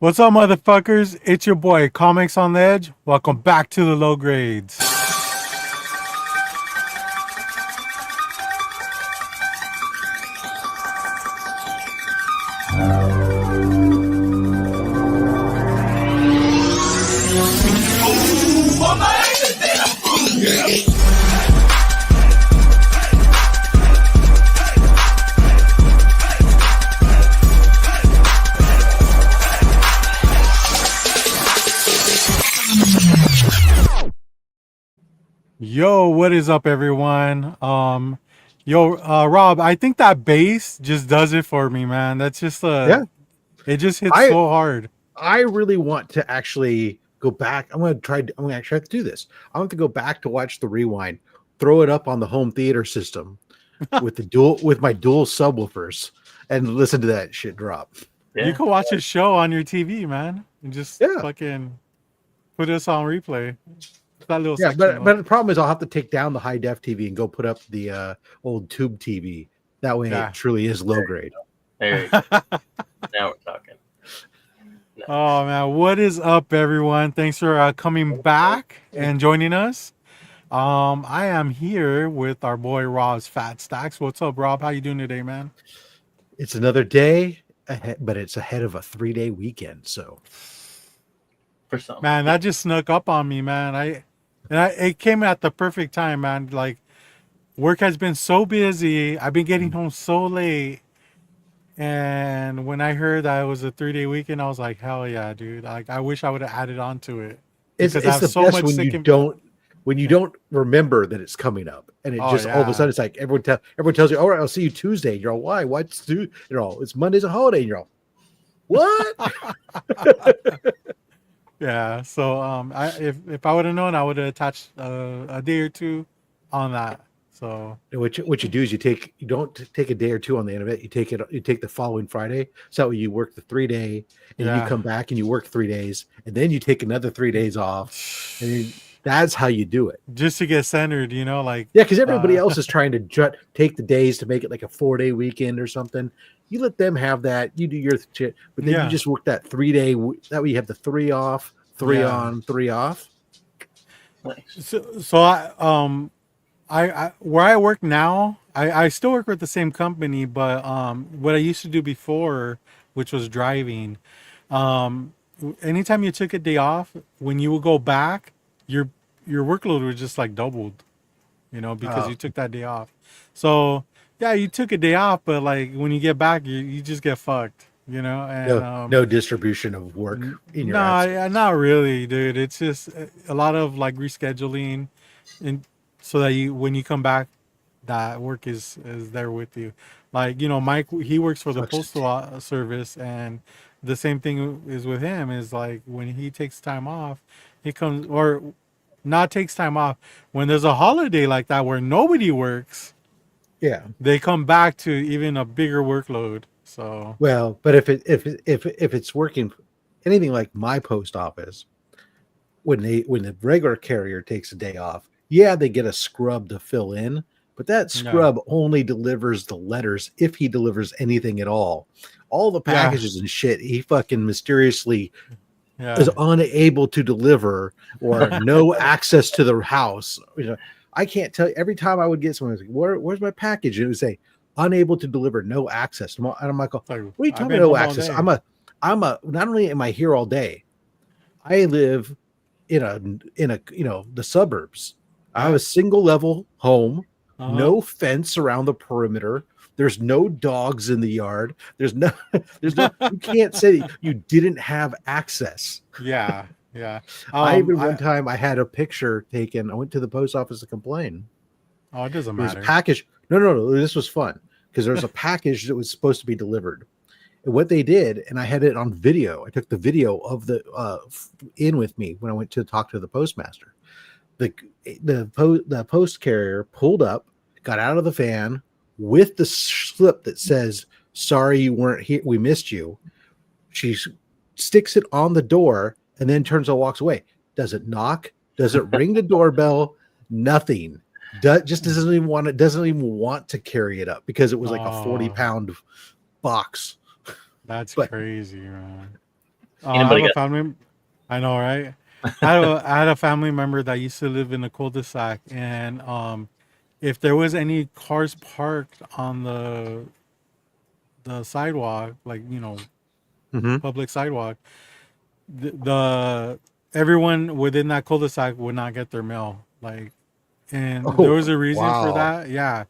What's up, motherfuckers? It's your boy, Comics on the Edge. Welcome back to the low grades. Yo, what is up, everyone? Rob, I think that bass just does it for me, man. That's just it just hits so hard. I really want to actually go back. I'm going to actually have to do this. I want to go back to watch the rewind, throw it up on the home theater system with my dual subwoofers, and listen to that shit drop. Yeah. You can watch a show on your TV, man, and just fucking put us on replay. That little but the problem is I'll have to take down the high def TV and go put up the old tube TV. That way it truly is low grade. There you go. Now we're talking. No. Oh man, what is up, everyone? Thanks for coming back and joining us. I am here with our boy Rob's Fat Stacks. What's up, Rob? How you doing today, man? It's another day ahead, but it's ahead of a 3-day weekend. So, for some, man, that just snuck up on me, man. It came at the perfect time, man. Like, work has been so busy. I've been getting home so late. And when I heard that it was a 3-day weekend, I was like, hell yeah, dude. Like, I wish I would have added on to it. It's the best when you don't remember that it's coming up. And it all of a sudden it's like everyone tells you, all right, I'll see you Tuesday. And you're all, why? What's Tuesday? You're all, it's Monday's a holiday. And you're all, what? Yeah, so if I would have known, I would have attached a day or two on that. So what you do is you don't take a day or two on the end of it. You take the following Friday. So you work the 3-day, and then you come back and you work 3 days, and then you take another 3 days off, and that's how you do it. Just to get centered, like because everybody else is trying to take the days to make it like a 4-day weekend or something. You let them have that. You do your shit, but then you just work that 3-day. That way you have the 3 off, 3 on, 3 off. Nice. So I where I work now, I still work with the same company, but what I used to do before, which was driving, anytime you took a day off, when you would go back, your workload was just like doubled, because you took that day off. So yeah, you took a day off, but like when you get back, you just get fucked, and no distribution of work in your not really, dude. It's just a lot of like rescheduling, and so that when you come back, that work is there with you. Like, Mike, he works for the postal service, and the same thing is with him. Is like when he takes time off, he comes, or not takes time off, when there's a holiday like that where nobody works. Yeah, they come back to even a bigger workload. So but if it's working, anything like my post office, when the regular carrier takes a day off, they get a scrub to fill in, but that scrub only delivers the letters if he delivers anything at all. All the packages and shit, he fucking mysteriously is unable to deliver, or no access to the house. I can't tell you. Every time I would get someone, like, where's my package? And it would say, unable to deliver, no access. And I'm like, what are you talking about, no access? I'm a, not only am I here all day, I live in the suburbs. I have a single level home, no fence around the perimeter. There's no dogs in the yard. There's no, you can't say you didn't have access. Yeah. One time I had a picture taken. I went to the post office to complain. Oh, it doesn't matter. There's a package. No. This was fun because there was a package that was supposed to be delivered. And what they did, and I had it on video. I took the video of the in with me when I went to talk to the postmaster. The post carrier pulled up, got out of the van with the slip that says, "Sorry you weren't here. We missed you." She sticks it on the door and then turns and walks away. Doesn't knock, doesn't ring the doorbell, nothing. Just doesn't even want to carry it up because it was like a 40-pound box. That's crazy, man. I have Anybody a got family. I know, right? I had a family member that used to live in a cul-de-sac, and if there was any cars parked on the sidewalk, like Hmm. public sidewalk, the everyone within that cul-de-sac would not get their mail. Like, and there Oh, was a reason for wow. that. Yeah,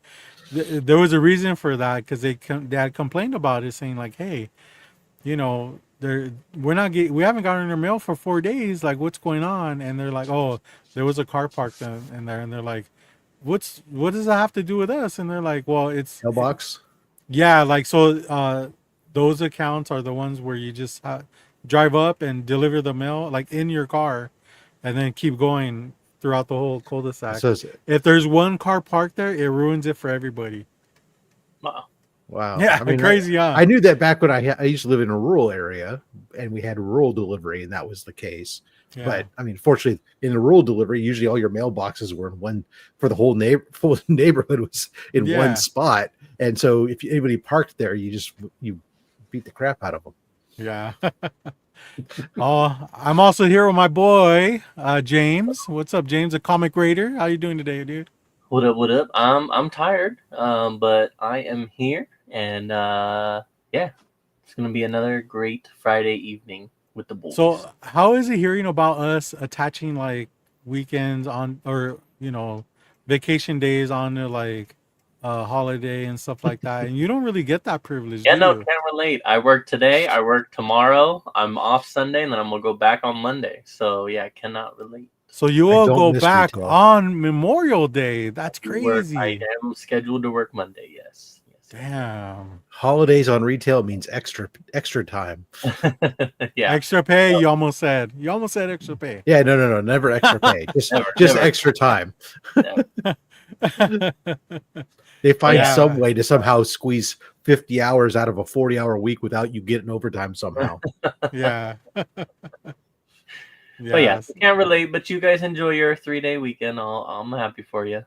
there was a reason for that because they had complained about it, saying like, hey, we haven't gotten our mail for 4 days. Like, what's going on? And they're like, oh, there was a car parked in there, and they're like, what does that have to do with us? And they're like, well, Mailbox. yeah, like so. Those accounts are the ones where you just drive up and deliver the mail, like in your car, and then keep going throughout the whole cul-de-sac. So, If there's one car parked there, it ruins it for everybody. wow. wow. Yeah, I mean, crazy, huh? I knew that back when I used to live in a rural area, and we had rural delivery, and that was the case. Yeah. But I mean, fortunately, in the rural delivery, usually all your mailboxes were in one for the whole full neighborhood was in Yeah. one spot, and so if anybody parked there, you beat the crap out of them. Yeah. Oh, I'm also here with my boy, James. What's up, James? A comic raider. How you doing today, dude? What up? What up? I'm tired, but I am here, and yeah, it's gonna be another great Friday evening with the boys. So, how is it hearing about us attaching like weekends on, or vacation days on to like holiday and stuff like that? And you don't really get that privilege, yeah, do no, you? can't relate. I work today. I work tomorrow. I'm off Sunday, and then I'm gonna go back on Monday. So yeah, I cannot relate. So you I will don't go miss back retail. on Memorial Day. That's I work. I crazy. am scheduled to work Monday. Yes. Damn. Holidays on retail means extra time. Yeah. Extra pay, you almost said. You almost said extra pay. Yeah, no, never extra pay. Just Never, just never. extra time. Never. They find Yeah. some way to somehow squeeze 50 hours out of a 40-hour week without you getting overtime somehow. Yeah. But yeah, Yes. can't relate. But you guys enjoy your 3-day weekend. I'm happy for you.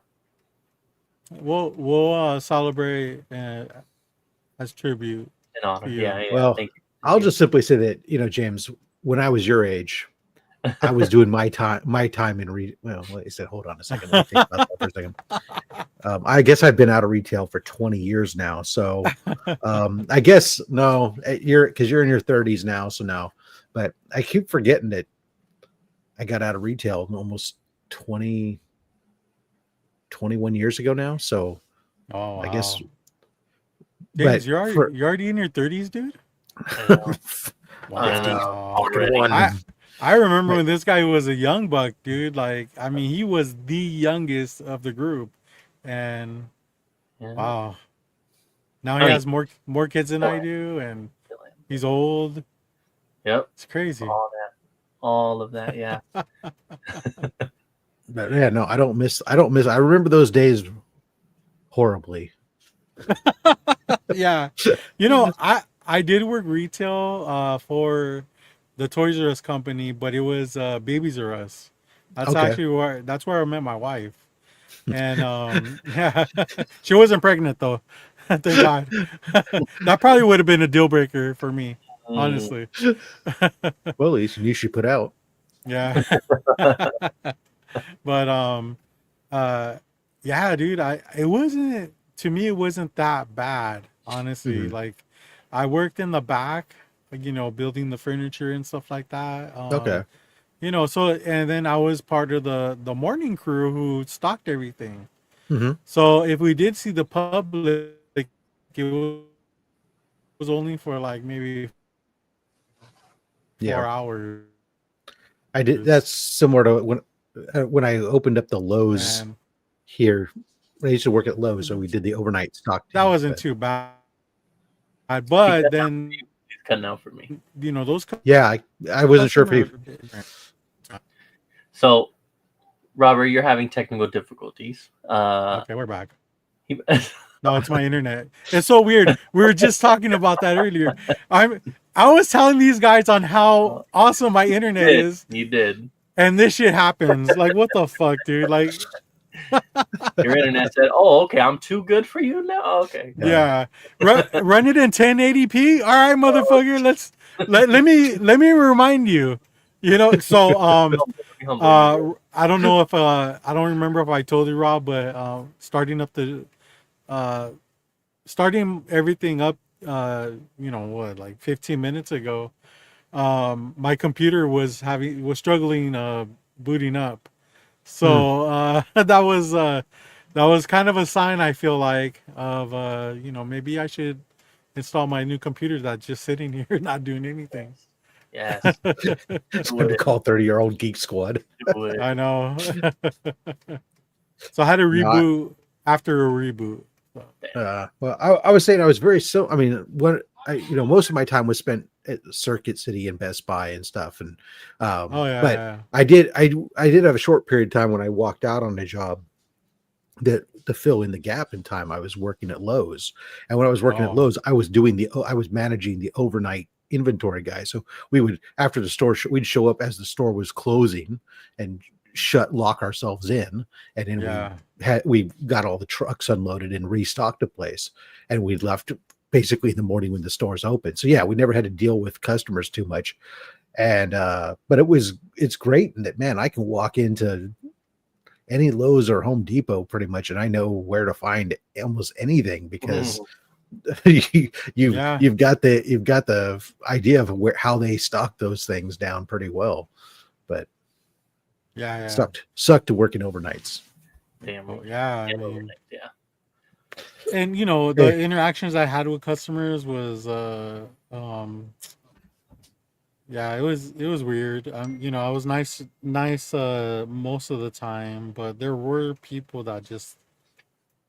We'll celebrate as tribute. In honor. to you. Yeah. Well, Thank you. I'll just simply say that, James, when I was your age, I was doing my time in well, like I said, hold on a second. Let me think about that for a second. I guess I've been out of retail for 20 years now. So I guess no, because you're in your 30s now. So no, but I keep forgetting that I got out of retail almost 21 years ago now. So Oh, wow. I guess. James, but you're already in your 30s, dude? I know. Wow. I remember when this guy was a young buck, dude. Like, I mean, he was the youngest of the group. And Yeah. wow. Now he has more kids than I do, and he's old. Yep. It's crazy. All of that. Yeah. But yeah, no, I don't miss. I remember those days horribly. Yeah. I did work retail for the Toys R Us company, but it was Babies R Us. That's Okay. actually that's where I met my wife. And yeah, she wasn't pregnant though. Thank God. That probably would have been a deal breaker for me, honestly. Well, at least you knew she put out. Yeah. But yeah, dude, it wasn't that bad, honestly. Mhm. Like, I worked in the back, like, building the furniture and stuff like that. Okay. So, and then I was part of the morning crew who stocked everything. Mm-hmm. So if we did see the public, it was only for like maybe 4 hours. I did. That's similar to when I opened up the Lowe's And here. I used to work at Lowe's, so we did the overnight stock. that wasn't too bad. But then, It's cutting out for me. those. Yeah, I wasn't sure if you. So, Robert, you're having technical difficulties. Okay, we're back. No, it's my internet. It's so weird. We were just talking about that earlier. I was telling these guys on how awesome my internet is, You did. and this shit happens. Like, what the fuck, dude? Like, Your internet said, "Oh, okay, I'm too good for you now." Oh, okay. yeah, run it in 1080p. All right, motherfucker. let me remind you. So Be humble. I don't know if I don't remember if I told you, Rob, but uh starting everything up, like 15 minutes ago, my computer was struggling booting up. So that was kind of a sign, I feel like, of maybe I should install my new computer that's just sitting here not doing anything. Yes. It's time to call 30-year-old Geek Squad. Do it. I know. So I had to reboot after a reboot. So. Well, I was saying I was very I mean, most of my time was spent at Circuit City and Best Buy and stuff, and Oh yeah, but yeah. I did have a short period of time when I walked out on a job that to fill in the gap in time. I was working at Lowe's, and when I was working at Oh. Lowe's, I was managing the overnight inventory guy. So we would, after the store, we'd show up as the store was closing and lock ourselves in, and then Yeah. we got all the trucks unloaded and restocked the place, and we left basically in the morning when the stores open. So yeah, we never had to deal with customers too much. And but it's great that, man, I can walk into any Lowe's or Home Depot pretty much, and I know where to find almost anything because Yeah. you've got the idea of how they stock those things down pretty well. But Yeah. sucked to working overnights. Damn. Oh, yeah. I mean, Yeah. and the interactions I had with customers was yeah, it was weird. I was nice most of the time, but there were people that just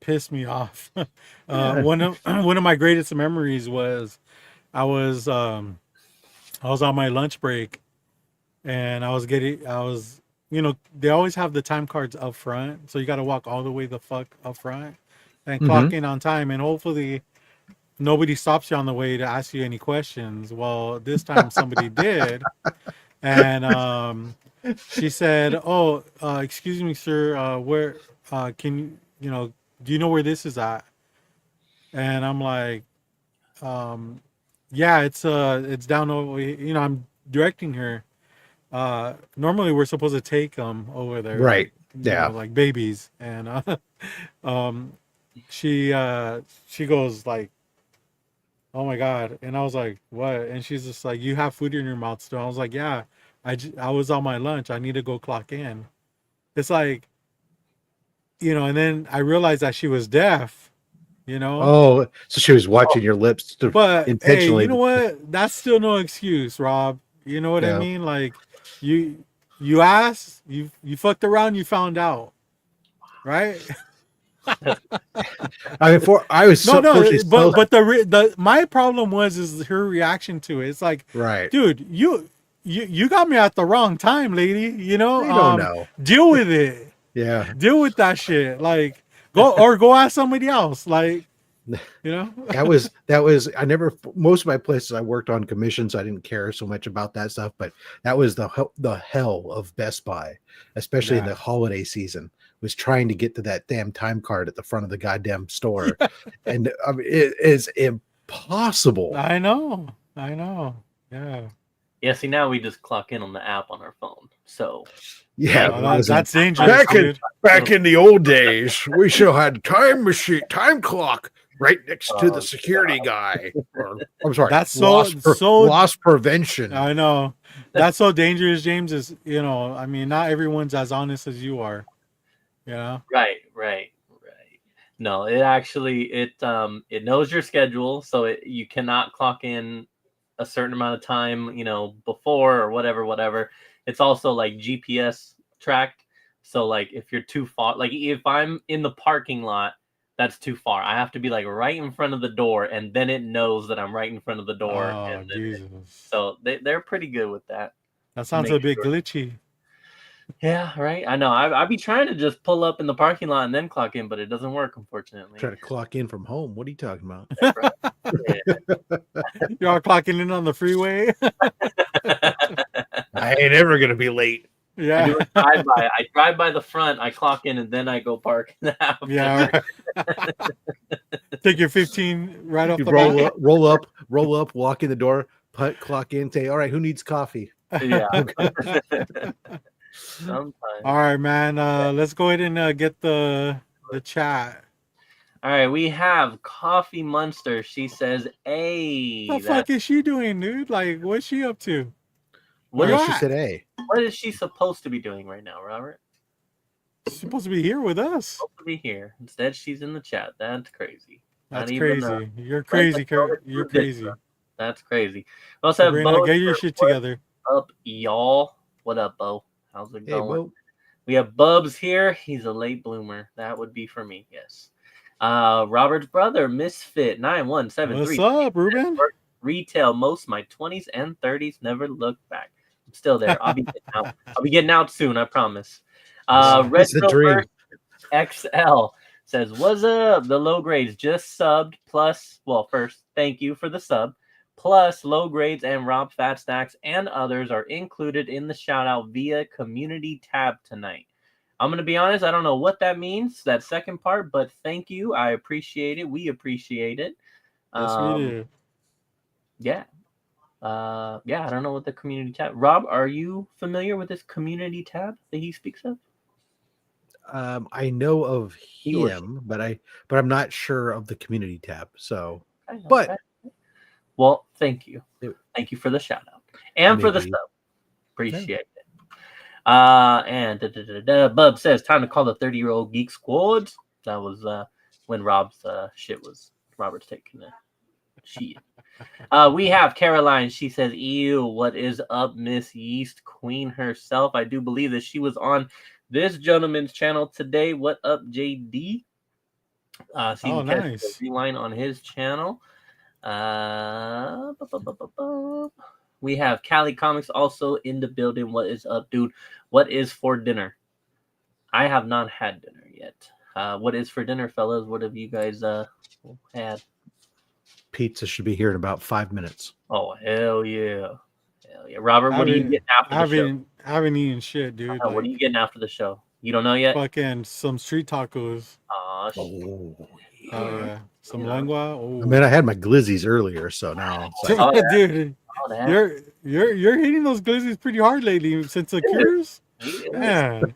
pissed me off. One of one of my greatest memories was I was I was on my lunch break, and they always have the time cards up front, so you got to walk all the way the fuck up front and clock in on time, and hopefully nobody stops you on the way to ask you any questions. Well, this time somebody did, and she said, "Oh, excuse me, sir. Where can do you know where this is at?" And I'm like, "Yeah, it's down over. I'm directing her. Normally we're supposed to take them over there, Right? like, like babies." And um, she goes like, "Oh my God." And I was like, "What?" And she's just like, "You have food in your mouth still." I was like, "Yeah, I was on my lunch. I need to go clock in." It's like, and then I realized that she was deaf, Oh, so she was watching your lips but hey, intentionally. you know what? That's still no excuse, Rob. You know what I Yeah. mean? Like, you asked, you fucked around, you found out, right? I mean, I was No, fortunately the my problem is her reaction to it. It's like, right. dude, you got me at the wrong time, lady. They don't know. Deal with it. Yeah. Deal with that shit. Like, go ask somebody else. Like, that was I never, most of my places I worked on commissions, I didn't care so much about that stuff, but that was the hell of Best Buy, especially in the holiday season, was trying to get to that damn time card at the front of the goddamn store. And I mean, it is impossible. I know. Yeah, see, now we just clock in on the app on our phone. So yeah, that's dangerous. Back in the old days, we still had time clock right next to the security guy. I'm sorry. That's loss prevention. I know. That's so dangerous, James. Is I mean, not everyone's as honest as you are. Right. No, it actually it knows your schedule, so you cannot clock in a certain amount of time, before or whatever. It's also like GPS tracked. So like if you're too far, like if I'm in the parking lot, that's too far. I have to be like right in front of the door, and then it knows that I'm right in front of the door. Oh, Jesus. So they're pretty good with that. That sounds a bit glitchy. Yeah, right. I know. I'd be trying to just pull up in the parking lot and then clock in, but it doesn't work, unfortunately. Try to clock in from home. What are you talking about? You're all clocking in on the freeway. I ain't ever gonna be late. Yeah. I drive by the front, I clock in, and then I go park in the house. Yeah. Right. Take your 15 right off You the roll up, walk in the door, clock in, say, all right, who needs coffee? Yeah. Okay. Sometimes. All right, man. Let's go ahead and get the chat. All right, we have Coffee Monster. She says, "Hey, What the fuck is she doing, dude? Like, what's she up to? What Where is you She at? said, hey. What is she supposed to be doing right now, Robert? She's supposed to be here with us. Supposed to be here. Instead, she's in the chat. That's crazy. That's Not even, crazy. You're crazy. You're crazy. That's crazy. We also have Sabrina, Bo. get your shit together. Up, y'all? What up, Bo? How's it Hey, going? Bo. We have Bubs here. He's a late bloomer. That would be for me, yes. Robert's brother, Misfit 9173. What's up, Ruben? Retail most of my 20s and 30s. Never looked back. I'm still there. I'll be getting out. I'll be getting out soon. I promise. It's a dream. XL says, "What's up? The low grades just subbed. Plus, well, first, thank you for the sub. Plus, low grades and Rob Fat Stacks and others are included in the shout out via community tab tonight." I'm going to be honest, I don't know what that means, that second part, but thank you. I appreciate it. We appreciate it. Yes, we do. Yeah. Yeah, I don't know what the community tab. Rob, are you familiar with this community tab that he speaks of? I know of him, but I'm not sure of the community tab. So, Okay, but okay. Well, thank you. Thank you for the shout out and for the sub. Appreciate it. And Bub says, "Time to call the 30-year-old geek squad." That was when Rob's shit was Robert's taking it. Shit. We have Caroline. She says, "Ew, what is up, Miss Yeast Queen herself? I do believe that she was on this gentleman's channel today. What up, JD?" So you can catch the rewind on his channel. We have Cali Comics also in the building. What is up, dude? What is for dinner? I have not had dinner yet. What is for dinner, fellas? What have you guys had? Pizza should be here in about 5 minutes. Oh, hell yeah. Hell yeah. Robert, what are you getting after the show? I haven't eaten shit, dude. What are you getting after the show? You don't know yet? Fucking some street tacos. Oh, yeah. Some lengua. Oh. I mean, I had my glizzies earlier, so now it's like, dude, you're hitting those glizzies pretty hard lately since the cures. Man.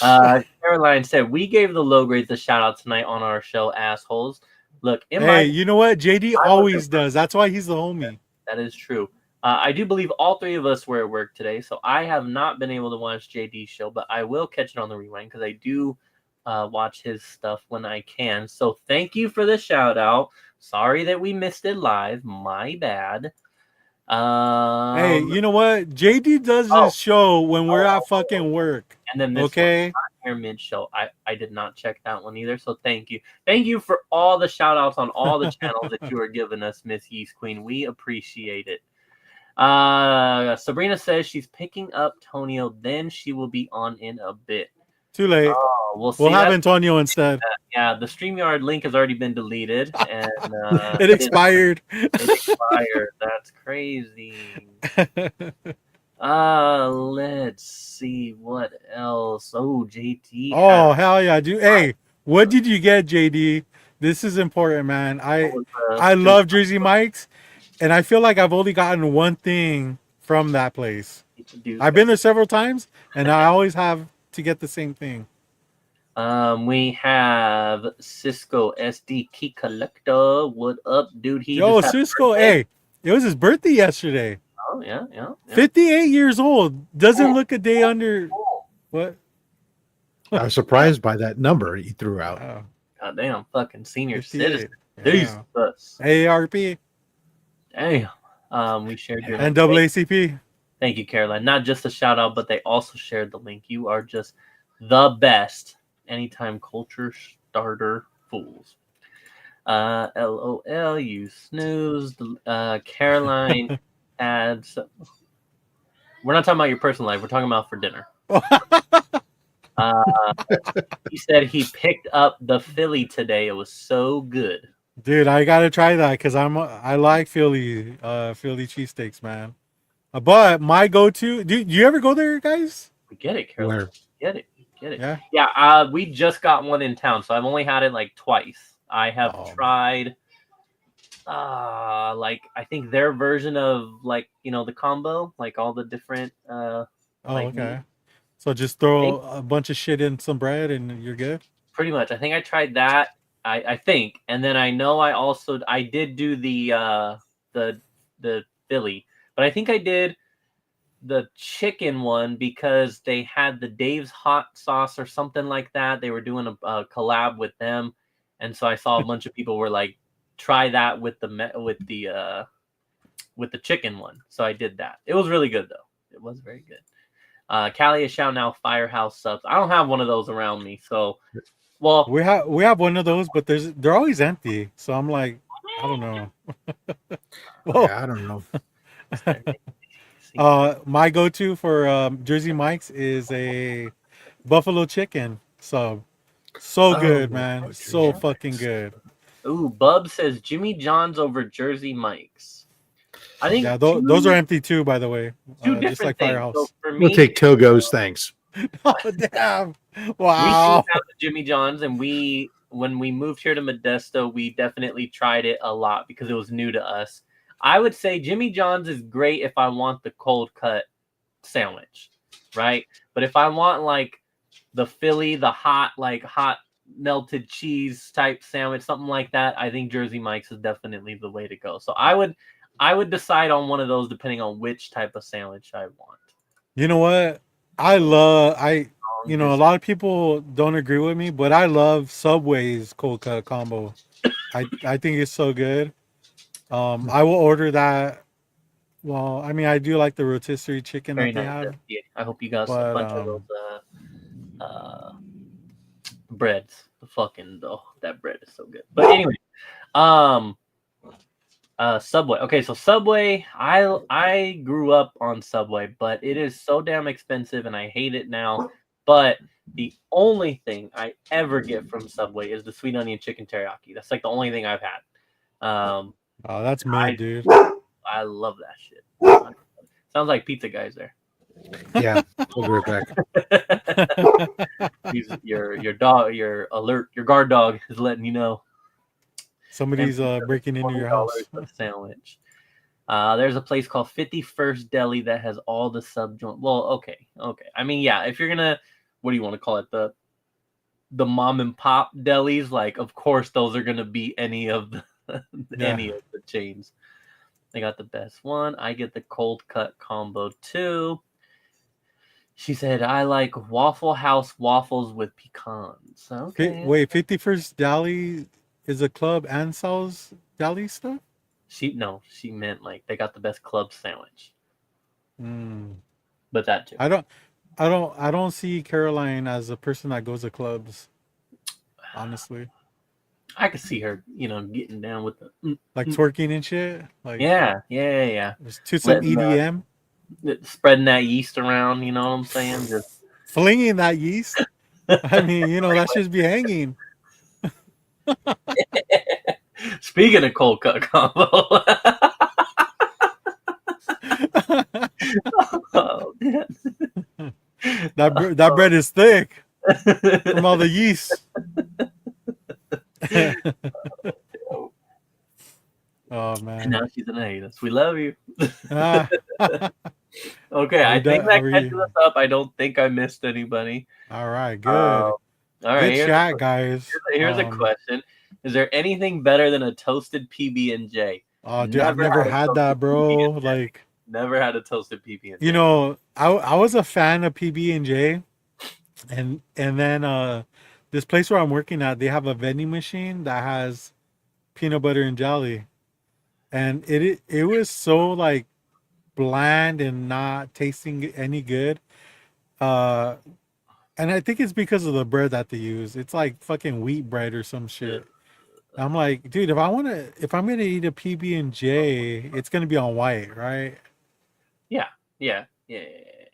Caroline said, "We gave the low grades a shout out tonight on our show, assholes. Look, you know what? JD always does. That's why he's the homie. That is true. I do believe all three of us were at work today, so I have not been able to watch JD's show, but I will catch it on the rewind because I do watch his stuff when I can. So thank you for the shout out. Sorry that we missed it live. My bad. Hey, you know what? JD does his show when we're at fucking work. And then this one, here mid show. I did not check that one either. So thank you. Thank you for all the shout outs on all the channels that you are giving us, Miss Yeast Queen. We appreciate it. Sabrina says she's picking up Tonio, then she will be on in a bit. Too late. Oh, we'll have Antonio instead. Yeah, the StreamYard link has already been deleted, and it expired. It expired. That's crazy. Let's see what else. Oh, JT. Oh, hell yeah, dude. Hey, what did you get, JD? This is important, man. I love Jersey Mike's, and I feel like I've only gotten one thing from that place. I've been there several times, and I always have to get the same thing. We have Cisco SD Key Collector. What up, dude? Cisco, hey, it was his birthday yesterday. Oh, yeah. 58 years old. Doesn't look a day under. What? I was surprised by that number he threw out. Oh. God damn, fucking senior citizen. Yeah. AARP. Damn. We shared your NAACP. Thank you, Caroline. Not just a shout out, but they also shared the link. You are just the best. Anytime culture starter fools. LOL, you snoozed. Caroline adds. We're not talking about your personal life. We're talking about for dinner. He said he picked up the Philly today. It was so good. Dude, I gotta try that because I like Philly cheesesteaks, man. But my go-to, do you ever go there, guys? We get it, Caroline. Where? Get it. Yeah. We just got one in town, so I've only had it like twice. I have tried Like I think their version of like the combo, like all the different Oh, like okay. So just I throw think a bunch of shit in some bread and you're good. pretty much. I think I tried that. I think, and then I know I did do the the Philly, but I think I did the chicken one because they had the Dave's hot sauce or something like that. They were doing a collab with them, and so I saw a bunch of people were like, try that with the chicken one. So I did that. It was really good though. It was very good. Callie is shouting out Firehouse subs. I don't have one of those around me, so well. We have one of those, but they're always empty. So I'm like, I don't know. Whoa. Yeah, I don't know. My go-to for Jersey Mike's is a buffalo chicken sub. So good, man. So fucking good. Ooh, Bub says Jimmy John's over Jersey Mike's. I think those are empty too, by the way. Two different just like things. Firehouse. So for me, We'll take Togo's, thanks. Oh, damn. We Wow. do have the Jimmy John's, and when we moved here to Modesto, we definitely tried it a lot because it was new to us. I would say Jimmy John's is great if I want the cold cut sandwich, right? But if I want like the Philly, the hot melted cheese type sandwich, something like that, I think Jersey Mike's is definitely the way to go. So I would decide on one of those depending on which type of sandwich I want. You know what? a lot of people don't agree with me, but I love Subway's cold cut combo. I think it's so good. I will order that. Well, I mean, I do like the rotisserie chicken Very that they nice. have. Yeah, I hope you got a But bunch of those breads. That bread is so good. But anyway, Subway. Okay, so Subway, I grew up on Subway, but it is so damn expensive and I hate it now. But the only thing I ever get from Subway is the sweet onion chicken teriyaki. That's like the only thing I've had. oh, that's mid, dude. I love that shit. Sounds like pizza guys there. Yeah, we'll be right back. Your dog, your guard dog is letting you know. Somebody's breaking into your house. Sandwich. There's a place called 51st Deli that has all the sub joint. Well, okay. I mean, yeah, if you're gonna, what do you want to call it? The mom and pop delis, like, of course, those are gonna be any of the any of the chains. They got the best one. I get the cold cut combo too. She said, I like Waffle House waffles with pecans. Okay. Wait, 51st Deli is a club and sells deli stuff? She meant like they got the best club sandwich. But that too. I don't see Caroline as a person that goes to clubs. Honestly. I could see her, getting down with the like twerking and shit. Like yeah. Just to some EDM. Spreading that yeast around, you know what I'm saying? Just flinging that yeast. I mean, that should be hanging. Speaking of cold cut combo. Oh, man. That bread is thick from all the yeast. Oh man! And now she's an A. We love you. Okay, I think that catches us up. I don't think I missed anybody. All right, good. All right, good chat, guys. Here's a question: is there anything better than a toasted PB&J? Oh, dude, I've never had that, bro. Like, never had a toasted PB&J. I was a fan of PB&J, and then this place where I'm working at, they have a vending machine that has peanut butter and jelly, and it was so like bland and not tasting any good. And I think it's because of the bread that they use. It's like fucking wheat bread or some shit. I'm like, dude, if I'm gonna eat a PB&J, it's gonna be on white, right? Yeah.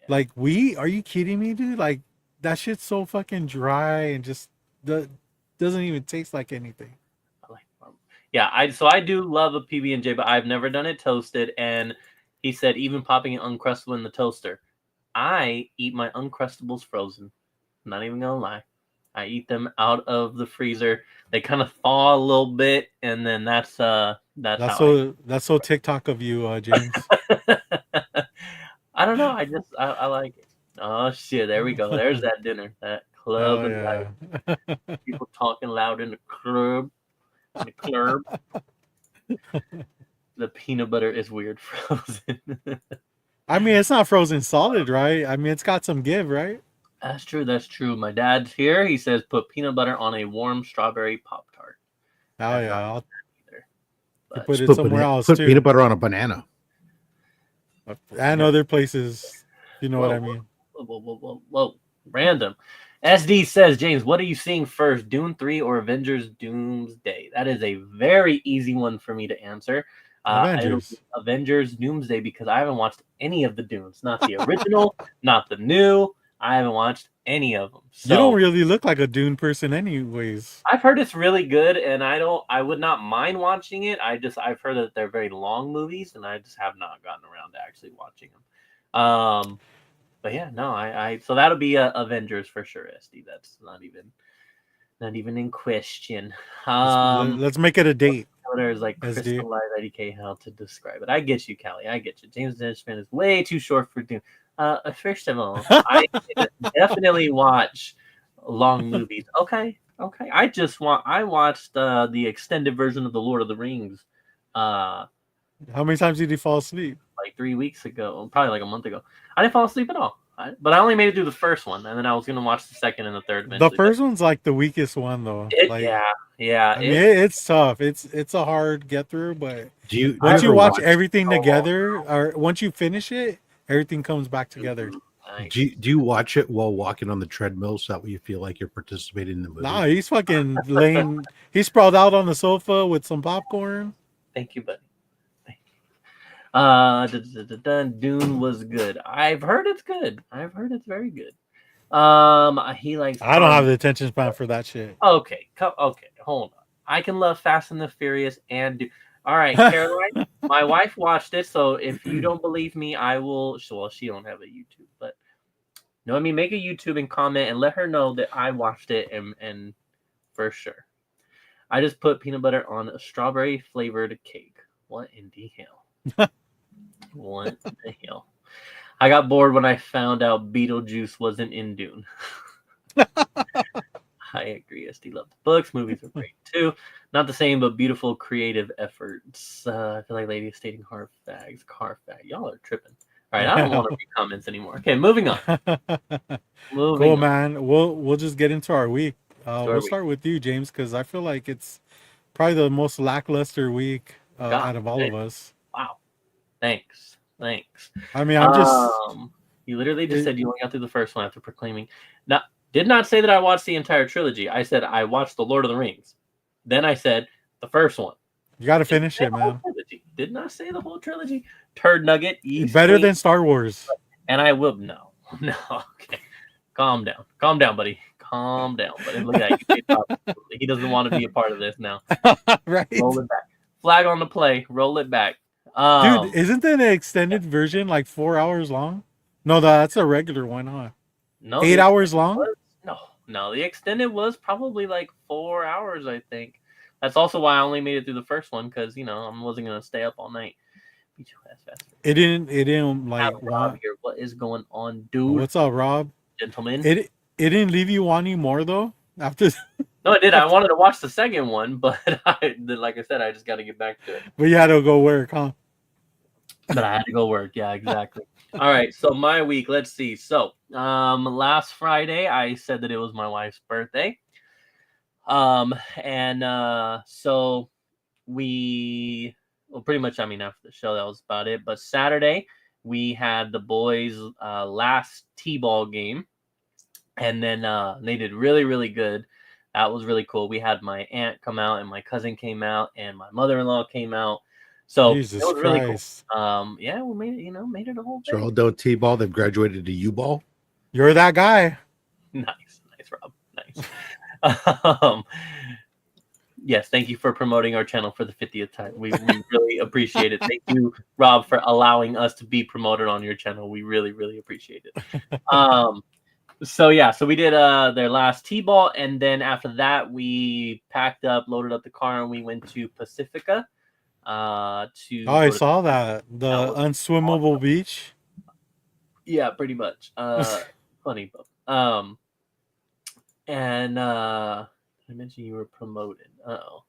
Like wheat? Are you kidding me, dude? Like that shit's so fucking dry and just doesn't even taste like anything. Yeah, I do love a PB&J, but I've never done it toasted. And he said even popping an Uncrustable in the toaster. I eat my Uncrustables frozen. I'm not even gonna lie. I eat them out of the freezer. They kind of thaw a little bit, and then that's That's That's how that's so TikTok of you, James. I don't know. I like it. Oh shit! There we go. There's that dinner. That club Oh and yeah. people talking loud in the club. In the club. The peanut butter is weird frozen. I mean, it's not frozen solid, right? I mean, it's got some give, right? That's true. That's true. My dad's here. He says put peanut butter on a warm strawberry Pop Tart. Oh yeah. Either. You But put it somewhere else put too. peanut butter on a banana. And other places. You know what I mean? Whoa. Random. SD says, James, what are you seeing first, Dune 3 or Avengers Doomsday? That is a very easy one for me to answer. Avengers Doomsday, because I haven't watched any of the Dunes. Not the original, not the new. I haven't watched any of them. So, you don't really look like a Dune person anyways. I've heard it's really good, and I would not mind watching it. I've heard that they're very long movies, and I just have not gotten around to actually watching them. But yeah, no, so that'll be Avengers for sure, SD. That's not even in question. Let's make it a date. There's like crystallized IDK how to describe it. I get you, Callie. I get you. James Denishman is way too short for Dune. First of all, I definitely watch long movies. Okay. I watched the extended version of the Lord of the Rings. How many times did you fall asleep? Like 3 weeks ago, probably like a month ago. I didn't fall asleep at all. But I only made it through the first one, and then I was gonna watch the second and the third. Eventually. The first one's like the weakest one, though. Yeah. I mean, it's tough. It's a hard get through, but once you watch everything together, or once you finish it, everything comes back together. Nice. Do you watch it while walking on the treadmill so that way you feel like you're participating in the movie? Nah, he's fucking laying. He's sprawled out on the sofa with some popcorn. Thank you, buddy. Dune was good. I've heard it's good. I've heard it's very good. He likes. I don't have the attention span for that shit. Okay, hold on. I can love Fast and the Furious and Dune. All right, Caroline. My wife watched it, so if you don't believe me, I will. Well, she don't have a YouTube, but no, I mean, make a YouTube and comment and let her know that I watched it and for sure. I just put peanut butter on a strawberry flavored cake. What in the hell? What the hell? I got bored when I found out Beetlejuice wasn't in Dune. I agree. SD loved the books. Movies are great too. Not the same, but beautiful creative efforts. I feel like lady is stating car fag. Y'all are tripping. All right, I don't want to read comments anymore. Okay, moving on. Cool, man. We'll just get into our week. We'll start with you, James, because I feel like it's probably the most lackluster week out of all of us. Wow. Thanks. I mean, I'm just. You literally just said you only got through the first one after proclaiming. Now, did not say that I watched the entire trilogy. I said I watched The Lord of the Rings. Then I said the first one. You got to finish it, man. Did not say the whole trilogy. Turd nugget. Better than Star Wars. And I will. No. Okay. Calm down, buddy. Calm down, buddy. Look at that. He doesn't want to be a part of this now. Right. Roll it back. Flag on the play. Roll it back. Dude, isn't that an extended version like 4 hours long? No, that's a regular one, huh? No, 8 hours long? No, the extended was probably like 4 hours, I think. That's also why I only made it through the first one, because I wasn't gonna stay up all night. It didn't like Rob here. What is going on, dude? What's up, Rob? Gentlemen. It didn't leave you wanting more though after. No, it did. I wanted to watch the second one, but like I said, I just got to get back to it. But you had to go work, huh? But I had to go work. Yeah, exactly. All right. So my week. Let's see. So last Friday, I said that it was my wife's birthday. So we, well, pretty much, after the show, that was about it. But Saturday, we had the boys' last T-ball game. And then they did really, really good. That was really cool. We had my aunt come out and my cousin came out and my mother-in-law came out. So Jesus it was really Christ. cool. Yeah, we made it, made it a whole thing. So all done T-ball, they've graduated to U-ball. You're that guy. Nice, Rob. Nice. Yes, thank you for promoting our channel for the 50th time. We really appreciate it. Thank you, Rob, for allowing us to be promoted on your channel. We really, really appreciate it. So we did their last T-ball, and then after that, we packed up, loaded up the car, and we went to Pacifica. to. Oh, I go to- saw that. The That was unswimmable awesome. beach. Yeah, pretty much. Funny, but and I mentioned you were promoted. Oh,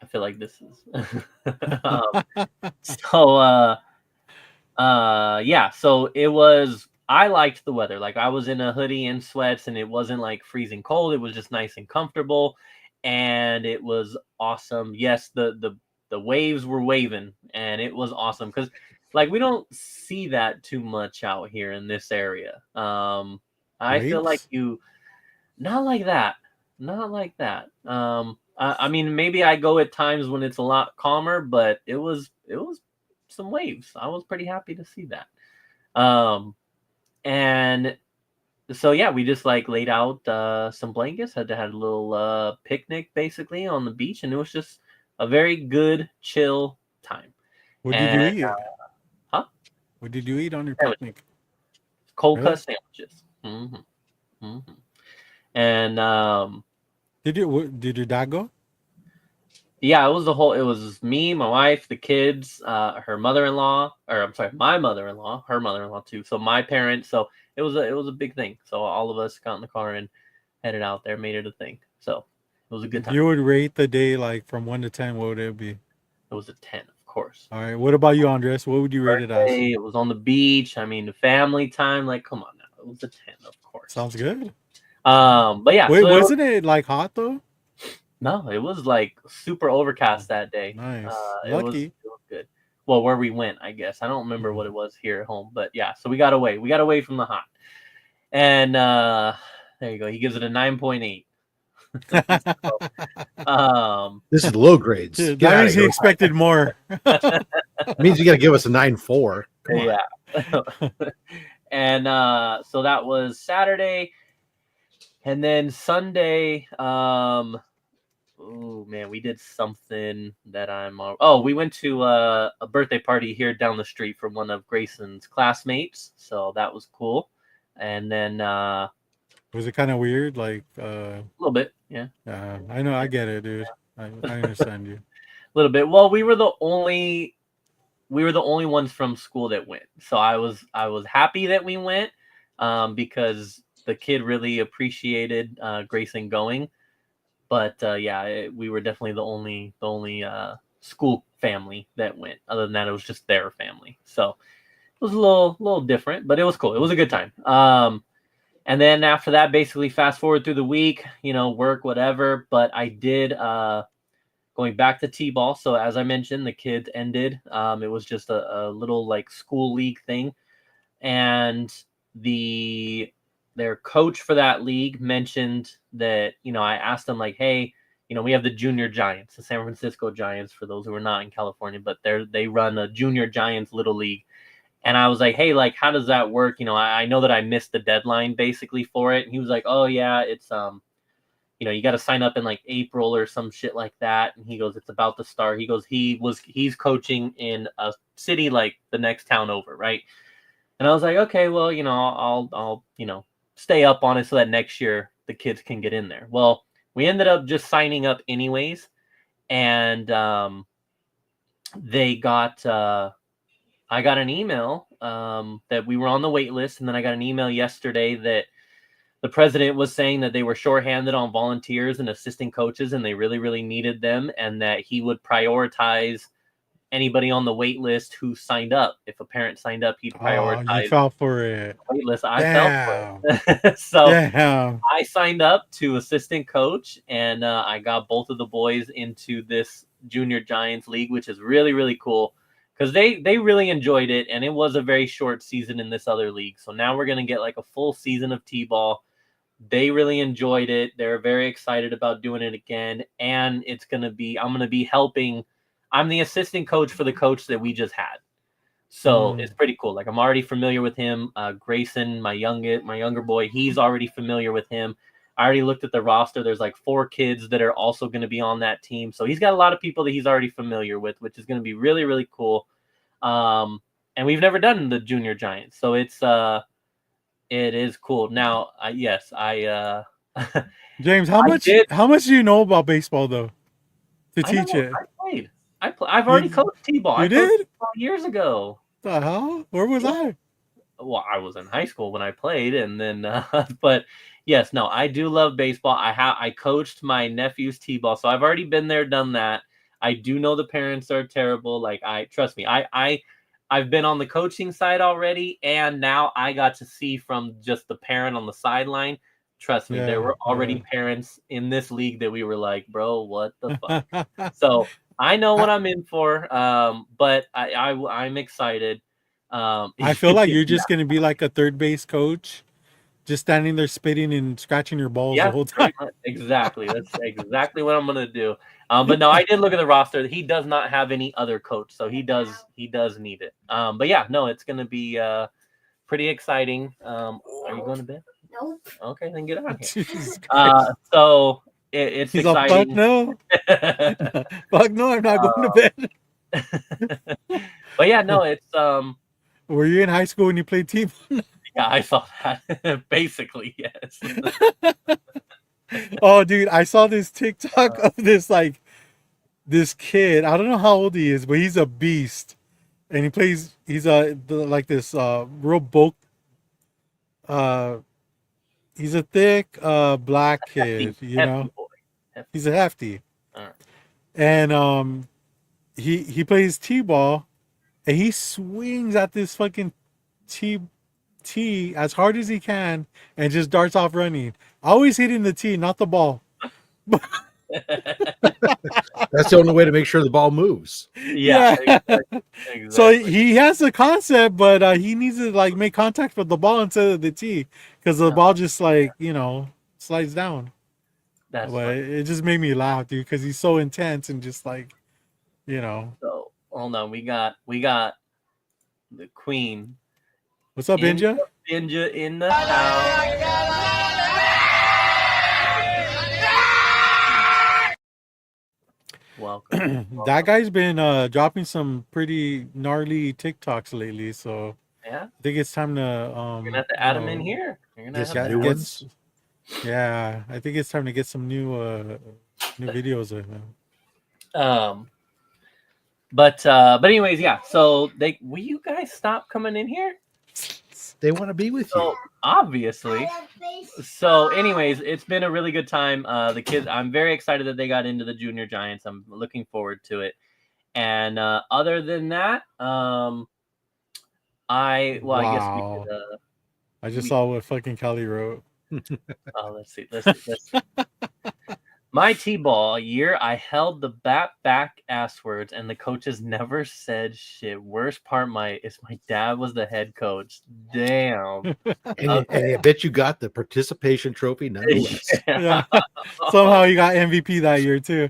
I feel like this is. So yeah, so it was. I liked the weather. Like I was in a hoodie and sweats, and it wasn't like freezing cold. It was just nice and comfortable, and it was awesome. Yes, the waves were waving, and it was awesome because like we don't see that too much out here in this area. I feel like Waves? you not like that, not like that. I mean maybe I go at times when it's a lot calmer, but it was some waves. I was pretty happy to see that. And so yeah, we just like laid out some blankets, had a little picnic basically on the beach, and it was just a very good chill time. What did you And eat? huh? What did you eat on your Sandwiches. picnic? Cold Really? cut sandwiches. And Did your dad go? yeah, it was me, my wife, the kids, her mother-in-law, or I'm sorry, my mother-in-law, her mother-in-law too. So my parents, so it was a big thing. So all of us got in the car and headed out there, made it a thing. So it was a good If time. you would rate the day like from 1 to 10, what would it be? It was a 10, of course. All right. What about you, Andres? What would you rate it as? Birthday, it was on the beach. I mean, the family time. Like, come on now, it was a 10, of course. Sounds good. But yeah. Wait, So wasn't it like hot though? no, it was like super overcast that day. Nice. It was Lucky. good. Well, where we went, I guess. I don't remember what it was here at home, but yeah. So we got away. We got away from the hot. And there you go. He gives it a 9.8. This is low grades. Dude, Get that out means of he here. expected more. It means you got to give us a 9.4. Come on. Yeah. And so that was Saturday. And then Sunday, oh man, we did something that we went to a birthday party here down the street from one of Grayson's classmates. So that was cool. And then Was it kind of weird? Like, a little bit, yeah. I know, I get it, dude. I understand you. A little bit. Well, we were the only ones from school that went. So I was happy that we went because the kid really appreciated Grayson going. But yeah, we were definitely the only school family that went. Other than that, it was just their family. So it was a little different, but it was cool. It was a good time. And then after that, basically fast forward through the week, work, whatever. But I did going back to T-ball. So as I mentioned, the kids ended. It was just a little like school league thing. And their coach for that league mentioned that, I asked them like, hey, we have the junior giants, the San Francisco Giants, for those who are not in California, but they run a junior giants little league. And I was like, hey, like, how does that work? I know that I missed the deadline basically for it. And he was like, oh yeah, it's, you got to sign up in like April or some shit like that. And he goes, it's about to start. He goes, he's coaching in a city like the next town over. Right. And I was like, okay, well, I'll stay up on it so that next year the kids can get in there. Well, we ended up just signing up anyways. And I got an email that we were on the wait list. And then I got an email yesterday that the president was saying that they were shorthanded on volunteers and assistant coaches, and they really, really needed them, and that he would prioritize anybody on the wait list who signed up. If a parent signed up, he'd prioritize. Oh, you fell for it. The wait list. I Damn. fell for it. So Damn. I signed up to assistant coach, and I got both of the boys into this junior Giants league, which is really, really cool because they really enjoyed it, and it was a very short season in this other league. So now we're going to get like a full season of T-ball. They really enjoyed it. They're very excited about doing it again. And I'm going to be helping. I'm the assistant coach for the coach that we just had. So it's pretty cool. Like I'm already familiar with him. Grayson, my younger boy, he's already familiar with him. I already looked at the roster. There's like 4 kids that are also going to be on that team. So he's got a lot of people that he's already familiar with, which is going to be really, really cool. And we've never done the junior Giants. So it is cool. Now, yes, James, how much do you know about baseball though? To teach it. I've already coached t-ball. You I coached did? t-ball years ago. The hell? Where was I? Well, I was in high school when I played, and then but yes, no, I do love baseball. I coached my nephew's t-ball, so I've already been there, done that. I do know the parents are terrible. Like, trust me, I've been on the coaching side already, and now I got to see from just the parent on the sideline. Trust me, there were already parents in this league that we were like, bro, what the fuck? So I know what I'm in for. But I'm excited. I feel like you're just gonna be like a third base coach, just standing there spitting and scratching your balls the whole time. Exactly. That's exactly what I'm gonna do. But no, I did look at the roster. He does not have any other coach, so he does need it. But yeah, no, it's gonna be pretty exciting. Are you going to bed? No. Okay, then get out here. So it's He's exciting. All, fuck no. Fuck no, I'm not going to bed. But yeah, no, it's Were you in high school when you played t-ball? Yeah, I saw that. Basically, yes. Oh, dude, I saw this TikTok of this kid. I don't know how old he is, but he's a beast, and he's like this real bulk. He's a thick black kid, you know. He's a hefty, and he plays t-ball, and he swings at this fucking tee as hard as he can and just darts off running. Always hitting the tee, not the ball. That's the only way to make sure the ball moves. Yeah. Exactly. So he has the concept, but he needs to like make contact with the ball instead of the tee, because the ball just slides down. But it just made me laugh, dude, because he's so intense and just like, So hold on, we got the queen. What's up, Inja? Inja in the house. Welcome. That guy's been dropping some pretty gnarly TikToks lately, so yeah, I think it's time to you're gonna have to add him in here. You're gonna have new ones. Yeah, I think it's time to get some new videos of him. But anyways, yeah. So will you guys stop coming in here? They want to be with you. Obviously. So anyways, it's been a really good time. The kids, I'm very excited that they got into the Junior Giants. I'm looking forward to it. And other than that, I guess we could, I just saw what fucking Kelly wrote. Let's see. My T-ball year, I held the bat back asswards, and the coaches never said shit. Worst part, my dad was the head coach. Damn. And I bet you got the participation trophy nonetheless. Yeah. Somehow you got MVP that year too.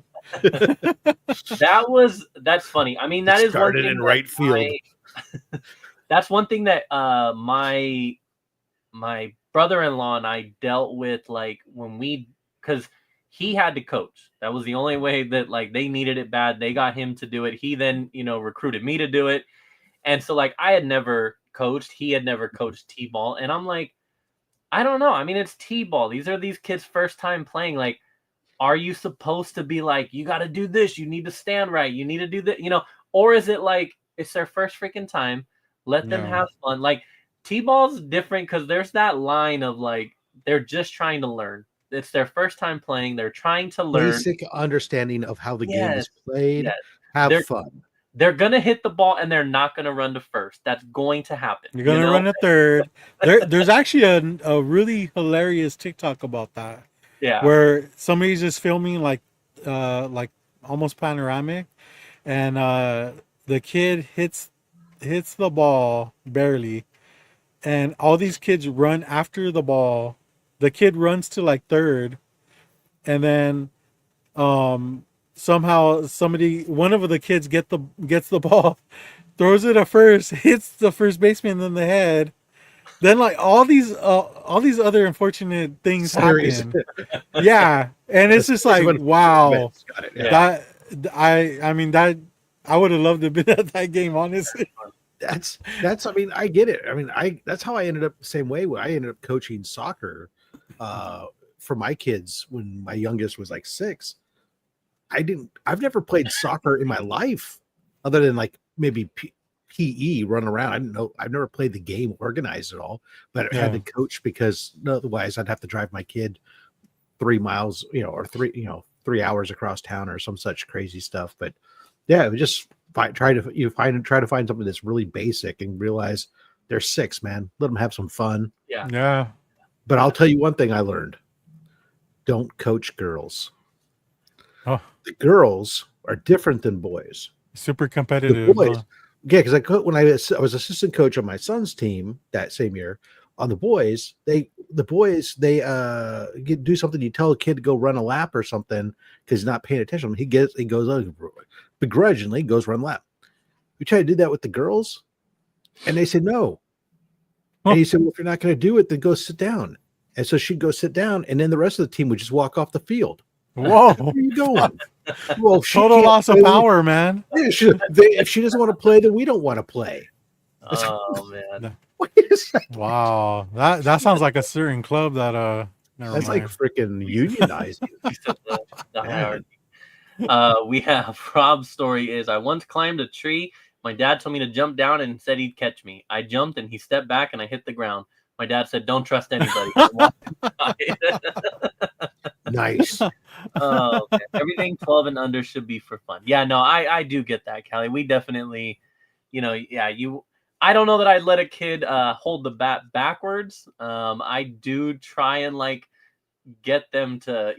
That's funny. I mean, that is started one thing in right field. That's one thing that my brother-in-law and I dealt with, like, because he had to coach. That was the only way that, like, they needed it bad. They got him to do it. He then, recruited me to do it. And so, like, I had never coached. He had never coached T-ball. And I'm like, I don't know. I mean, it's T-ball. These are these kids' first time playing. Like, are you supposed to be like, you got to do this. You need to stand right. You need to do that, or is it like, it's their first freaking time. Let them have fun. Like, T-ball's different because there's that line of, like, they're just trying to learn. It's their first time playing. They're trying to learn. Basic understanding of how the game is played. Yes. Have fun. They're going to hit the ball, and they're not going to run to first. That's going to happen. You're going to run to third. There's actually a really hilarious TikTok about that. Yeah. Where somebody's just filming like almost panoramic, and the kid hits the ball barely, and all these kids run after the ball. The kid runs to like third, and then somehow one of the kids gets the ball, throws it at first, hits the first baseman in the head. Then, like, all these other unfortunate things happen. Yeah, and it's just like, wow. That I would have loved to have been at that game, honestly. That's I mean, I get it. I mean, that's how I ended up the same way. I ended up coaching soccer for my kids when my youngest was like 6. I've never played soccer in my life, other than like maybe PE, run around. I didn't know. I've never played the game organized at all, but I had to coach because otherwise I'd have to drive my kid 3 miles, or 3 hours across town or some such crazy stuff. But yeah, just try to find something that's really basic and realize they're 6, man. Let them have some fun. Yeah. But I'll tell you one thing I learned: don't coach girls. Oh, The girls are different than boys. super The competitive. boys, Huh? yeah, because when I was assistant coach on my son's team that same year, on the boys, they do something. You tell a kid to go run a lap or something because he's not paying attention. He goes begrudgingly goes run a lap. We try to do that with the girls, and they said no. And he said, well, if you're not going to do it, then go sit down. And so she'd go sit down, and then the rest of the team would just walk off the field. Whoa. Where are you going? Well, Total loss of power, man. Yeah, if she doesn't want to play, then we don't want to play. Oh man! Wait a second. Wow, that sounds like a certain club that That's like freaking unionizing. The hierarchy. We have Rob's story is I once climbed a tree. My dad told me to jump down and said he'd catch me. I jumped and he stepped back and I hit the ground. My dad said, "Don't trust anybody." Nice. Oh, man. Everything 12 and under should be for fun. Yeah, no, I do get that, Callie. We definitely, I don't know that I'd let a kid hold the bat backwards. I do try and get them to,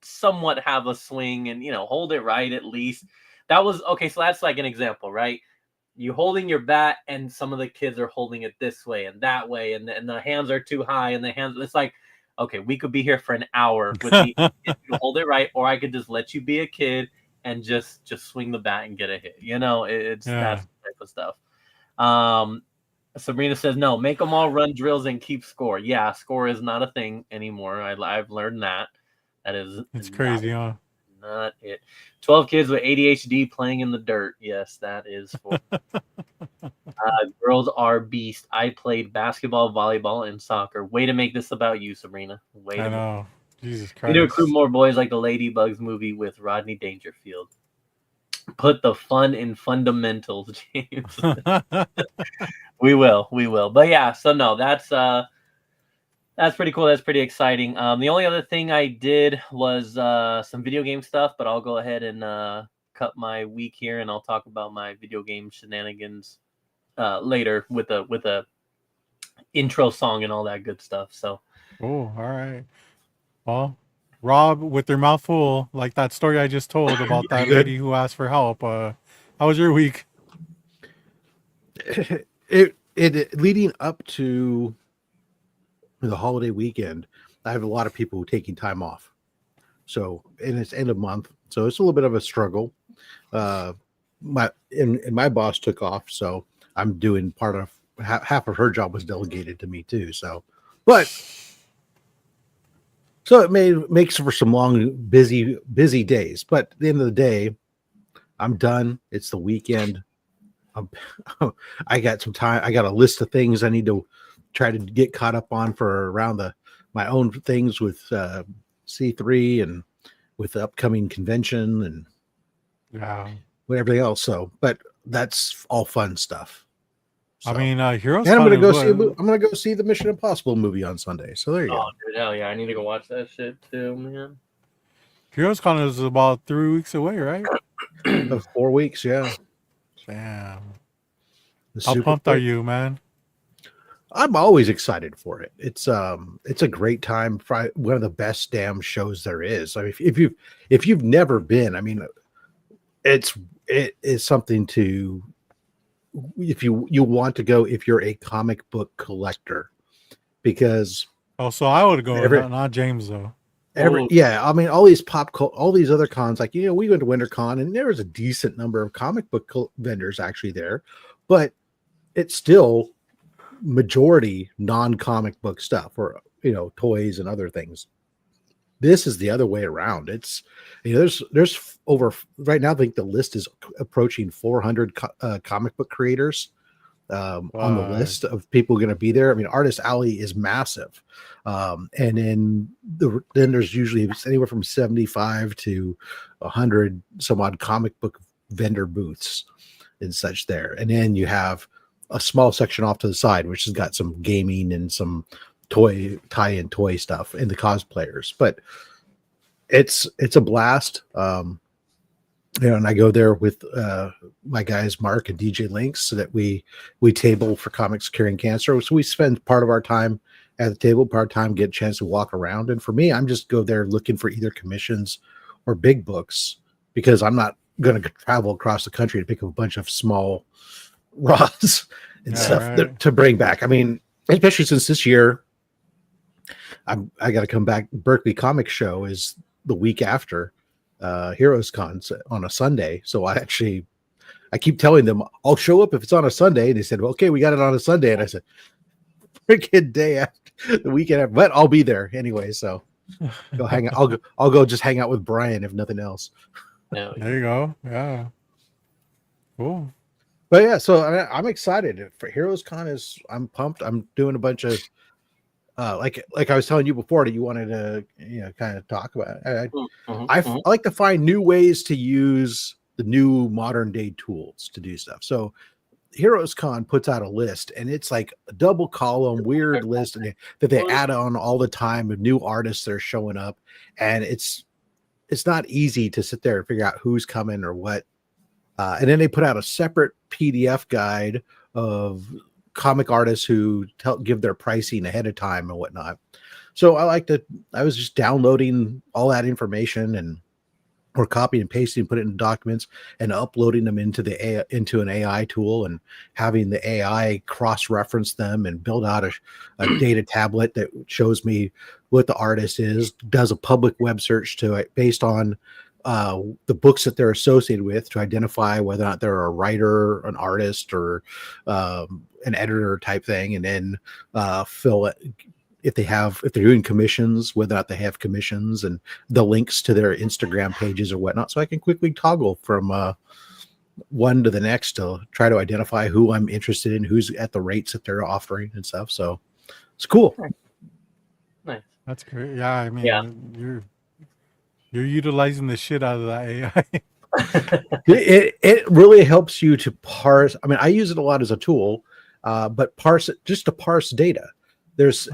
somewhat have a swing and, hold it right at least. That was okay. So that's like an example, right? You holding your bat and some of the kids are holding it this way and that way. And the hands are too high and it's like, okay, we could be here for an hour with me if you hold it right, or I could just let you be a kid and just swing the bat and get a hit. It's that type of stuff. Sabrina says, no, make them all run drills and keep score. Yeah, score is not a thing anymore. I've learned that. It's crazy, huh? Not it. 12 kids with ADHD playing in the dirt. Yes, that is for girls are beast. I played basketball, volleyball, and soccer. Way to make this about you, Sabrina. I know. Jesus Christ. We need to recruit more boys like the Ladybugs movie with Rodney Dangerfield. Put the fun in fundamentals, James. We will. But yeah, so no, that's pretty cool. That's pretty exciting. The only other thing I did was some video game stuff, but I'll go ahead and cut my week here, and I'll talk about my video game shenanigans later with a intro song and all that good stuff. So, all right. Well, Rob, with their mouth full, like that story I just told about that lady who asked for help. How was your week? It leading up to the holiday weekend, I have a lot of people taking time off. So, and it's end of month, so it's a little bit of a struggle. My boss took off, so I'm doing part of half of her job was delegated to me too. So it makes for some long, busy days. But at the end of the day, I'm done. It's the weekend. I got some time. I got a list of things I need to try to get caught up on for around my own things with C3 and with the upcoming convention and everything else. So, but that's all fun stuff. So, I mean, Heroes. And I'm gonna go see the Mission Impossible movie on Sunday. So there you go. Oh, dude, hell yeah! I need to go watch that shit too, man. Heroes Con is about 3 weeks away, right? 4 weeks, yeah. Damn. How pumped are you, man? I'm always excited for it. It's a great time. One of the best damn shows there is. I mean, if you've never been, I mean, it is something to, if you want to go, if you're a comic book collector, because so I would go, not James though. I mean, all these all these other cons, like, we went to WinterCon and there was a decent number of comic book vendors actually there, but it's still majority non-comic book stuff, or toys and other things. This is the other way around. It's there's over right now, I think the list is approaching 400 comic book creators on the list of people going to be there. I mean, Artist Alley is massive. And then there's usually anywhere from 75 to 100 some odd comic book vendor booths and such there. And then you have a small section off to the side, which has got some gaming and some tie-in toy stuff and the cosplayers. But it's a blast. And I go there with my guys Mark and DJ Links, so that we table for Comics Curing Cancer. So we spend part of our time at the table, part of time get a chance to walk around. And for me, I'm just go there looking for either commissions or big books, because I'm not going to travel across the country to pick up a bunch of small rods and stuff to bring back. I mean, especially since this year I got to come back. Berkeley Comic Show is the week after Heroes Con on a Sunday. So I keep telling them I'll show up if it's on a Sunday. And they said, well, okay, we got it on a Sunday. And I said, freaking day after the weekend after, but I'll be there anyway. So go hang out. I'll go just hang out with Brian, if nothing else. There you go. Yeah. Cool. But yeah, so I'm excited for Heroes Con. I'm pumped. I'm doing a bunch of like I was telling you before that you wanted to kind of talk about it. I like to find new ways to use the new modern day tools to do stuff. So Heroes Con puts out a list, and it's like a double column weird list that they add on all the time of new artists that are showing up, and it's not easy to sit there and figure out who's coming or what. And then they put out a separate PDF guide of comic artists who give their pricing ahead of time and whatnot. So I was just downloading all that information or copying and pasting, put it in documents and uploading them into an AI tool, and having the AI cross-reference them and build out a data tablet that shows me what the artist is, does a public web search to it based on the books that they're associated with, to identify whether or not they're a writer, an artist, or an editor type thing, and then fill it if they're doing commissions, whether or not they have commissions, and the links to their Instagram pages or whatnot. So I can quickly toggle from one to the next to try to identify who I'm interested in, who's at the rates that they're offering and stuff. So it's cool. Nice. That's great. Yeah, I mean, you're utilizing the shit out of that AI. It really helps you to parse. I mean, I use it a lot as a tool, but just to parse data. It's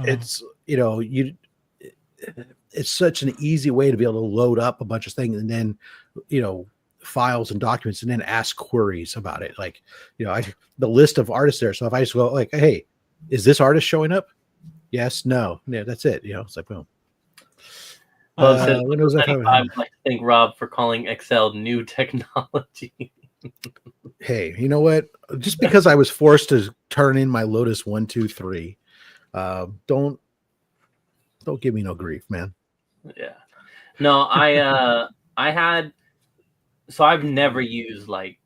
such an easy way to be able to load up a bunch of things and then, files and documents and then ask queries about it. Like, the list of artists there. So if I just go like, hey, is this artist showing up? Yes, no. Yeah, that's it. It's like, boom. Windows I'd like to thank Rob for calling Excel new technology. Hey, you know what? Just because I was forced to turn in my Lotus 1, 2, 3, don't give me no grief, man. Yeah, no, I've never used the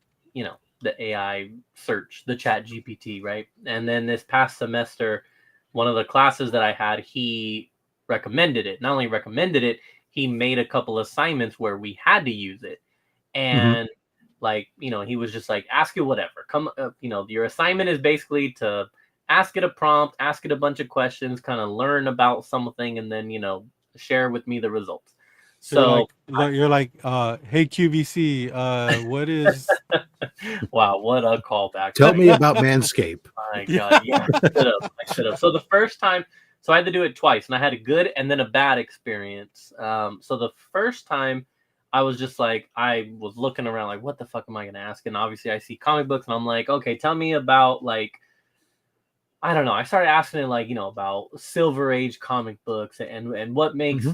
AI search, the Chat GPT, right? And then this past semester, one of the classes that I had, he recommended it. Not only recommended it, he made a couple assignments where we had to use it. And he was just like, ask it whatever. Come, your assignment is basically to ask it a prompt, ask it a bunch of questions, kind of learn about something, and then, share with me the results. So you're like, hey QVC, what is? Wow, what a callback! Tell me about Manscaped. My God, yeah, I should have. So the first time, so I had to do it twice, and I had a good and then a bad experience. So the first time, I was just like, I was looking around like, what the fuck am I gonna ask? And obviously, I see comic books, and I'm like, okay, tell me about I don't know. I started asking it about Silver Age comic books and what makes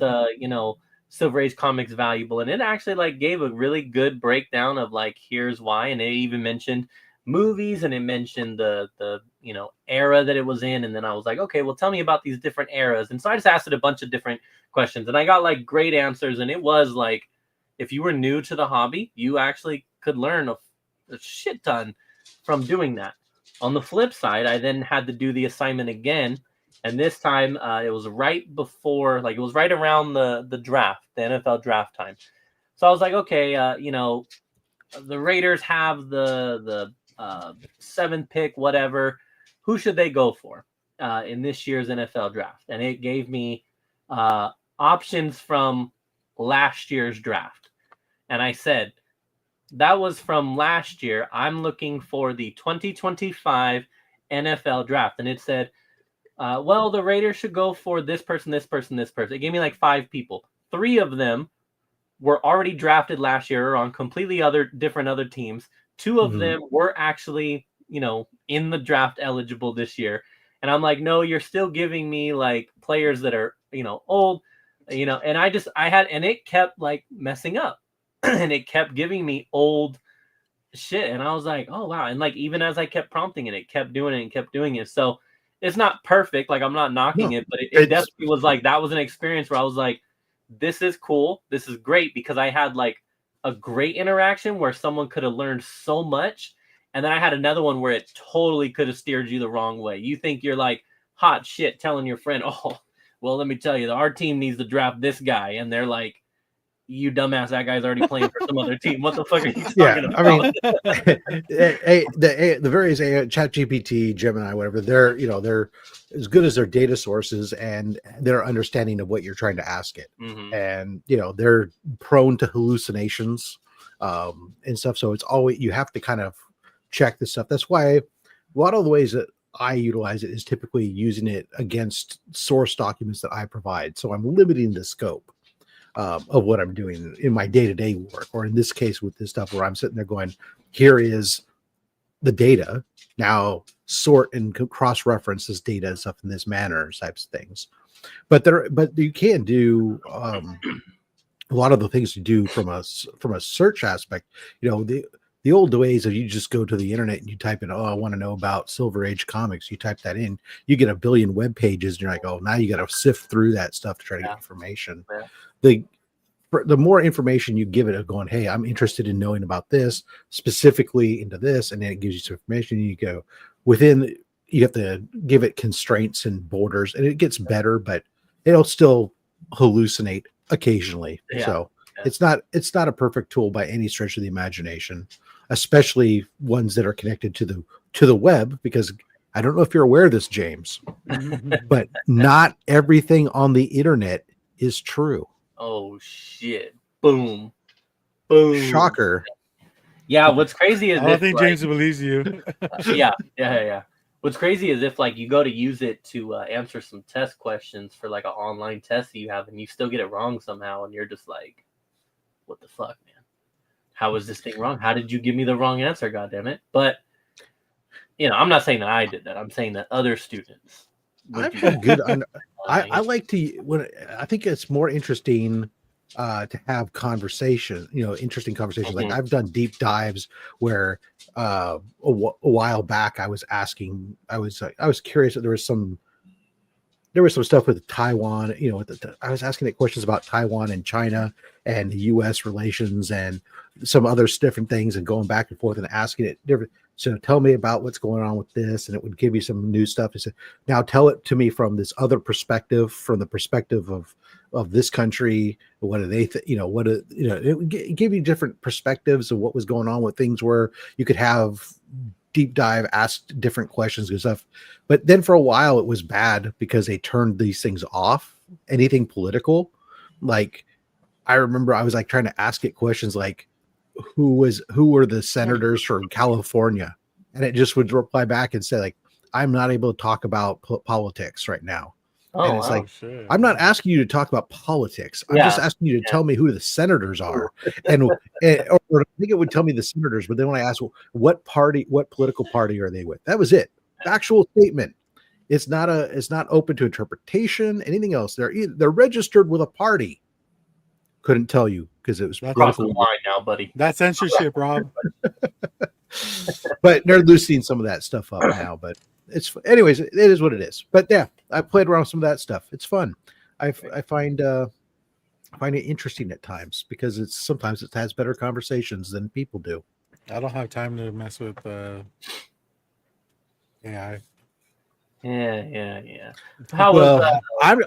Silver Age comics valuable, and it actually gave a really good breakdown of here's why, and it even mentioned movies, and it mentioned the era that it was in, and then I was like, okay, well, tell me about these different eras, and so I just asked it a bunch of different questions, and I got great answers, and it was if you were new to the hobby, you actually could learn a shit ton from doing that. On the flip side, I then had to do the assignment again, and this time it was right before, it was right around the draft, the NFL draft time. So I was like, okay, the Raiders have the seventh pick, whatever. Who should they go for in this year's NFL draft? And it gave me options from last year's draft. And I said, that was from last year. I'm looking for the 2025 NFL draft. And it said, well, the Raiders should go for this person, this person, this person. It gave me like 5 people. 3 of them were already drafted last year on completely different other teams. 2 of them were actually, in the draft eligible this year. And I'm like, no, you're still giving me like players that are, old, and and it kept like messing up and it kept giving me old shit. And I was like, oh, wow. And like, even as I kept prompting it, it kept doing it and kept doing it. So it's not perfect. Like, I'm not knocking it, but it definitely was like, that was an experience where I was like, this is cool. This is great, because I had like a great interaction where someone could have learned so much. And then I had another one where it totally could have steered you the wrong way. You think you're like hot shit telling your friend, oh, well, let me tell you, our team needs to draft this guy. And they're like, you dumbass, that guy's already playing for some other team. What the fuck are you talking about? I mean, the various ChatGPT, Gemini, whatever, they're as good as their data sources and their understanding of what you're trying to ask it. And they're prone to hallucinations and stuff. So it's always, you have to kind of check this stuff. That's why a lot of the ways that I utilize it is typically using it against source documents that I provide. So I'm limiting the scope of what I'm doing in my day-to-day work, or in this case with this stuff where I'm sitting there going, here is the data, now sort and cross-reference this data and stuff in this manner, types of things. But you can do a lot of the things you do from a search aspect. The old ways of you just go to the internet and you type in, oh, I want to know about Silver Age comics. You type that in, you get a billion web pages, and you're like, oh, now you got to sift through that stuff to try to get information. The more information you give it of going, hey, I'm interested in knowing about this, specifically into this, and then it gives you some information. You go within, you have to give it constraints and borders, and it gets better, but it'll still hallucinate occasionally. So it's not a perfect tool by any stretch of the imagination, especially ones that are connected to the web, because I don't know if you're aware of this, James, but not everything on the internet is true. Oh shit! Boom! Shocker! Yeah, what's crazy is I don't think James believes you. Yeah. What's crazy is if like you go to use it to answer some test questions for like an online test that you have, and you still get it wrong somehow, and you're just like, what the fuck, man? How is this thing wrong? How did you give me the wrong answer? God damn it! But I'm not saying that I did that. I'm saying that other students. I've had good. I like to I think it's more interesting to have conversation. Interesting conversations. Like I've done deep dives where a while back I was asking. I was curious that there was some stuff with Taiwan. I was asking it questions about Taiwan and China and the U.S. relations and some other different things, and going back and forth and asking it different. So tell me about what's going on with this, and it would give you some new stuff. I said, now tell it to me from this other perspective, from the perspective of this country. What do they it would give you different perspectives of what was going on with things, where you could have deep dive, ask different questions and stuff. But then for a while it was bad because they turned these things off. Anything political, like I remember I was like trying to ask it questions like, who were the senators from California, and it just would reply back and say like, I'm not able to talk about politics right now. And it's like, shit. I'm not asking you to talk about politics. I'm just asking you to tell me who the senators are. or I think it would tell me the senators, but then when I asked what political party are they with, that was it. Factual statement. It's not open to interpretation, anything else. They're registered with a party. Couldn't tell you because it was crossing the line now, buddy. That's censorship, Rob. But they're loosening some of that stuff up now. But anyways, it is what it is. But yeah, I played around with some of that stuff. It's fun. I find it interesting at times because sometimes it has better conversations than people do. I don't have time to mess with AI. Yeah. How was Well,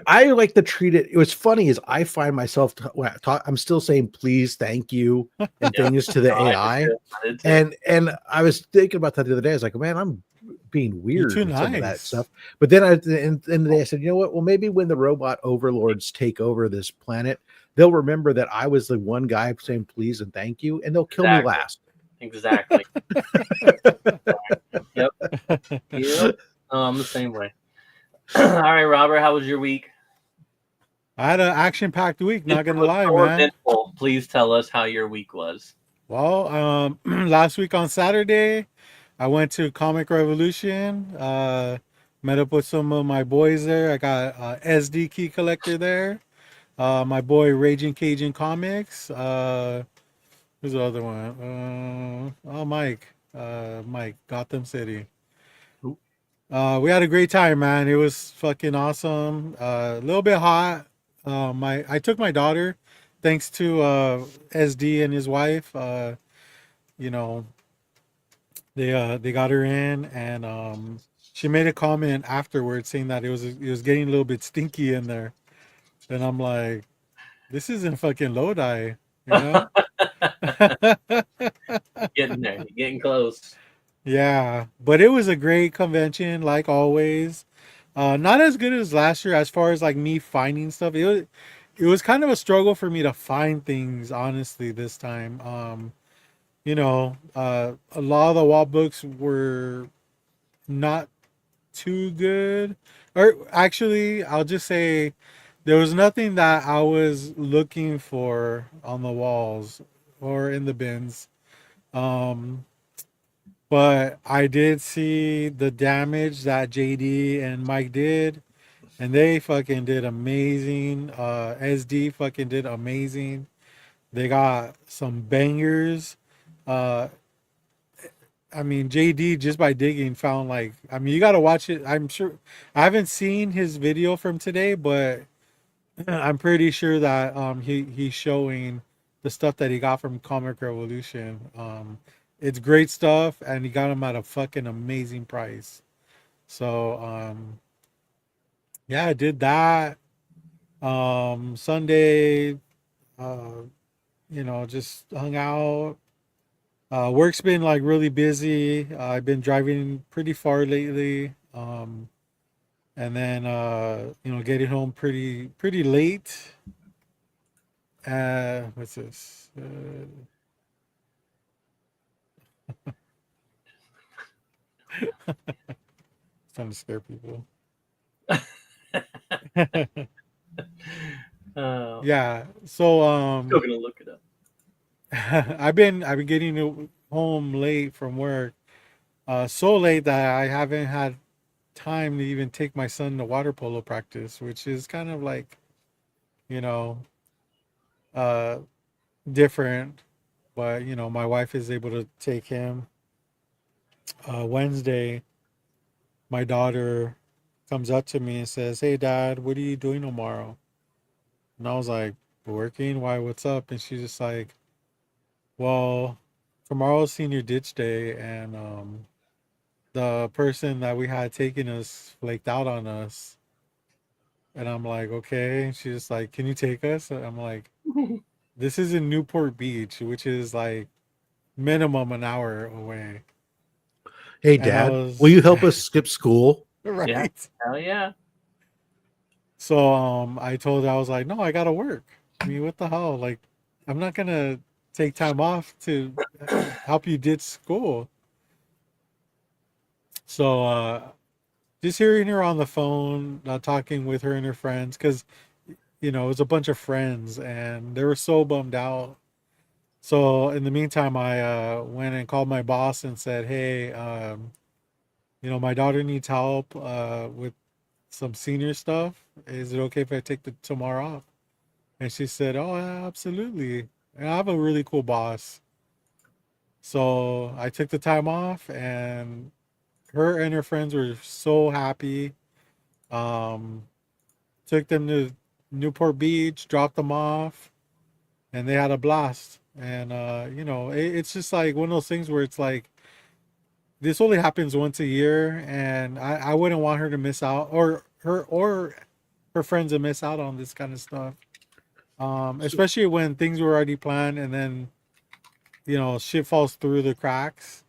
I like to treat it. It was funny is I find myself when I talk, I'm still saying please, thank you, and Yeah. things to the No, AI. I did too. And I was thinking about that the other day. I was like, man, I'm being You're weird too with some of that nice. stuff. But then at the end of the day, I said, you know what? Well, maybe when the robot overlords take over this planet, they'll remember that I was the one guy saying please and thank you, and they'll kill me last. Exactly. Yep. I'm the same way. All right, Robert, how was your week? I had an action-packed week. Not It gonna was lie, so man. eventful. Please tell us how your week was. Well, last week on Saturday, I went to Comic Revolution. Met up with some of my boys there. I got SD key collector there. My boy Raging Cajun Comics. Who's the other one? Mike. Mike, Gotham City. Ooh. We had a great time, man. It was fucking awesome. A little bit hot. I took my daughter, thanks to SD and his wife. You know, they got her in, and she made a comment afterwards saying that it was getting a little bit stinky in there, and I'm like, this isn't fucking Lodi, you know. Getting there. You're getting close. Yeah, but it was a great convention, like always. Not as good as last year as far as like me finding stuff. It was kind of a struggle for me to find things, honestly, this time. A lot of the wall books were not too good. Or actually, I'll just say there was nothing that I was looking for on the walls or in the bins. Um, but I did see the damage that JD and Mike did, and they fucking did amazing. SD fucking did amazing. They got some bangers. Uh, I mean, JD just by digging found like, I mean, you got to watch it. I'm sure I haven't seen his video from today, but I'm pretty sure that he's showing the stuff that he got from Comic Revolution. It's great stuff, and he got them at a fucking amazing price. So yeah, I did that. Sunday, uh, just hung out. Work's been like really busy. I've been driving pretty far lately. And then getting home pretty late. What's this? Trying to scare people. Yeah. So Still gonna look it up. I've been getting home late from work. So late that I haven't had time to even take my son to water polo practice, which is kind of like, you know, uh different. But my wife is able to take him. Wednesday, my daughter comes up to me and says, "Hey, Dad, what are you doing tomorrow?" And I was like, "Working. Why? What's up?" And she's just like, "Well, tomorrow's senior ditch day, and the person that we had taking us flaked out on us." And I'm like, "Okay." And she's just like, "Can you take us?" And I'm like, "This is in Newport Beach, which is like minimum an hour away." Hey, And I Dad, will was you help us skip school? right. Yeah. Hell yeah. So I told her, I was like, "No, I gotta work. I mean, what the hell? Like, I'm not gonna take time off to help you ditch school." So just hearing her on the phone, talking with her and her friends, because it was a bunch of friends and they were so bummed out. So in the meantime, I went and called my boss and said, "Hey, my daughter needs help with some senior stuff. Is it okay if I take the tomorrow off?" And she said, "Oh, absolutely." And I have a really cool boss. So I took the time off, and her and her friends were so happy. Um, Took them to Newport Beach, dropped them off, and they had a blast. And it's just like one of those things where it's like this only happens once a year, and I wouldn't want her to miss out, or her friends to miss out on this kind of stuff. Especially when things were already planned, and then shit falls through the cracks.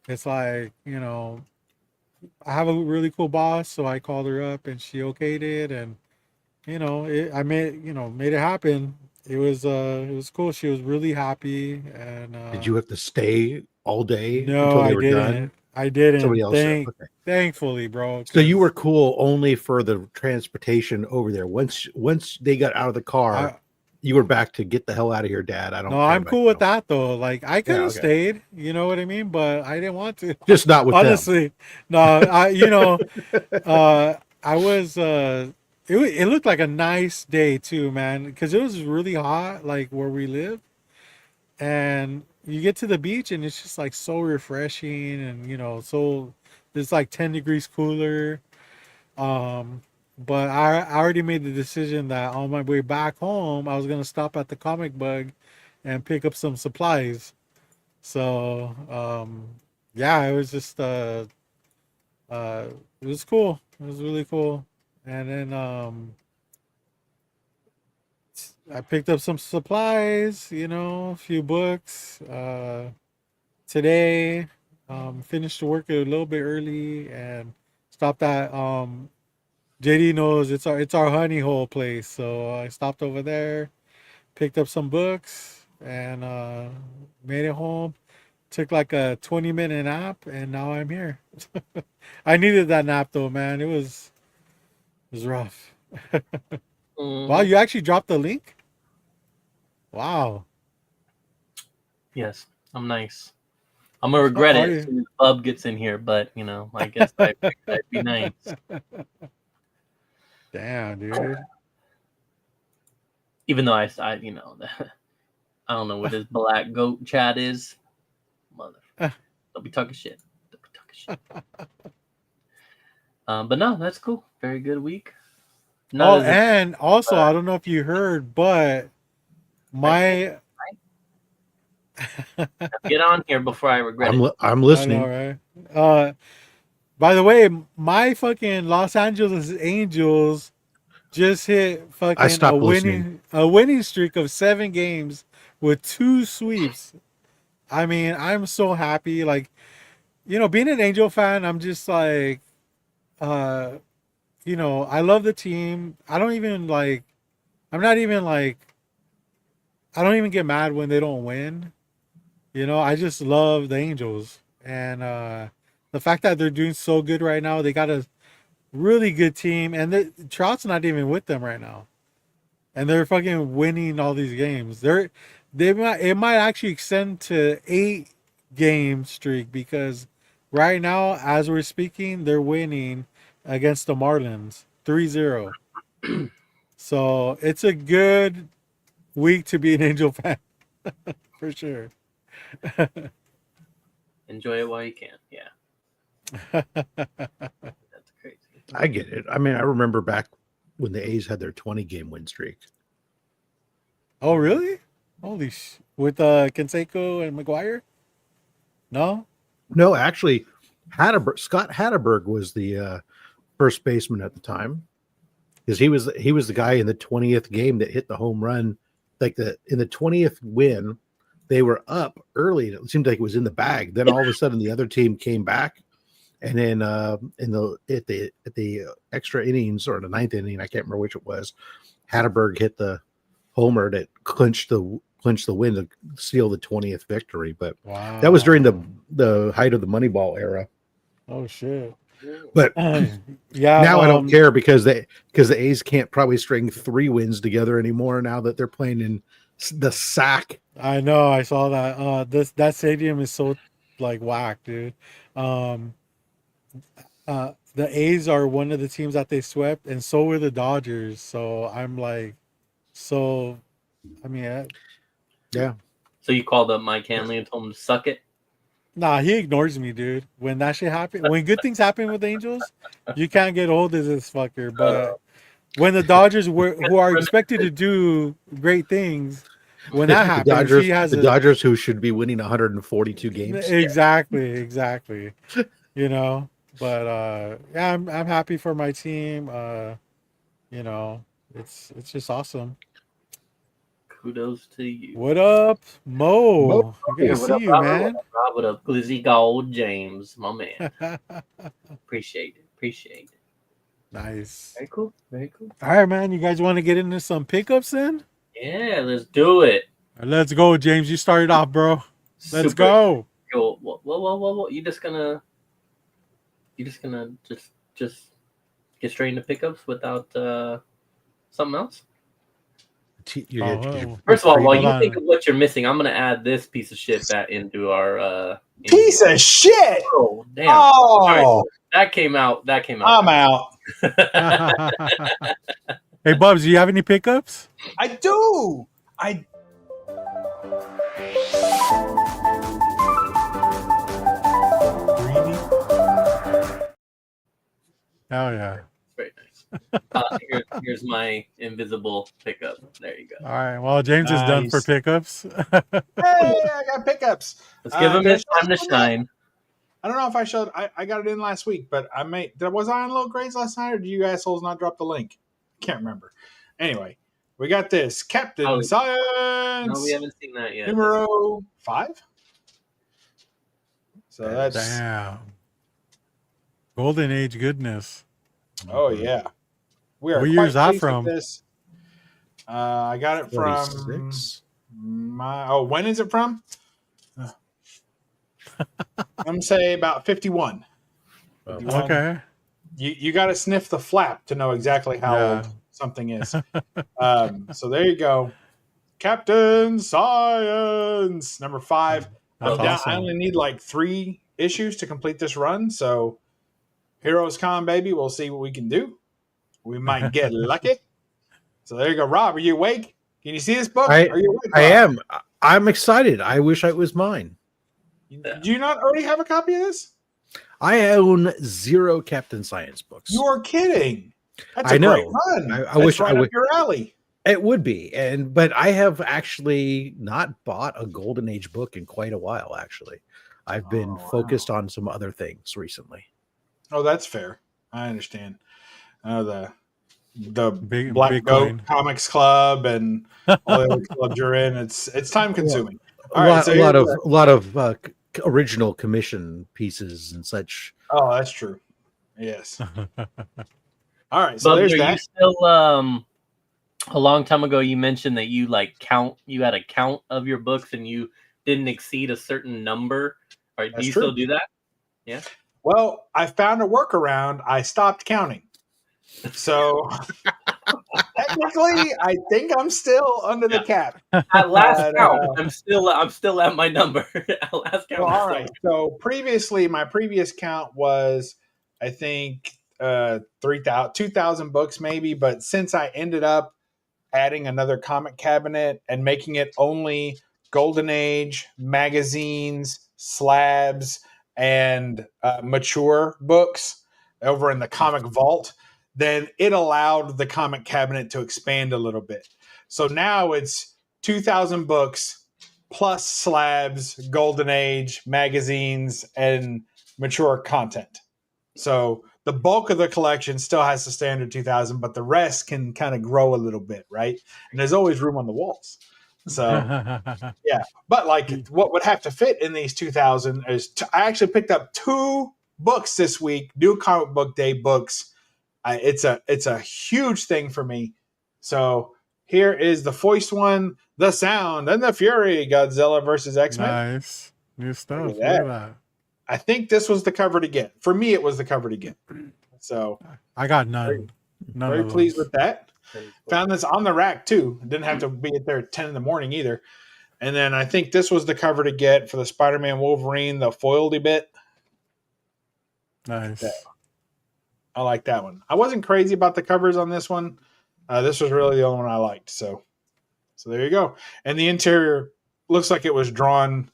It's like, I have a really cool boss, so I called her up and she okayed it, and I made it happen. It was cool. She was really happy, and Did you have to stay all day no, until they I were didn't. done? I didn't. Somebody else did. Okay. Thankfully, bro. So you 'Cause were cool only for the transportation over there. Once they got out of the car, I you were back to get the hell out of here, Dad. I no, don't care I'm about cool you. with that though. Like I could Yeah, have okay. stayed, you know what I mean, but I didn't want to. Just not with them. Honestly, no, uh, I was it looked like a nice day too, man, because it was really hot, like where we live, and you get to the beach and it's just like so refreshing, and so it's like 10 degrees cooler. But I already made the decision that on my way back home I was gonna stop at the comic bug and pick up some supplies. So yeah, it was just it was cool. It was really cool. And then I picked up some supplies, a few books. Today, finished work a little bit early and stopped at JD knows it's our honey hole place. So I stopped over there, picked up some books, and made it home. Took like a 20-minute nap, and now I'm here. I needed that nap though, man. It was rough. Wow, Mhm. you actually dropped the link? Wow. Yes, I'm nice. I'm gonna regret Are it as you? soon as Bub gets in here, but I guess I figured I'd be nice. Damn, dude. Even though I I don't know what this black goat chat is. Mother, don't be talking shit. Don't be talking shit. But no, that's cool. Very good week. Not Oh, as exciting, and also, but I don't know if you heard, but I can't my get on here before I regret I'm it. I'm I know, listening. right? By the way, my fucking Los Angeles Angels just hit I fucking a stopped listening. winning a winning streak of 7 games with 2 sweeps. I mean, I'm so happy. Like, being an Angel fan, I'm just like, uh, I love the team. I don't even like. I'm not even like. I don't even get mad when they don't win. I just love the Angels, and the fact that they're doing so good right now. They got a really good team, and Trout's not even with them right now, and they're fucking winning all these games. It might actually extend to 8 game streak because right now, as we're speaking, they're winning against the Marlins 3-0. So it's a good week to be an Angel fan for sure. Enjoy it while you can. Yeah, that's crazy. I get it. I mean, I remember back when the A's had their 20-game win streak. Oh, really? Holy with Canseco and McGuire? No? No, actually, Scott Hatterberg was the first baseman at the time because he was the guy in the 20th game that hit the home run. Like in the 20th win, they were up early and it seemed like it was in the bag. Then all of a sudden, the other team came back, and then at the extra innings or the ninth inning, I can't remember which it was, Hatterberg hit the homer that clinched the win to seal the 20th victory. But that was during Wow. the height of the Moneyball era. Oh shit. But Yeah, now I don't care because the A's can't probably string 3 wins together anymore now that they're playing in the sack. I know, I saw that. That stadium is so like whack, dude. Um the A's are one of the teams that they swept, and so were the Dodgers. So I'm like, so I mean, Yeah. So you called up Mike Hanley and told him to suck it? nah, he ignores me, dude. When that shit happen, when good things happen with Angels, you can't get hold of this fucker. But when the Dodgers who are expected to do great things, when that happens, he has the Dodgers who should be winning 142 games. Exactly. You know, but yeah, I'm happy for my team. You know, it's just awesome. Kudos to you. What up, Mo? Good to What see up, you, Robert? man. What up, Glizzy Gold James, my man. Appreciate it. Nice. Very cool. All right, man. You guys want to get into some pickups then? Yeah, let's do it. Let's go, James. You started off, bro. Let's go. Cool. Whoa. You just gonna just get straight into pickups without something else? First of all, while you think of what you're missing, I'm gonna add this piece of shit back into our piece of shit. Oh damn! Oh, right. That came out. I'm out. Hey, Bubs, do you have any pickups? I do. Oh yeah. Very nice. Here's my invisible pickup. There you go. All right. Well, James is done for pickups. Hey, I got pickups. Let's give him his time to shine. I don't know if I showed. I got it in last week, but was I on low grades last night, or did you assholes not drop the link? Can't remember. Anyway, we got this Captain Science. No, we haven't seen that yet. Numero 5. So that's damn. Golden Age goodness. Oh yeah. We are. What year is that from? This. I got it from 46. when is it from? I'm gonna say about 51. Okay. You got to sniff the flap to know exactly how old something is. So there you go. Captain Science number 5. Awesome. I only need like 3 issues to complete this run. So Heroes Con, baby. We'll see what we can do. We might get lucky. So there you go. Rob, are you awake? Can you see this book? Are you awake, Rob? I am. I'm excited. I wish it was mine. Do you not already have a copy of this? I own 0 Captain Science books. You're kidding. That's I a know. great run. I wish right I would. up your alley. It would be, but I have actually not bought a Golden Age book in quite a while. Actually, I've been focused on some other things recently. Oh, that's fair. I understand. The Big Black Goat coin. Comics Club and all the other clubs you're in. It's time consuming. A lot of original commission pieces and such. Oh, that's true. Yes. All right. So there's that. You still a long time ago you mentioned that you had a count of your books and you didn't exceed a certain number. Do you still do that? Yeah. Well, I found a workaround. I stopped counting. So technically, I think I'm still under the cap. At last count, I'm still at my number. At last count. Well, all right. So previously, my previous count was, I think, 2,000 books maybe. But since I ended up adding another comic cabinet and making it only Golden Age magazines, slabs, and mature books over in the comic vault, then it allowed the comic cabinet to expand a little bit. So now it's 2,000 books plus slabs, Golden Age magazines, and mature content. So the bulk of the collection still has the standard 2,000, but the rest can kind of grow a little bit, right? And there's always room on the walls. So yeah, but like what would have to fit in these 2,000 is I actually picked up 2 books this week, new comic book day books. It's a huge thing for me. So here is the first one, The Sound and the Fury, Godzilla versus X-Men. Nice. New stuff. Look at that. I think this was the cover to get. For me, it was the cover to get. So I got none. Very pleased with that. Found this on the rack too. Didn't have to be there at 10 in the morning either. And then I think this was the cover to get for the Spider-Man Wolverine, the foiledy bit. Nice. I like that one. I wasn't crazy about the covers on this one. This was really the only one I liked. So there you go. And the interior looks like it was drawn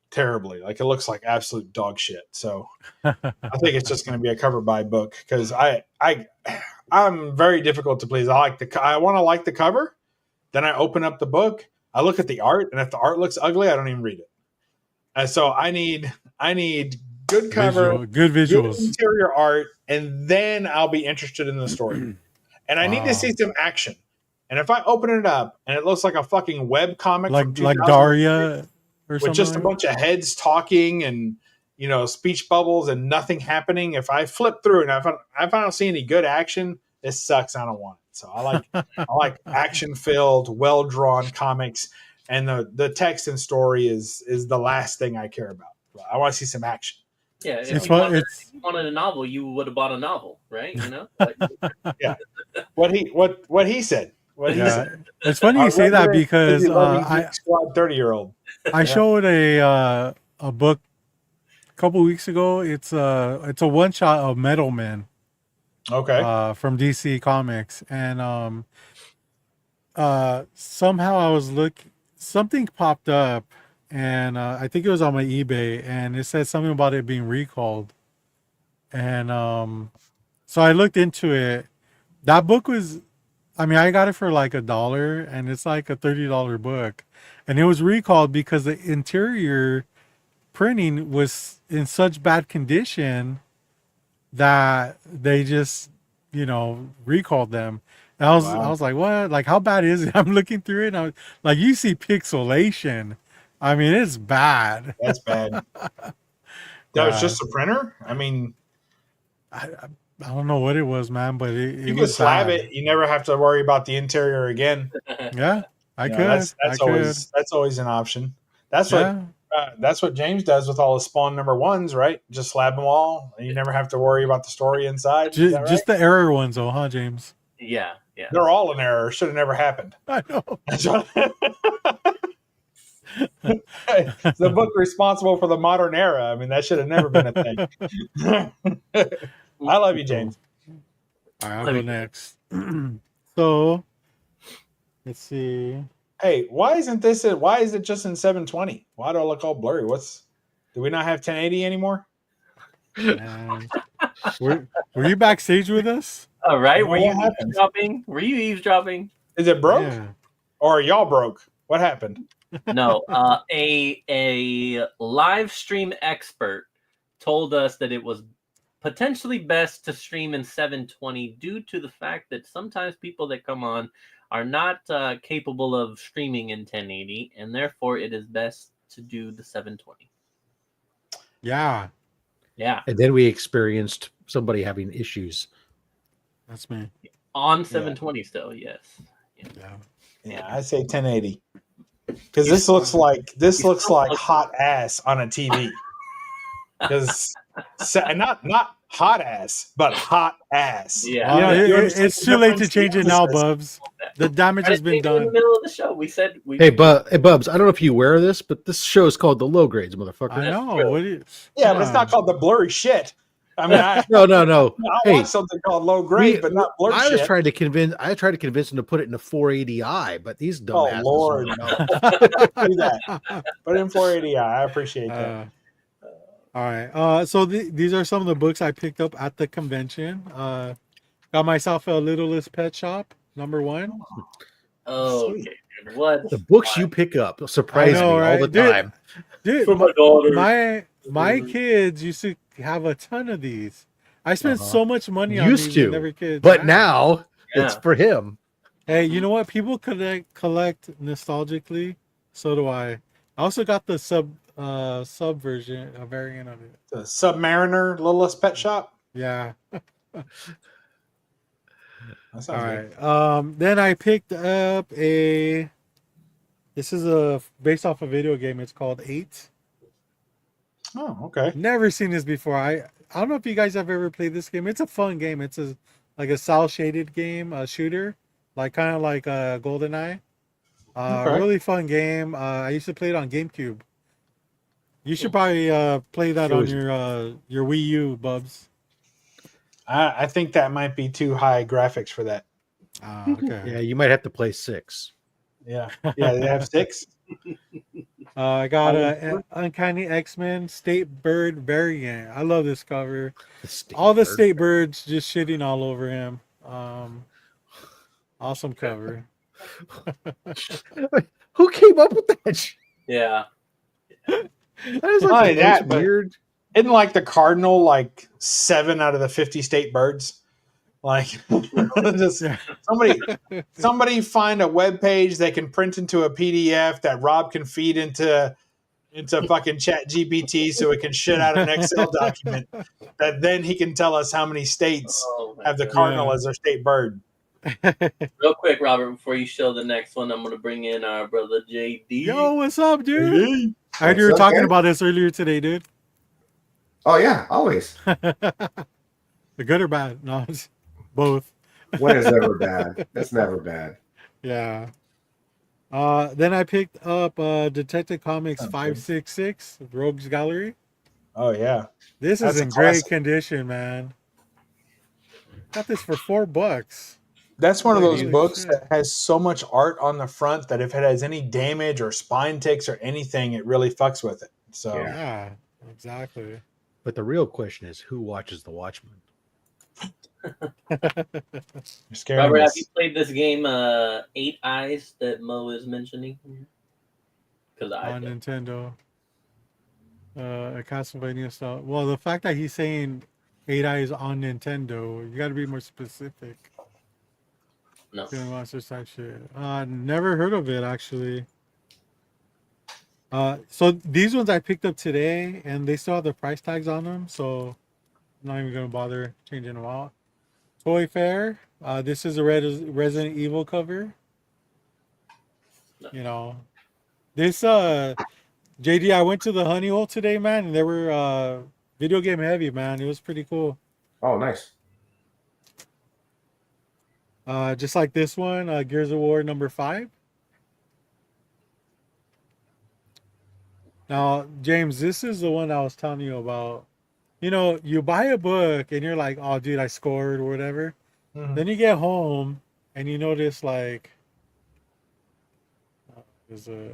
terribly. Like it looks like absolute dog shit. So I think it's just going to be a cover by book because I'm very difficult to please. I want to like the cover. Then I open up the book. I look at the art, and if the art looks ugly, I don't even read it. And so I need good cover, good visuals, good interior art, and then I'll be interested in the story. And I need to see some action. And if I open it up and it looks like a fucking web comic from 2000, like Daria or with something, just a bunch of heads talking and speech bubbles and nothing happening, if I flip through and if I don't see any good action, this sucks. I don't want it. So I like action filled, well drawn comics, and the text and story is the last thing I care about. I want to see some action. Yeah, if you wanted a novel, you would have bought a novel, right? Yeah. What he said. It's funny you say that because I 30-year-old. I showed a book a couple weeks ago. It's a one shot of Metal Man. Okay. From DC Comics, and somehow I was something popped up, and I think it was on my eBay, and it said something about it being recalled, and so I looked into it. That book was, I got it for like $1, and it's like a $30 book, and it was recalled because the interior printing was in such bad condition that they just recalled them. And I was like, what? Like, how bad is it? I'm looking through it, and I was like, you see pixelation. It's bad. That's bad. That was just a printer? I don't know what it was, man, but it you was could slab bad. it. You never have to worry about the interior again. Yeah, I could. That's always an option. That's what James does with all his Spawn #1s, right? Just slab them all, and you never have to worry about the story inside. Just the error ones, though, huh, James? Yeah. They're all an error. Should have never happened. I know. The book responsible for the modern era. That should have never been a thing. I love you, James. All right, I'll go next. So, let's see. Hey, why is it just in 720? Why do I look all blurry? Do we not have 1080 anymore? Were you backstage with us? All right. Were you eavesdropping? Is it broke? Yeah. Or are y'all broke? What happened? No, a live stream expert told us that it was potentially best to stream in 720 due to the fact that sometimes people that come on are not capable of streaming in 1080, and therefore it is best to do the 720. Yeah. And then we experienced somebody having issues. That's me. On 720 still, yes. Yeah, I say 1080. Because this looks like hot ass on a TV. Because not hot ass, but hot ass. Yeah, it's too late to change it now, Bubs. The damage has been done. In the middle of the show, we said. Hey, Bubs, I don't know if you're aware of this, but this show is called The Low Grades, motherfucker. I know. But it's not called the blurry shit. No. I watched something called Low Grade, but not blurry shit. I tried to convince him to put it in a 480i, but these dumbasses. Oh Lord, no. Do that. Put it in 480i. I appreciate that. All right. So these are some of the books I picked up at the convention. Got myself a Littlest Pet Shop #1. Oh, okay. What the books you pick up surprise me all the time. Dude, for my daughter. My kids used to have a ton of these. I spent so much money on these when they were kids. But now it's for him. Hey, you know what? People collect nostalgically. So do I. I also got the sub version, a variant of it. The Submariner Littlest Pet Shop? Yeah. That sounds all right. Then I picked up this is based off a video game. It's called 8. Oh, okay. Never seen this before. I don't know if you guys have ever played this game. It's a fun game. It's like a cel shaded game, a shooter, kind of like a GoldenEye. Really fun game. I used to play it on GameCube. You should probably play that on your Wii U, Bubs. I think that might be too high graphics for that. Okay. Yeah, you might have to play 6. Yeah. They have 6. I got a Uncanny X-Men State Bird variant. I love this cover. The State Birds just shitting all over him. Awesome cover. Who came up with that? Yeah. That is Not like only the that, most but weird. isn't like the cardinal like 7 out of the 50 state birds? Like just Yeah. somebody find a web page they can print into a PDF that Rob can feed into fucking Chat GPT so it can shit out an Excel document that then he can tell us how many states Oh my have the God. cardinal Yeah. as their state bird. Real quick, Robert, before you show the next one, I'm gonna bring in our brother JD. Yo, what's up, dude? Hey. I heard you were What's up, talking guys? about this earlier today, dude. Oh yeah, always. The good or bad? No, it's both. When is ever bad? That's never bad. Yeah. Then I picked up Detective Comics Sounds good. 566 Rogues Gallery. Oh yeah. This That's is a in great classic. condition, man. Got this for $4. That's one of Like, those holy books shit. that has so much art on the front that if it has any damage or spine ticks or anything, it really fucks with it. So Yeah. Yeah, exactly. But the real question is, who watches The Watchmen? you're scaring Robert, have us. you played this game, Eight Eyes, that Mo is mentioning? Because I On did. Nintendo. A Castlevania style. Well, the fact that he's saying 8 Eyes on Nintendo, you got to be more specific. No. Doing monster type shit. Never heard of it actually. So these ones I picked up today, and they still have the price tags on them, so I'm not even gonna bother changing them out. Toy Fair. This is a Resident Evil cover. No. You know, this JD. I went to the Honey Hole today, man, and they were video game heavy, man. It was pretty cool. Oh, nice. Just like this one, Gears of War #5. Now, James, this is the one I was telling you about. You know, you buy a book and you're like, oh, dude, I scored or whatever. Mhm. Then you get home and you notice, like, there's a.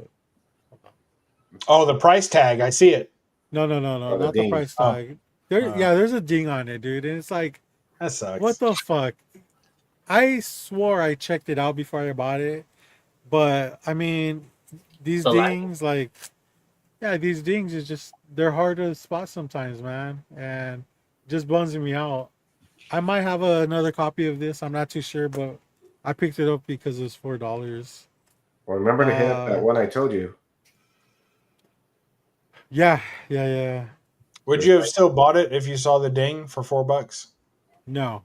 Oh, the price tag. I see it. No, Oh, the not the ding. price Oh. tag. There's a ding on it, dude. And it's like, That sucks. what the fuck? I swore I checked it out before I bought it. But, I mean, these So, like- dings, like, yeah, these dings is just, they're hard to spot sometimes, man. And just bums me out. I might have another copy of this. I'm not too sure, but I picked it up because it was $4. Well, remember to hit up that one I told you. Yeah. Would you have still bought it if you saw the ding for $4? No.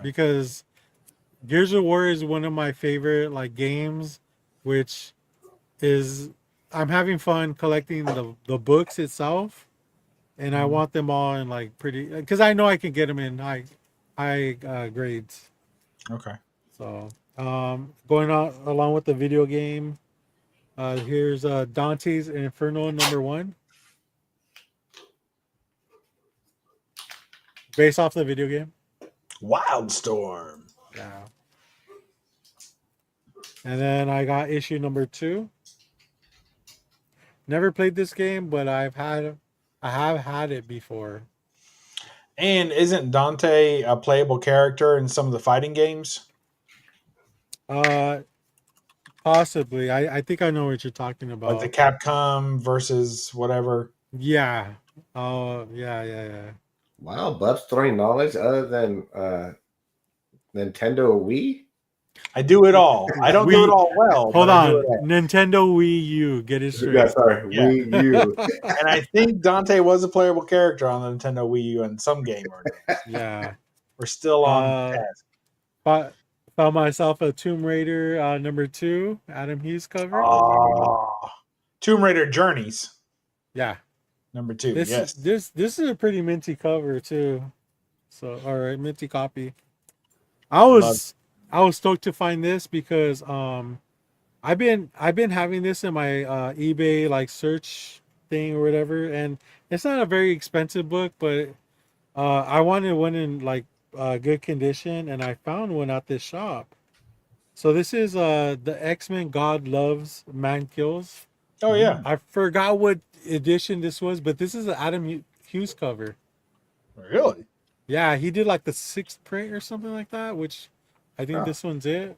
Because Gears of War is one of my favorite like games, which is I'm having fun collecting the books itself, and I want them all in like pretty because I know I can get them in high grades. Okay. So going on along with the video game, here's Dante's Inferno #1, based off the video game. Wildstorm. Yeah. And then I got issue #2. Never played this game, but I have had it before. And isn't Dante a playable character in some of the fighting games? Possibly. I think I know what you're talking Like about. the Capcom versus whatever. Yeah. Oh, yeah. Wow, Bub's throwing knowledge other than Nintendo Wii. I do it all. I don't do it all well. Hold but I do on. it all. Nintendo Wii U. Get it straight. Yeah, sorry, Yeah. Wii U. And I think Dante was a playable character on the Nintendo Wii U in some game or another. Yeah. We're still on task. But found myself a Tomb Raider #2 Adam Hughes cover. Oh, Tomb Raider Journeys Yeah. #2. This Yes. this is a pretty minty cover too. So all right, minty copy. I was stoked to find this because I've been having this in my eBay like search thing or whatever, and it's not a very expensive book, but I wanted one in like good condition, and I found one at this shop. So this is the X-Men God Loves, Man Kills. Oh yeah. I forgot what edition this was, but this is an Adam Hughes cover. Really? Yeah, he did like the 6th print or something like that, which I think this one's it.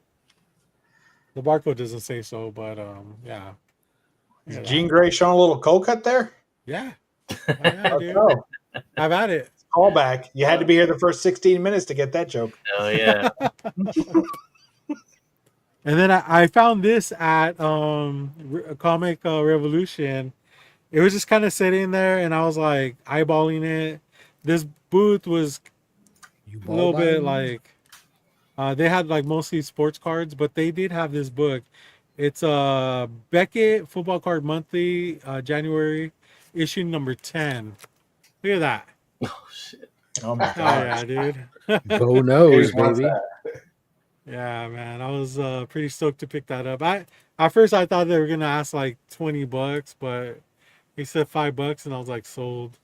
The barcode doesn't say so, but yeah. Is Jean Grey showing a little cold cut there? Yeah. Oh, yeah, dude. Oh, I've had it. callback. You had to be here the first 16 minutes to get that joke. Oh yeah. And then I found this at Comic Revolution. It was just kind of sitting there, and I was like eyeballing it. This booth was a little bit like they had like mostly sports cards, but they did have this book. It's Beckett Football Card Monthly, January issue number 10. Look at that. Oh shit. Oh my Oh god. yeah, dude. Bo knows, What's baby. that? Yeah, man, I was pretty stoked to pick that up. At first I thought they were gonna ask like $20, but he said $5, and I was like sold.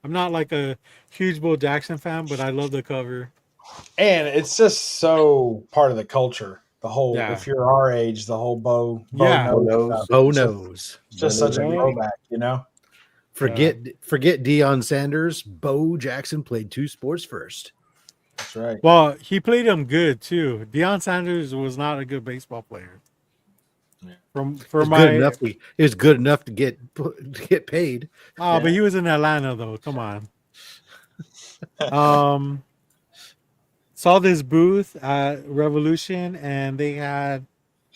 I'm not like a huge Bo Jackson fan, but I love the cover. And it's just so part of the culture. The whole, Yeah. if you're our age, the whole Bo Yeah. knows stuff. Bo It's just- knows. It's just such a Bo knows. throwback, you know? Forget Deion Sanders. Bo Jackson played two sports first. That's right. Well, he played him good too. Deion Sanders was not a good baseball player. Yeah. For It my, was good enough to get paid. oh, but he was in Atlanta though. Come on. Saw this booth at Revolution, and they had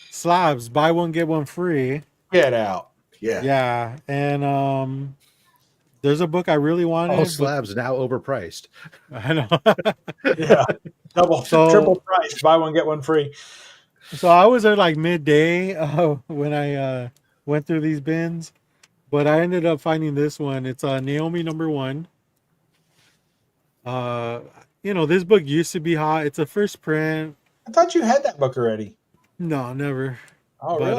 slabs, buy one get one free. Get out. Yeah. Yeah, and there's a book I really wanted. All but- slabs now overpriced. I know. Yeah. So- Triple price. Buy one, get one free. So I was there like midday when I went through these bins, but I ended up finding this one. It's Naomi #1. This book used to be hot. It's a first print. I thought you had that book already. No, never. Oh, But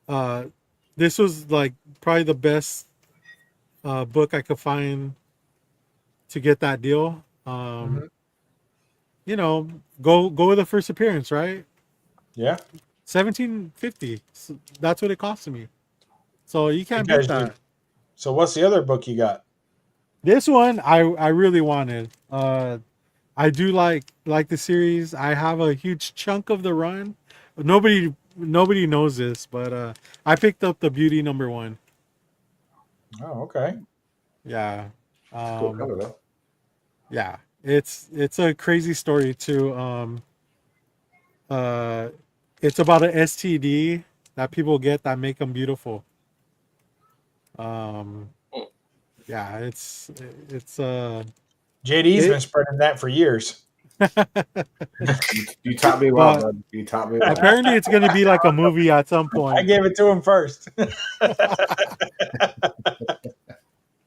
really? this was like probably the best book I could find to get that deal. Mhm. Go with the first appearance, right? Yeah. $17.50. So that's what it cost me. So you can't You beat guys that. So what's the other book you got? This one I really wanted. I do like the series. I have a huge chunk of the run. Nobody knows this, but I picked up the Beauty #1. Oh, okay. Yeah. Cool cover though. Yeah. It's a crazy story too. It's about an STD that people get that make them beautiful. Yeah, it's JD's been spreading that for years. You taught me well, But- bud. You taught me well. apparently it's gonna be like a movie at some I point. gave it to him first.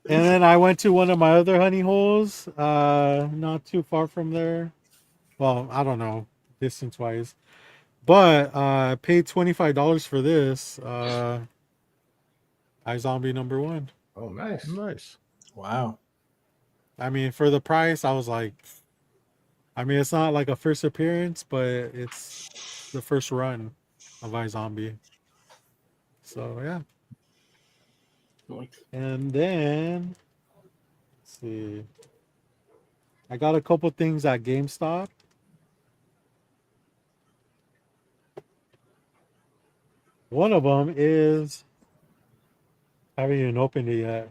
And then I went to one of my other honey holes, not too far from there. Well, I don't know, distance wise. But I paid $25 for this. iZombie #1. Oh, nice. Nice. Wow. I mean, for the price, I was like, it's not like a first appearance, but it's the first run of iZombie. So yeah. And then let's see. I got a couple things at GameStop. One of them is I haven't even opened it yet.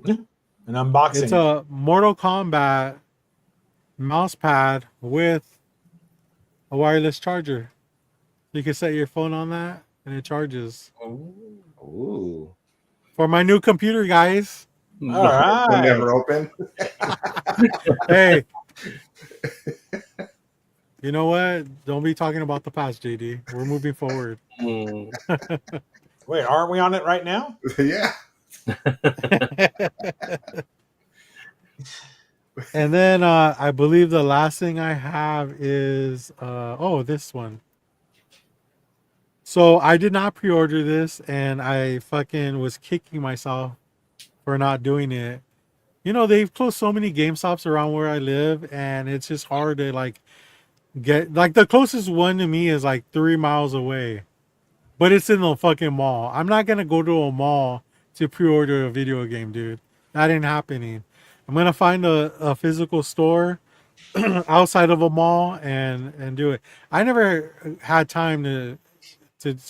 An unboxing. It's a Mortal Kombat mouse pad with a wireless charger. You can set your phone on that and it charges. Ooh. For my new computer, guys. All Will right. never open. Hey. You know what? Don't be talking about the past, JD. We're moving forward. Mm. Wait, aren't we on it right now? Yeah. And then I believe the last thing I have is this one. So I did not pre-order this, and I fucking was kicking myself for not doing it. They've closed so many GameStops around where I live, and it's just hard to get the closest one to me is like 3 miles away, but it's in the fucking mall. I'm not gonna go to a mall to pre-order a video game, dude. That ain't happening. I'm gonna find a physical store outside of a mall and do it. I never had time to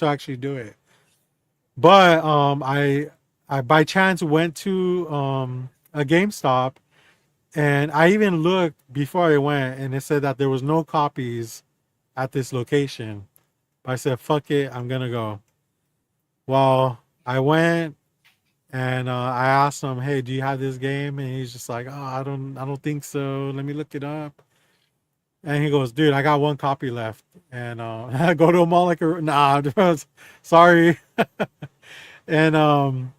actually do it, but I by chance went to a GameStop, and I even looked before I went, and it said that there was no copies at this location. But I said, "Fuck it, I'm gonna go." Well, I went. And I asked him, "Hey, do you have this game?" And he's just like, "Oh, I don't think so. Let me look it up." And he goes, "Dude, I got one copy left." And I go to him all like, "Nah, sorry." And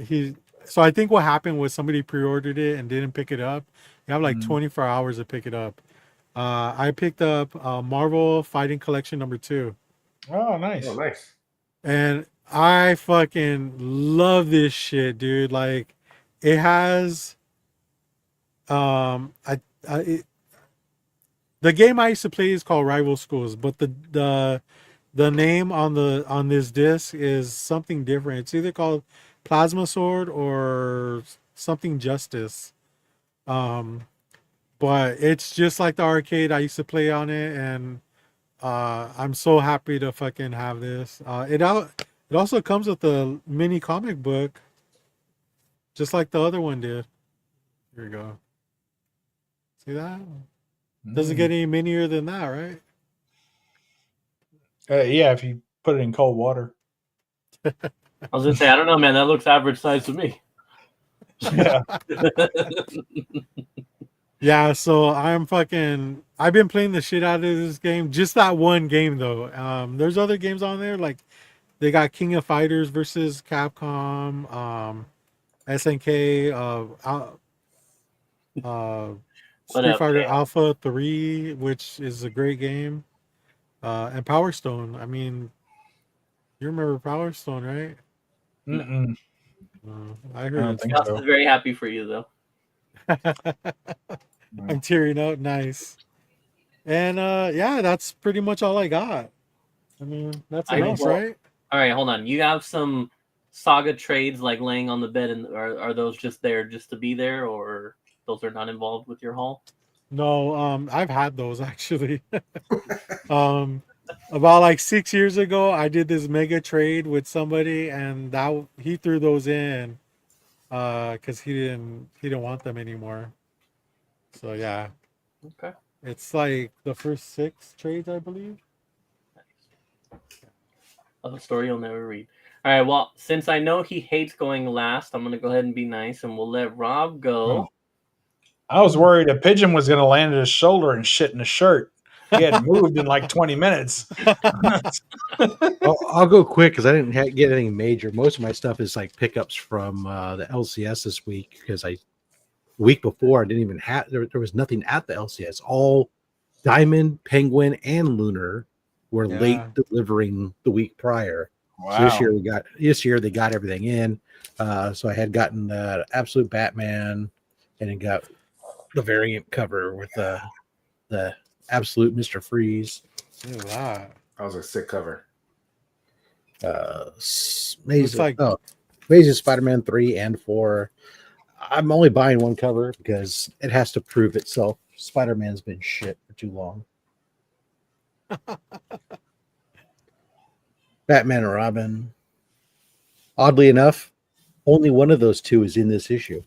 he. So I think what happened was somebody pre-ordered it and didn't pick it up. You have like 24 hours to pick it up. I picked up Marvel Fighting Collection #2. Oh, nice. Oh, nice. And I fucking love this shit, dude. Like, it has, the game I used to play is called Rival Schools, but the name on this disc is something different. It's either called Plasma Sword or something Justice. But it's just like the arcade I used to play on it, and I'm so happy to fucking have this. It also comes with a mini comic book, just like the other one did. Here you go. See that? Doesn't get any minier than that, right? Yeah, if you put it in cold water. I was gonna say, I don't know, man. That looks average size to me. Yeah. Yeah, so I've been playing the shit out of this game. Just that one game though. There's other games on there, like they got King of Fighters versus Capcom, SNK, Street Fighter Alpha 3, which is a great game, and Power Stone. I mean, you remember Power Stone, right? Mm-mm. I heard I don't it's think Gus so. is very happy for you, though. I'm tearing up. Nice. And yeah, that's pretty much all I got. I mean, that's enough, right? All right, hold on. You have some Saga trades like laying on the bed, and are those just there just to be there, or those are not involved with your haul? No, I've had those actually. About like 6 years ago, I did this mega trade with somebody, and that he threw those in because he didn't want them anymore. So yeah, Okay. it's like the first 6 trades, I believe. A story you'll never read. All right. Well, since I know he hates going last, I'm gonna go ahead and be nice, and we'll let Rob go. I was worried a pigeon was going to land at his shoulder and shit in his shirt. He had moved in like 20 minutes. I'll go quick because I didn't get anything major. Most of my stuff is like pickups from the LCS this week because week before I didn't even have there was nothing at the LCS. All Diamond, Penguin, and Lunar were late delivering the week prior. Wow. So this year they got everything in. So I had gotten the Absolute Batman, and then got the variant cover with the Absolute Mr. Freeze. Wow. That was a sick cover. Amazing Spider-Man 3 and 4. I'm only buying one cover because it has to prove itself. Spider-Man's been shit for too long. Batman and Robin. Oddly enough, only one of those two is in this issue.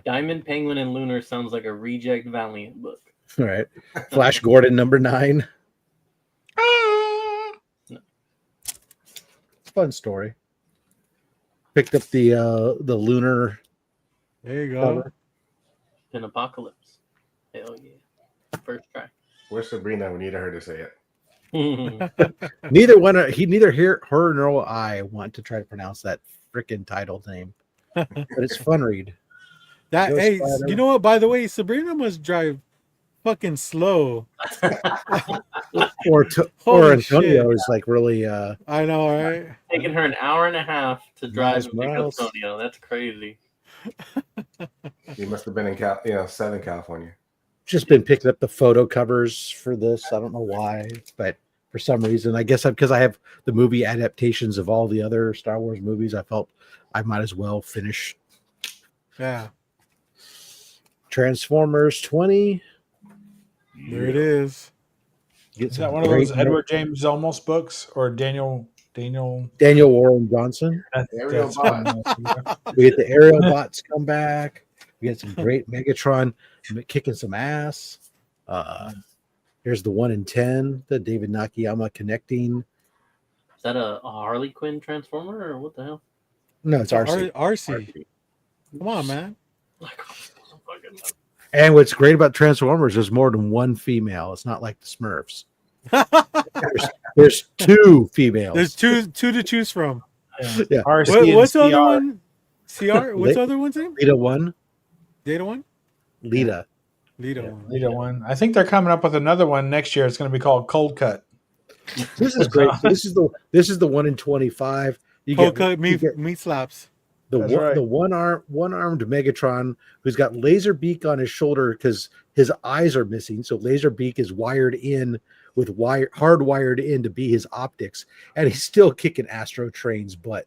Diamond, Penguin, and Lunar sounds like a reject Valiant book. All right. Flash Gordon #9. Fun story. Picked up the Lunar. There you go. Cover. In Apocalypse. Hell yeah. First try. Where's Sabrina? We need her to say it. Neither her nor I want to try to pronounce that freaking title name. But it's fun read. Hey, you know what? By the way, Sabrina must drive fucking slow. or Antonio is like really. I know, right? Taking her an hour and a half to drive to miles. Antonio. That's crazy. He must have been in Southern California. Just been picking up the photo covers for this. I don't know why, but for some reason, I guess because I have the movie adaptations of all the other Star Wars movies, I felt I might as well finish. Yeah. Transformers 20. There it is. Get Is some that one of great those Edward James Olmos books or Daniel? Daniel Warren Johnson. Aerial That's bot. We get the aerial bots come back. We get some great Megatron kicking some ass. Here's the 1 in 10, the David Nakayama connecting. Is that a Harley Quinn Transformer or what the hell? No, it's RC. RC. Come on, man. And what's great about Transformers, there's more than one female. It's not like the Smurfs. There's 2 females. There's two to choose from. Yeah. RC What's the and other CR. one? CR? What's the other one's name? Lita 1. Data one? Lita. Lita one. Lita one. I think they're coming up with another one next year. It's going to be called Cold Cut. This is great. This is the 1 in 25. You Cold get, cut you get meat slaps. the That's one, right. the one-armed Megatron who's got laser beak on his shoulder because his eyes are missing. So laser beak is wired in with hardwired in to be his optics, and he's still kicking Astro Train's butt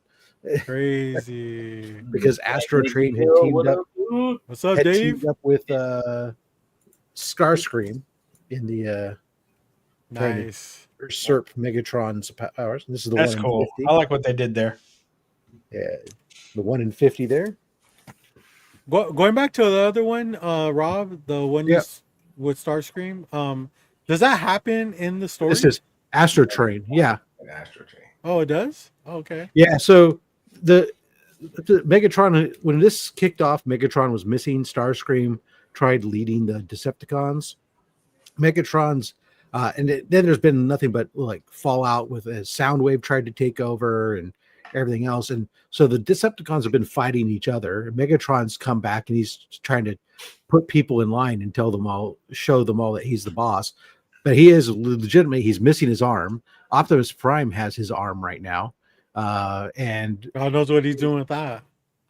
Crazy. because Astro Train had teamed up. What's up, Had Dave? teamed up with Starscream in the trying to Nice. usurp Megatron's powers. This is the That's 1 in cool. 50. I like what they did there. Yeah, the 1 in 50 there. Going back to the other one, Rob, the one with Starscream. Does that happen in the story? This is Astro Train. Yeah, An Astro Train. Oh, it does. Oh, okay. yeah. So the Megatron, when this kicked off, Megatron was missing. Starscream tried leading the Decepticons. Megatron's, then there's been nothing but like fallout with Soundwave tried to take over and everything else. And so the Decepticons have been fighting each other. Megatron's come back and he's trying to put people in line and show them all that he's the boss. But he is legitimately, he's missing his arm. Optimus Prime has his arm right now. And God knows what he's doing with that.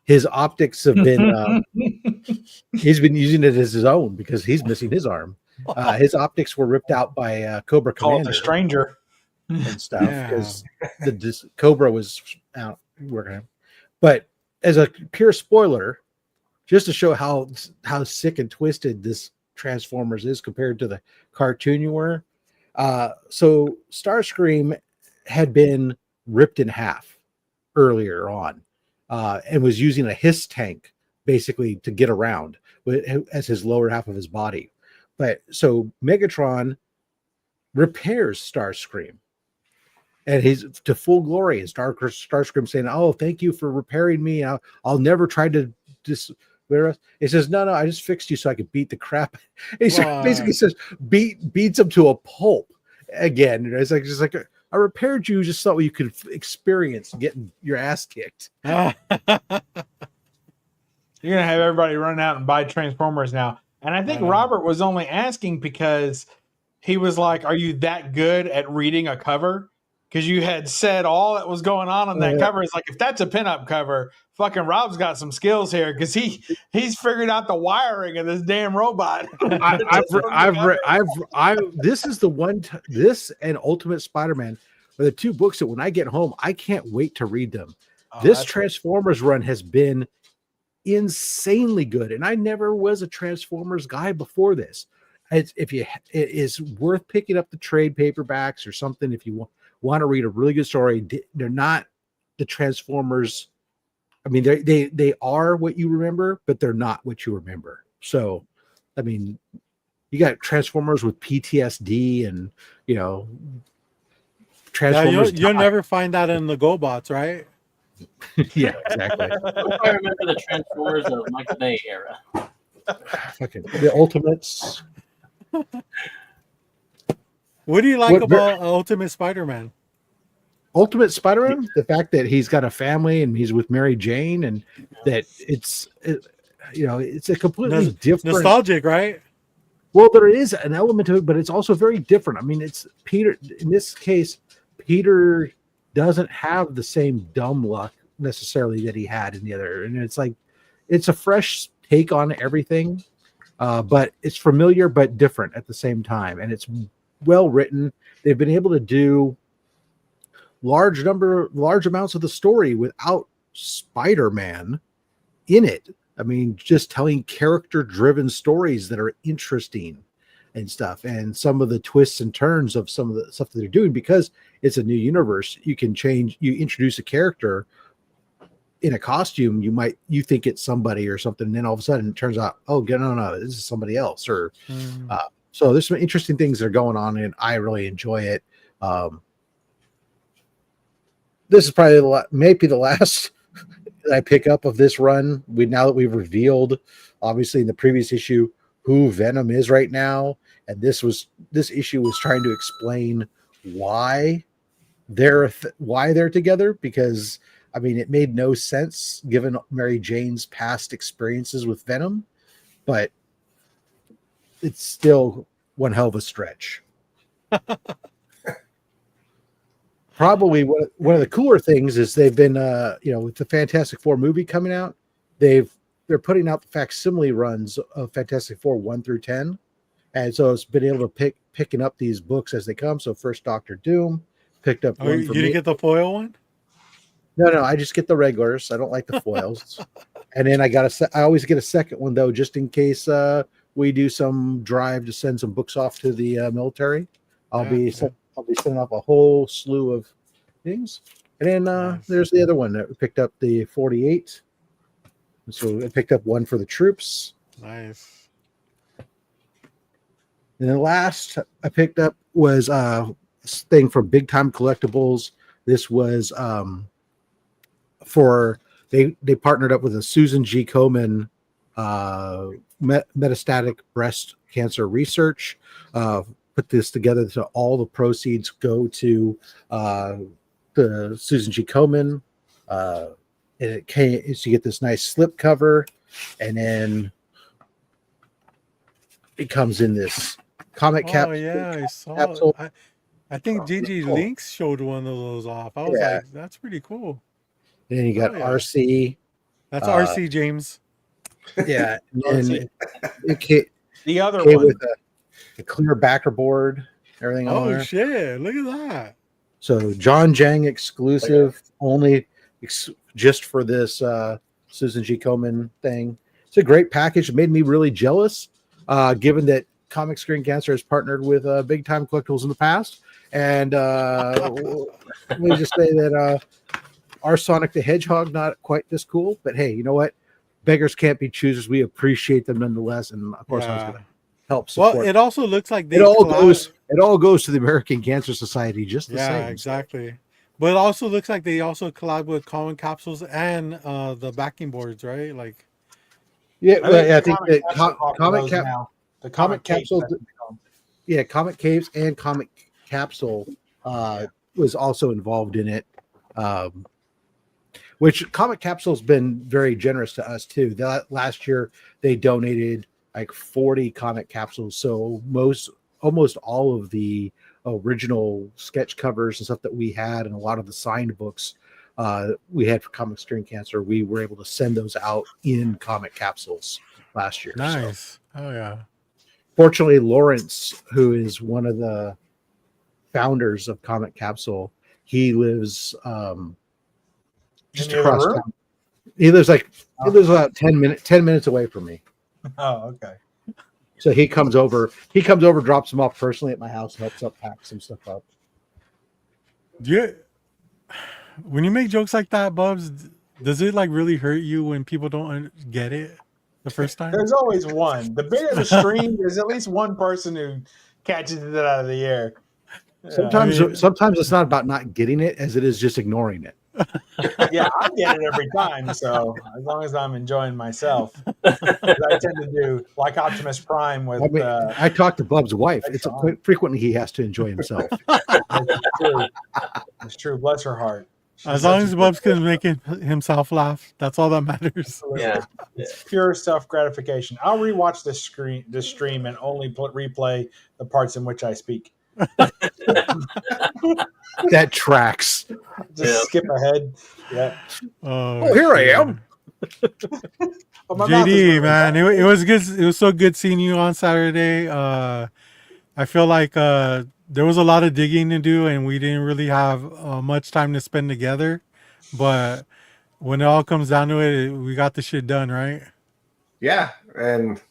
his optics have been, he's been using it as his own because he's missing his arm. His optics were ripped out by Cobra Call it Commander the Stranger. and stuff because Cobra was out working him. But as a pure spoiler, just to show how sick and twisted this Transformers is compared to the cartoon you were. So Starscream had been ripped in half earlier on and was using a hiss tank basically to get around as his lower half of his body. But so Megatron repairs Starscream and he's to full glory. And Starscream saying, "Oh, thank you for repairing me. I'll never try to He says, no, I just fixed you so I could beat the crap." And he basically says, beats him to a pulp again. It's like, just like, I repaired you just so you could experience getting your ass kicked. You're going to have everybody run out and buy Transformers now. And I think Robert was only asking because he was like, are you that good at reading a cover? Because you had said all that was going on that cover. It's like, if that's a pinup cover, fucking Rob's got some skills here because he's figured out the wiring of this damn robot. This is the one. This and Ultimate Spider-Man are the 2 books that when I get home, I can't wait to read them. This Transformers run has been insanely good, and I never was a Transformers guy before this. It is worth picking up the trade paperbacks or something if you want to read a really good story. They're not the Transformers. I mean, they are what you remember, but they're not what you remember. So, I mean, you got Transformers with PTSD and, Transformers. You'll never find that in the GoBots, right? Yeah, exactly. I remember the Transformers of Michael Bay era. Fucking the Ultimates. What do you like about Ultimate Spider-Man? Ultimate Spider-Man, the fact that he's got a family and he's with Mary Jane, and that it's a completely different, nostalgic, right? Well, there is an element to it, but it's also very different. I mean, it's Peter. In this case, Peter doesn't have the same dumb luck necessarily that he had in the other, and it's like it's a fresh take on everything, but it's familiar but different at the same time, and it's well written. They've been able to do large amounts of the story without Spider-Man in it. I mean, just telling character-driven stories that are interesting and stuff, and some of the twists and turns of some of the stuff that they're doing, because it's a new universe. You introduce a character in a costume, you think it's somebody or something, and then all of a sudden it turns out, oh no, this is somebody else. Or so there's some interesting things that are going on, and I really enjoy it. This is probably maybe the last that I pick up of this run. Now that we've revealed, obviously in the previous issue, who Venom is right now, and this issue was trying to explain why they're together, because I mean it made no sense given Mary Jane's past experiences with Venom, but it's still one hell of a stretch. Probably one of the cooler things is they've been, with the Fantastic Four movie coming out, they're putting out the facsimile runs of Fantastic Four 1 through 10, and so it's been able to picking up these books as they come. So first Doctor Doom picked up. You didn't get the foil one? No, I just get the regulars. I don't like the foils. And then I always get a second one though, just in case we do some drive to send some books off to the military. I'll be sending off a whole slew of things. And then there's the other one that we picked up, the 48. So I picked up one for the troops. Nice. And then last I picked up was this thing from Big Time Collectibles. This was they partnered up with a Susan G. Komen metastatic breast cancer research. Put this together, so all the proceeds go to the Susan G. Komen. And it came, so you get this nice slip cover, and then it comes in this comic capsule. Oh yeah, I saw capsule. it. I think JJ cool. Links showed one of those off. I was like, that's pretty cool. And then you got RC. That's RC James. Yeah, and the other one with a clear backer board, everything on there. Oh shit! Look at that. So John Jang exclusive, only just for this Susan G. Komen thing. It's a great package. It made me really jealous, given that Comic Screen Cancer has partnered with Big Time Collectibles in the past. And let me just say that our Sonic the Hedgehog, not quite this cool, but hey, you know what? Beggars can't be choosers. We appreciate them nonetheless, and of course, I was going to help support. Well, it also looks like it all goes to the American Cancer Society, just the same. Yeah, exactly. But it also looks like they also collab with Comic Capsules and the backing boards, right? Like, I think that the Comic Capsules, Comic Caves and Comic Capsule was also involved in it. Which Comic Capsule's been very generous to us too. Last year they donated like 40 comic capsules. So almost all of the original sketch covers and stuff that we had, and a lot of the signed books we had for Comic Screen Cancer, we were able to send those out in comic capsules last year. Nice. So. Oh yeah. Fortunately, Lawrence, who is one of the founders of Comic Capsule, he lives just across town. He lives about 10 minutes away from me. Oh, okay. So he comes over, drops them off personally at my house, helps pack some stuff up. When you make jokes like that, Bubs, does it like really hurt you when people don't get it the first time? There's always one. The bigger the stream, there's at least one person who catches it out of the air. Sometimes it's not about not getting it as it is just ignoring it. Yeah, I get it every time. So as long as I'm enjoying myself, I tend to do like Optimus Prime with. I talk to Bub's wife. It's frequently he has to enjoy himself. It's true. Bless her heart. As long as Bubs can make himself laugh, that's all that matters. Yeah, it's pure self gratification. I'll rewatch this stream and only replay the parts in which I speak. That tracks. Just skip ahead. Yeah. Oh, here I am. JD, man, it was good. It was so good seeing you on Saturday. I feel like there was a lot of digging to do, and we didn't really have much time to spend together. But when it all comes down to it, we got the shit done, right? Yeah, and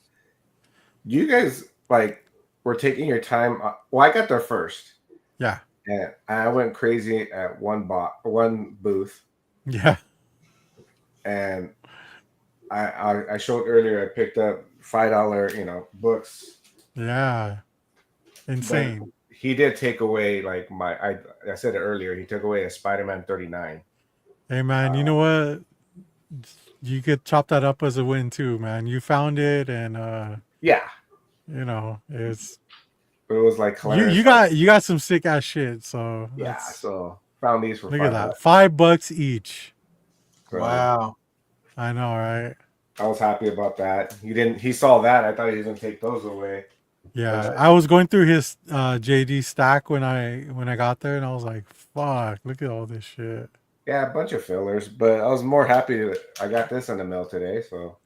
you guys like were taking your time. Well, I got there first, Yeah. and I went crazy at one booth, Yeah. and I showed earlier. I picked up $5, books, Yeah. but Insane. he did take away like I said it earlier. He took away a Spider-Man 39. Hey man, you know what? You could chop that up as a win too, man. You found it, and Yeah, it's but it was like you Clarence. you got some sick ass shit. So Yeah, so found these for look at $5. that, $5 each. So Wow. I know, right? I was happy about that. He saw that. I thought he was gonna take those away. Yeah, I was going through his JD stack when I got there, and I was like, "Fuck! Look at all this shit." Yeah, a bunch of fillers, but I was more happy that I got this in the mail today. So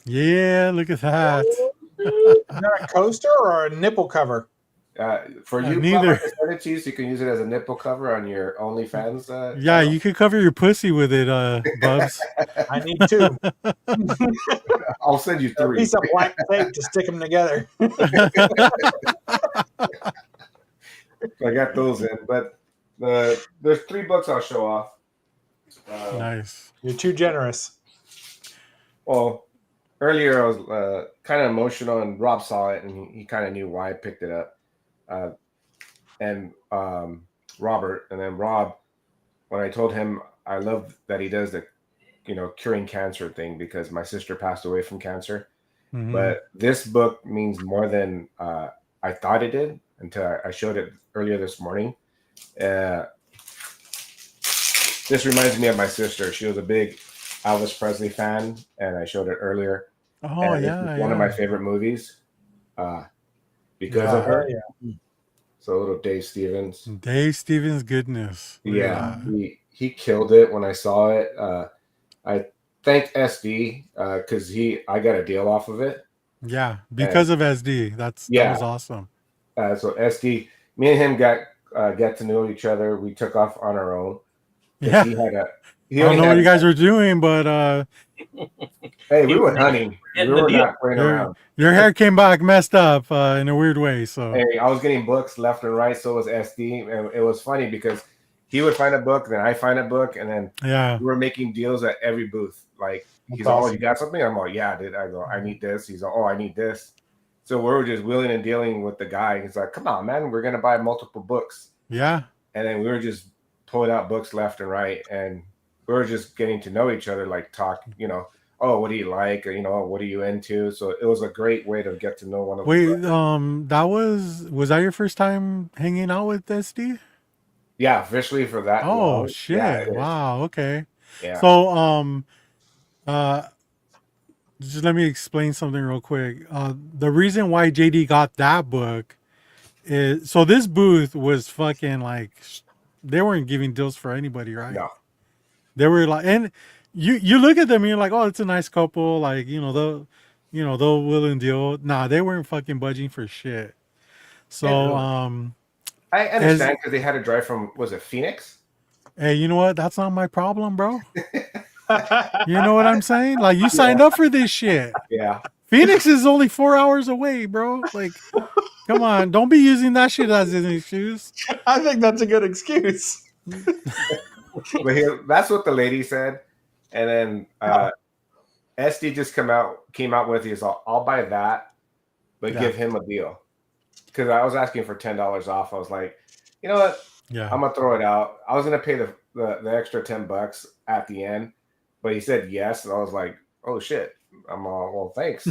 Yeah, look at that. Is that a coaster or a nipple cover? for you, Bob, I Neither. can send it to you so you can use it as a nipple cover on your OnlyFans. Yeah, Channel. you could cover your pussy with it, Bubs. I need two. I'll send you A 3. piece of black tape to stick them together. I got those in, but there's 3 books I'll show off. Nice. You're too generous. Well, earlier I was kind of emotional, and Rob saw it, and he kind of knew why I picked it up. And Robert, and then Rob, when I told him I love that he does the, curing cancer thing, because my sister passed away from cancer. Mhm. But this book means more than I thought it did until I showed it earlier this morning. This reminds me of my sister. She was a big Elvis Presley fan, and I showed it earlier. Oh And yeah, it's one of my favorite movies because Yeah. of her. Yeah. So little Dave Stevens. Dave Stevens goodness. Look at Yeah, that. he killed it when I saw it. I thank SD because I got a deal off of it. Yeah, because of SD. That was awesome. So SD, me and him got to know each other. We took off on our own. Yeah. I don't know what you guys were doing, but hey, we were hunting. We were not playing around. Your hair came back messed up in a weird way. So hey, I was getting books left and right. So was SD, and it was funny because he would find a book, then I find a book, and then we were making deals at every booth. Like he's all, "Oh, you got something?" I'm like, "Yeah, dude." I go, "I need this." He's like, "Oh, I need this." So we were just wheeling and dealing with the guy. He's like, "Come on, man, we're gonna buy multiple books." Yeah. And then we were just pulling out books left and right, and we were just getting to know each other, like talk, oh, what do you like? Or, what are you into? So it was a great way to get to know one of them. Was that your first time hanging out with SD? Yeah, officially for that. Oh long. shit. Yeah, wow. Okay. Yeah. So just let me explain something real quick. The reason why JD got that book is so this booth was fucking like they weren't giving deals for anybody, right? No. They were like, and you look at them and you're like, oh, it's a nice couple, like they'll will and deal. Nah, they weren't fucking budging for shit. So I understand because they had to drive from, was it Phoenix? Hey, you know what? That's not my problem, bro. You know what I'm saying? Like you signed up for this shit. Yeah. Phoenix is only 4 hours away, bro. Like, come on, don't be using that shit as an excuse. I think that's a good excuse. But that's what the lady said, and then SD just came out with his. I'll buy that, but give him a deal because I was asking for $10 off. I was like, you know what? Yeah, I'm gonna throw it out. I was gonna pay the extra $10 at the end, but he said yes, and I was like, oh shit. I'm all, well, thanks.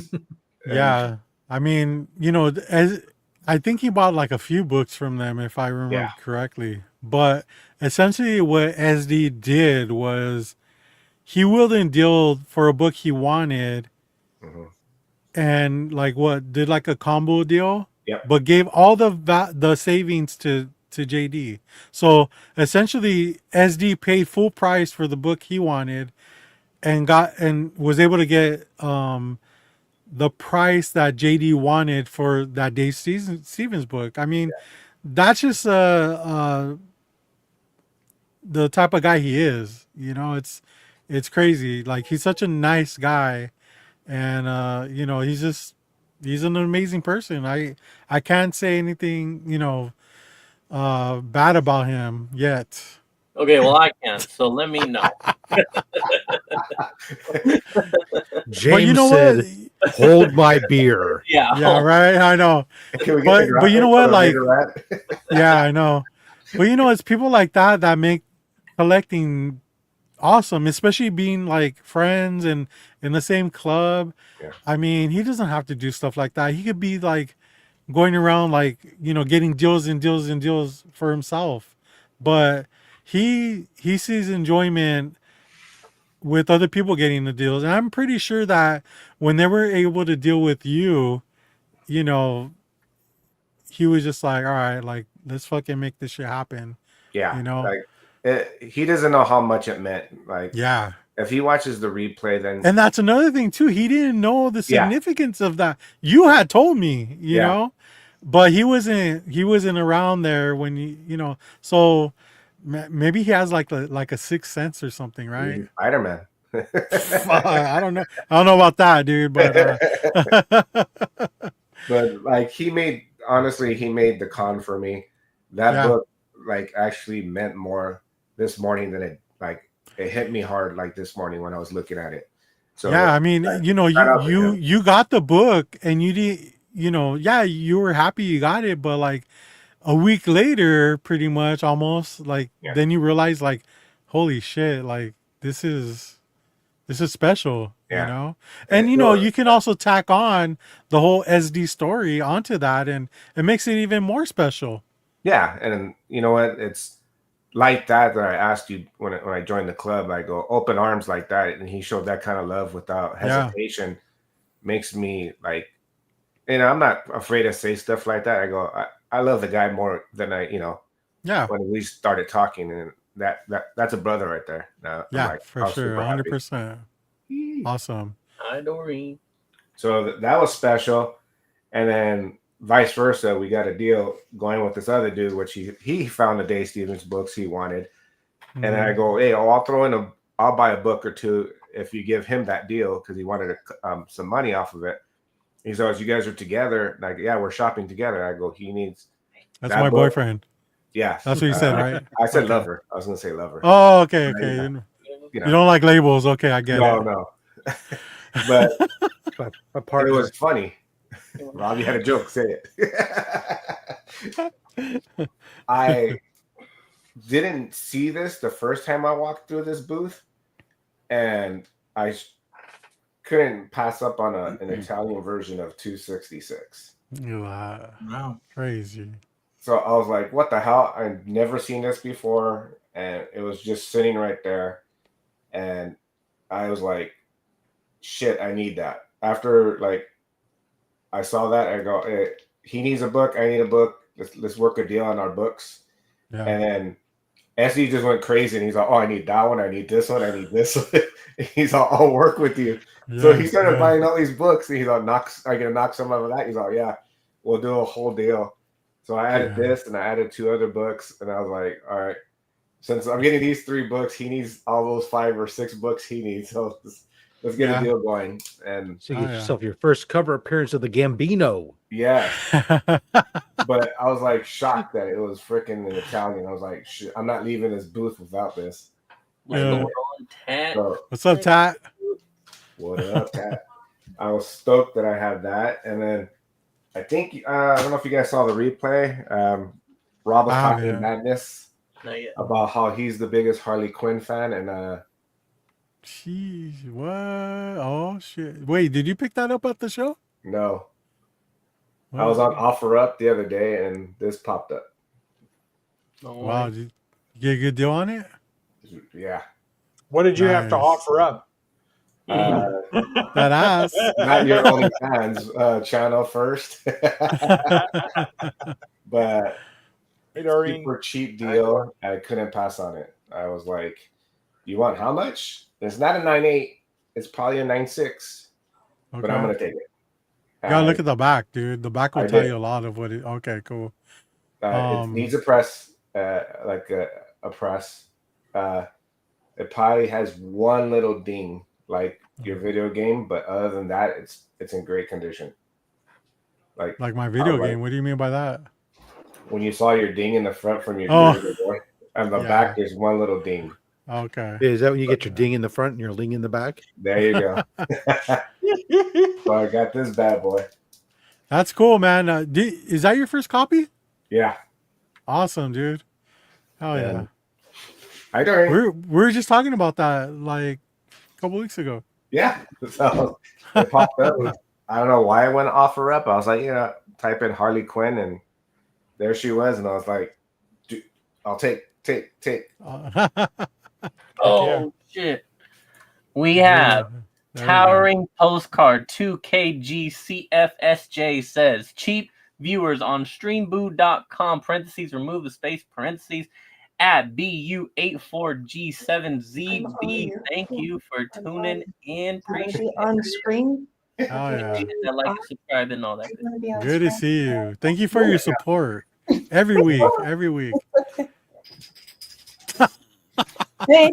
Yeah, I mean, I think he bought like a few books from them, if I remember correctly. But essentially, what SD did was he wheeled and dealed for a book he wanted, and like did like a combo deal. Yep. But gave all the savings to JD. So essentially, SD paid full price for the book he wanted, and was able to get the price that JD wanted for that Dave Stevens book. I mean, that's just the type of guy he is. It's crazy. Like he's such a nice guy and you know, he's an amazing person. I can't say anything, you know, bad about him yet. Okay, well I can. So let me know. But you James know what? said, "Hold my beer." Yeah. Yeah, right. I know. Can we get the But you know graphic for what? the Like, Raider Rat? yeah, I know. But you know, it's people like that that make collecting awesome, especially being like friends and in the same club. Yeah. I mean, he doesn't have to do stuff like that. He could be like going around like, you know, getting deals and deals and deals for himself. But he sees enjoyment with other people getting the deals. And I'm pretty sure that when they were able to deal with you, you know, he was just like, all right, like let's fucking make this shit happen. Yeah, You know? like he doesn't know how much it meant. Like Yeah. if he watches the replay, then And that's another thing too. He didn't know the yeah, significance of that. You had told me, you yeah, know, but he wasn't around there when you know. So maybe he has like a sixth sense or something, right? he's Spider Man. Fuck, I don't know. I don't know about that, dude. But But like he made the con for me. That yeah, book like actually meant more this morning than it hit me hard like this morning when I was looking at it. So yeah. I mean, you know, shout out to him. you got the book and you did, you know, yeah, you were happy you got it, but like a week later, pretty much almost like Yeah. then you realize like, holy shit, like this is special, you Yeah. know. And you know, you can also tack on the whole SD story onto that, and it makes it even more special. Yeah, and you know what? It's like that I asked you when I joined the club. I go open arms like that, and he showed that kind of love without Yeah, hesitation. Makes me like, you know, I'm not afraid to say stuff like that. I go, I love the guy more than you know, yeah, when we started talking, and that's a brother right there. Now I'm yeah, like, for I was sure, super happy. 100%. Awesome. Hi, Doreen. So that was special, and then vice versa, we got a deal going with this other dude, which he found the Dave Stevens books he wanted. And then I Mhm. go, hey, I'll throw in I'll buy a book or two if you give him that deal because he wanted some money off of it. He says, you guys are together. Like, yeah, we're shopping together. I go, he needs That's that my book. boyfriend. Yeah. That's what you said, right? I said Okay. lover. I was going to say lover. Oh, okay, But, okay. you You know, don't like labels, okay? I get no, it. no. But My it partner. was funny. Rob, you had a joke. Say it. I didn't see this the first time I walked through this booth, and I couldn't pass up on an Italian version of 266. Wow. Crazy. So I was like, what the hell? I've never seen this before. And it was just sitting right there. And I was like, shit, I need that. After like I saw that, I go, hey, he needs a book, I need a book. Let's work a deal on our books. Yeah. And then SE just went crazy and he's like, oh, I need that one, I need this one, I need this one. He's like, I'll work with you. So he started buying all these books. And he's like, I gonna knock some of that. He's like, yeah, we'll do a whole deal. So I added this and I added 2 other books, and I was like, all right, since I'm getting these 3 books, he needs all those 5 or 6 books he needs. So let's get a deal going. And So you get yourself your first cover appearance of the Gambino. yeah. But I was like shocked that it was freaking in Italian. I was like, shit, I'm not leaving this booth without this. Lego on Tat. So, What's up, Tat? what up, Tat? I was stoked that I had that. And then I think I don't know if you guys saw the replay. Rob was talking madness about how he's the biggest Harley Quinn fan, and Jeez, what? Oh shit! Wait, did you pick that up at the show? no, What? I was on OfferUp the other day, and this popped up. Wow, did you get a good deal on it? Yeah. What did you have to offer up? That ass. Not your OnlyFans channel first, but super cheap deal. I couldn't pass on it. I was like, "You want how much?" It's not a 9.8. It's probably a 9.6. But I'm gonna take it. You gotta look at the back, dude. The back will tell you a lot of what it. Okay, cool. It needs a press, like a press. It probably has one little ding, like your video game, but other than that, it's in great condition. Like my video game. What do you mean by that? When you saw your ding in the front from your boy, and the back, there's one little ding. Okay. Is that when you get your ding in the front and your ling in the back? There you go. So I got this bad boy. That's cool, man. Is that your first copy? Yeah. Awesome, dude. Hell yeah. I don't. We were just talking about that like a couple weeks ago. Yeah. So it popped up. I don't know why I went offer up. I was like, type in Harley Quinn, and there she was, and I was like, I'll take. Oh shit! We have Towering Postcard 2KGCFSJ says cheap viewers on streamboo.com parentheses remove the space parentheses at BU84G7ZB. Thank you for tuning in. Appreciate it. On screen. Oh yeah. Like, subscribe, and all that. Good to see you. Thank you for your support every week. Every week. Hey.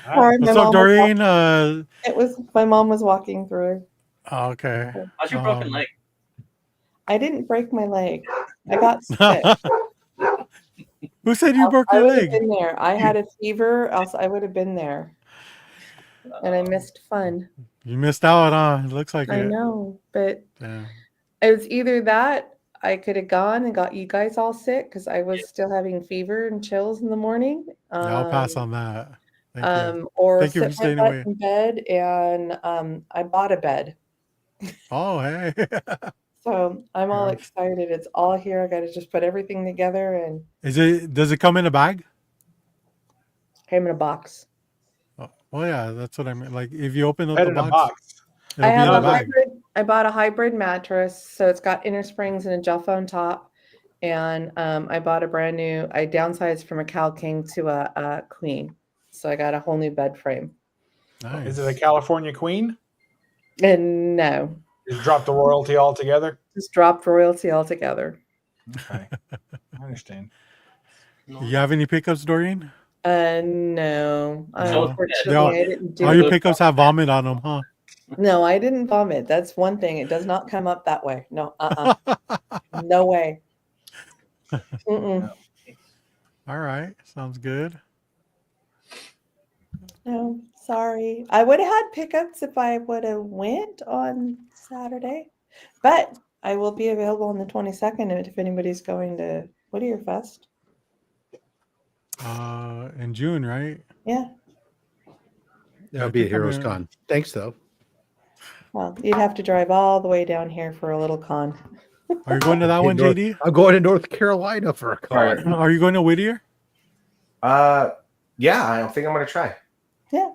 Sorry, What's up, Doreen? My mom was walking through. Oh, okay. How's your broken leg? I didn't break my leg. I got sick. Who said you broke your leg? Been there. I had a fever, else I would have been there. And I missed fun. You missed out, huh? It looks like I it. know, but Yeah. it was either that I could have gone and got you guys all sick because I was still having fever and chills in the morning. Yeah, I'll pass on that. Thank you. Or Thank you for sit staying my butt away. in bed, and I bought a bed. Oh, hey. So I'm all Yeah. excited. It's all here. I got to just put everything together, and Does it come in a bag? came in a box. Oh, well, yeah, that's what I mean. Like if you open up Put the in a box, box. it'll I be in have a a bag. hybrid. I bought a hybrid mattress, so it's got inner springs and a gel foam top. And I bought a brand new. I downsized from a Cal King to a queen, so I got a whole new bed frame. Nice. Is it a California Queen? And no, Just drop the royalty altogether? just dropped royalty altogether. Okay. I understand. You have any pickups, Doreen? No, No. unfortunately, All- I didn't do All your it. pickups have vomit on them, huh? No, I didn't vomit. That's one thing. It does not come up that way. No, no way. Mm-mm. All right, sounds good. No, sorry. I would have had pickups if I would have went on Saturday, but I will be available on the 22nd if anybody's going to Whittier Fest. In June, right? Yeah. That'll I be a think I'm Heroes gonna- Con. Thanks, though. Well, you'd have to drive all the way down here for a little con. Are you going to that one, North- JD? I'm going to North Carolina for a con. Are you going to Whittier? Yeah, I think I'm gonna try. Yeah,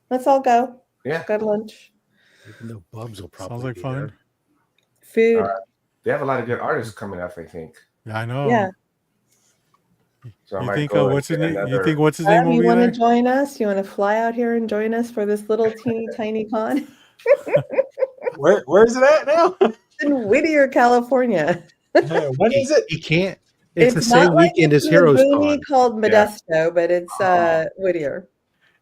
let's all go. Yeah. Go to lunch. Even though Bubs will probably Sounds like be fun. there. Food. They have a lot of good artists coming up, I think. Yeah, I know. Yeah. So I You might think go and what's his get name? You another- think what's his name will You be want to there? join us? You want to fly out here and join us for this little teeny tiny con? Where's it at now? In Whittier, California. When is it? He can't. It's the same not like weekend as it's in a Heroes boony Con. called Modesto, but it's Whittier.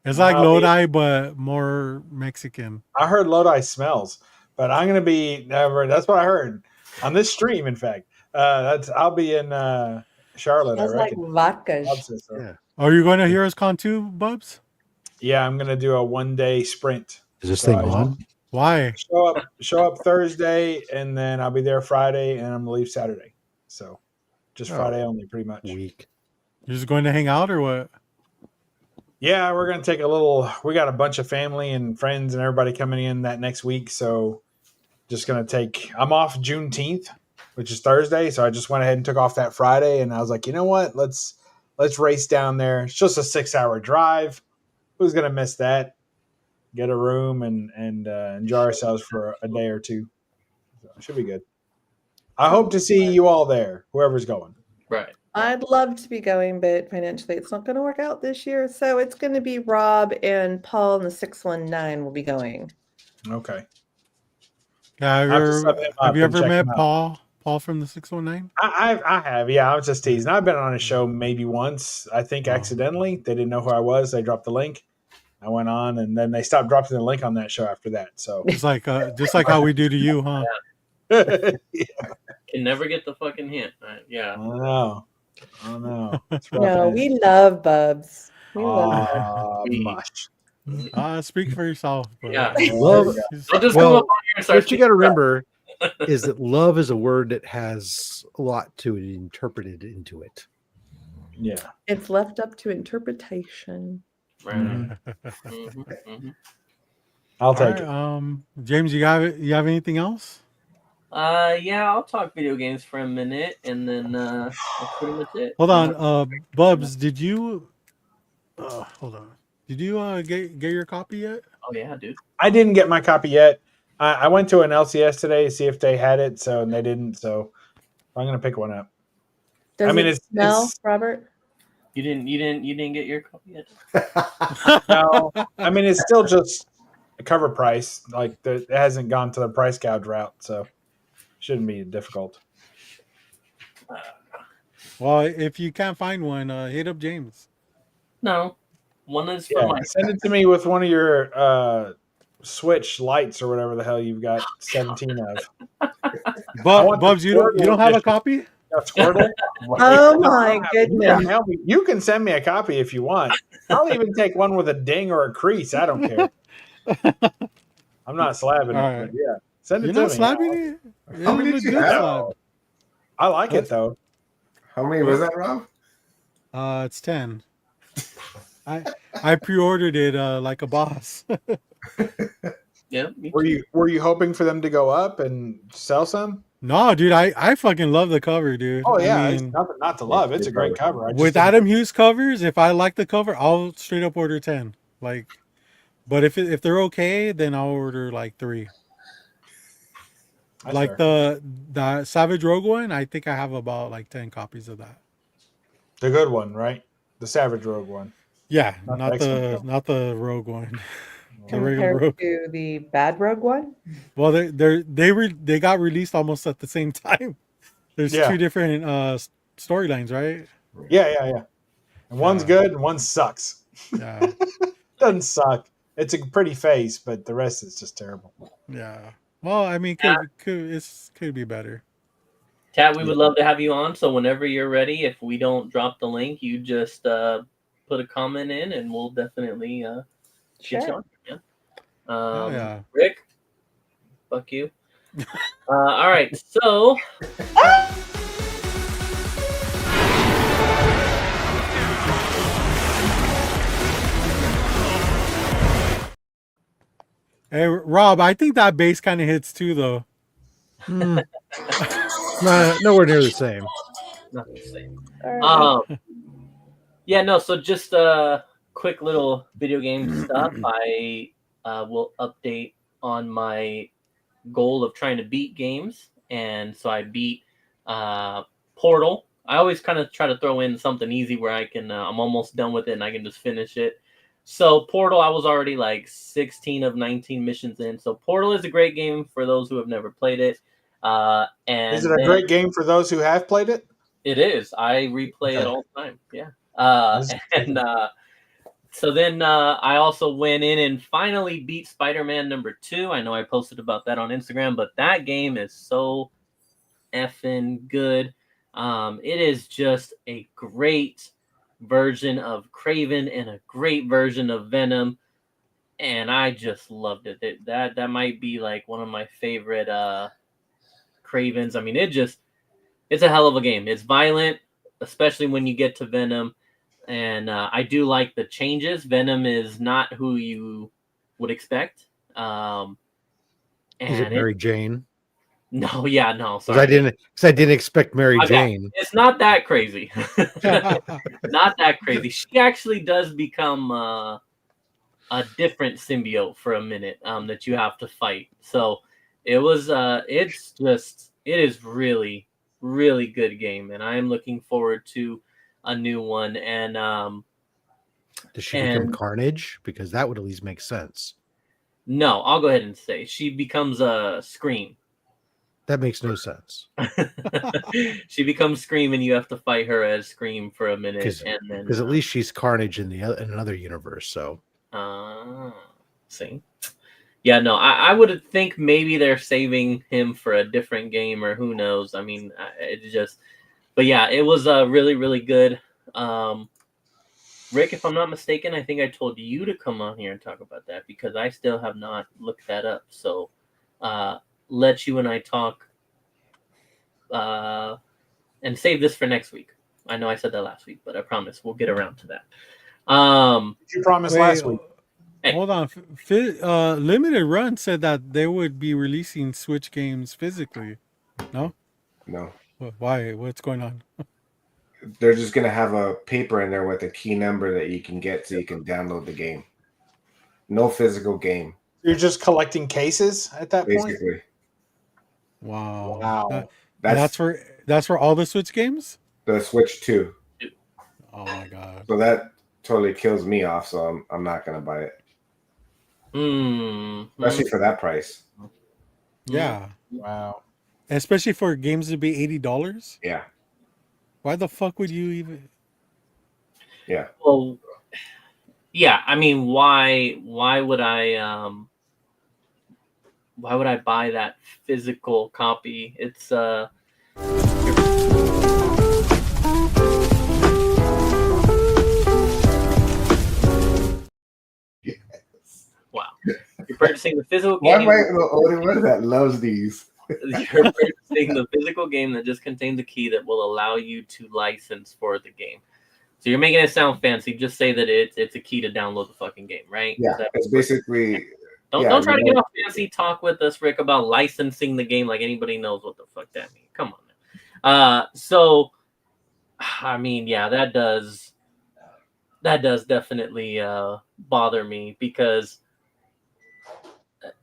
It's like I'll be- Lodi, but more Mexican. I heard Lodi smells, but I'm gonna be never. That's what I heard on this stream. In fact, I'll be in Charlotte. Smells I like reckon. vodka. Bob says so. Yeah. Are you going to Heroes Con too, Bubs? Yeah, I'm gonna do a 1-day sprint. Is this So thing I- on? Why? Show up Thursday, and then I'll be there Friday, and I'm gonna leave Saturday. So just Oh. Friday only, pretty much. Week. You're just going to hang out or what? Yeah, we're gonna take a little. We got a bunch of family and friends and everybody coming in that next week, so just gonna take. I'm off Juneteenth, which is Thursday, so I just went ahead and took off that Friday, and I was like, you know what? Let's race down there. It's just a 6-hour drive. Who's gonna miss that? Get a room and enjoy ourselves for a day or two. So it should be good. I hope to see you all there, whoever's going. Right. I'd love to be going, but financially it's not going to work out this year. So it's going to be Rob and Paul and the 619 will be going. Okay. Yeah, I'll have to sub him up have you and ever check met him out. Paul? Paul from the 619? I have, yeah. I was just teasing. I've been on a show maybe once. I think Oh. accidentally. They didn't know who I was. They dropped the link. I went on, and then they stopped dropping the link on that show after that. So Just like how we do to you, huh? Can never get the fucking hint. Right? Yeah. I don't know. It's rough, No, man. we love Bubs. We love Bubs. Mush. Speak for yourself. But Yeah. Love. Don't just Well, come up on here and start What you got to remember is that love is a word that has a lot to it interpreted into it. Yeah. It's left up to interpretation. Right. Mm-hmm. I'll take it. James, you have anything else? Yeah, I'll talk video games for a minute, and then that's pretty much it. Hold on, Bubs. Did you? Hold on. Did you get your copy yet? Oh yeah, dude. I didn't get my copy yet. I went to an LCS today to see if they had it, and they didn't. So I'm gonna pick one up. Does I mean, it smell, Robert? You didn't get your copy yet? No, I mean it's still just a cover price. Like it hasn't gone to the price gouge route, so shouldn't be difficult. Well, if you can't find one, hit up James. No, one is for Yeah, Mike. send it to me with one of your Switch lights or whatever the hell you've got 17 of. But Bubs, you don't have a copy? Squirtle? Oh my goodness! You can send me a copy if you want. I'll even take one with a ding or a crease. I don't care. I'm not slabbing it, Right. but yeah, send it You're to not me. slapping it? How many It's did a you good have? slab. I like it though. How many was that, Rob? It's 10. I pre-ordered it like a boss. Yeah. Me too. Were you hoping for them to go up and sell some? No, dude, I fucking love the cover, dude. Oh yeah, I it's mean, nothing not to love. It's a great cover. I just with didn't- Adam Hughes covers, if I like the cover, I'll straight up order 10. Like, but if they're okay, then I'll order like 3. That's Like fair. the Savage Rogue one, I think I have about like 10 copies of that. The good one, right? The Savage Rogue one. Yeah, Not not the X-Men the film. Rogue one. The regular Compared Rogue. to the bad Rogue one. Well, they got released almost at the same time. There's Yeah. 2 different storylines, right? Yeah. And one's Yeah. good and one sucks. Yeah, Doesn't suck. It's a pretty face, but the rest is just terrible. yeah. Well, I mean, could be better. Tat, we would love to have you on. So whenever you're ready, if we don't drop the link, you just put a comment in, and we'll definitely get you on. Yeah. Oh yeah. Rick, fuck you. All right, so. Hey, Rob, I think that bass kind of hits too, though. Nowhere near the same. Not the same. All right. Yeah, no. So just quick little video game stuff. I will update on my goal of trying to beat games, and so I beat Portal. I always kind of try to throw in something easy where I can. I'm almost done with it, and I can just finish it. So Portal, I was already like 16 of 19 missions in. So Portal is a great game for those who have never played it. And Is it a great game for those who have played it? It is. I replay it all the time. Yeah. So then I also went in and finally beat Spider-Man #2. I know I posted about that on Instagram, but that game is so effing good. It is just a great version of Kraven and a great version of Venom, and I just loved it. That might be like one of my favorite Cravens. I mean, it's a hell of a game. It's violent, especially when you get to Venom. And I do like the changes. Venom is not who you would expect. Is it Mary Jane? No, yeah, no. Because I didn't expect Mary Okay. Jane. It's not that crazy. Not that crazy. She actually does become a different symbiote for a minute that you have to fight. So it was. It is really, really good game, and I am looking forward to a new one. And Does she become Carnage? Because that would at least make sense. no, I'll go ahead and say she becomes a Scream. That makes no sense. She becomes Scream, and you have to fight her as Scream for a minute, and then Because at least she's Carnage in another universe. So See. Yeah, no, I would think maybe they're saving him for a different game, or who knows. I mean, it just, but yeah, it was really, really good. Rick, if I'm not mistaken, I think I told you to come on here and talk about that because I still have not looked that up. So, let you and I talk, and save this for next week. I know I said that last week, but I promise we'll get around to that. You promised Wait, last week. hold on. Limited Run said that they would be releasing Switch games physically. No? No, Why? What's going on? they're just gonna have a paper in there with a key number that you can get so you can download the game. No physical game. You're just collecting cases at that point. Basically. Wow. Wow. That's for all the Switch games? The Switch 2. Oh my god. So that totally kills me off, so I'm not gonna buy it. Especially for that price. Yeah. Wow. Especially for games to be $80? Yeah. Why the fuck would you even? Yeah. Well, yeah. I mean, why would I buy that physical copy? It's wow. You're purchasing the physical Why game. am I the only one that loves these? You're purchasing the physical game that just contains a key that will allow you to license for the game. So you're making it sound fancy. Just say that it's a key to download the fucking game, right? Yeah, it's basically. Don't try to get off fancy talk with us, Rick, about licensing the game like anybody knows what the fuck that means. Come on, man. So, I mean, yeah, that does definitely bother me because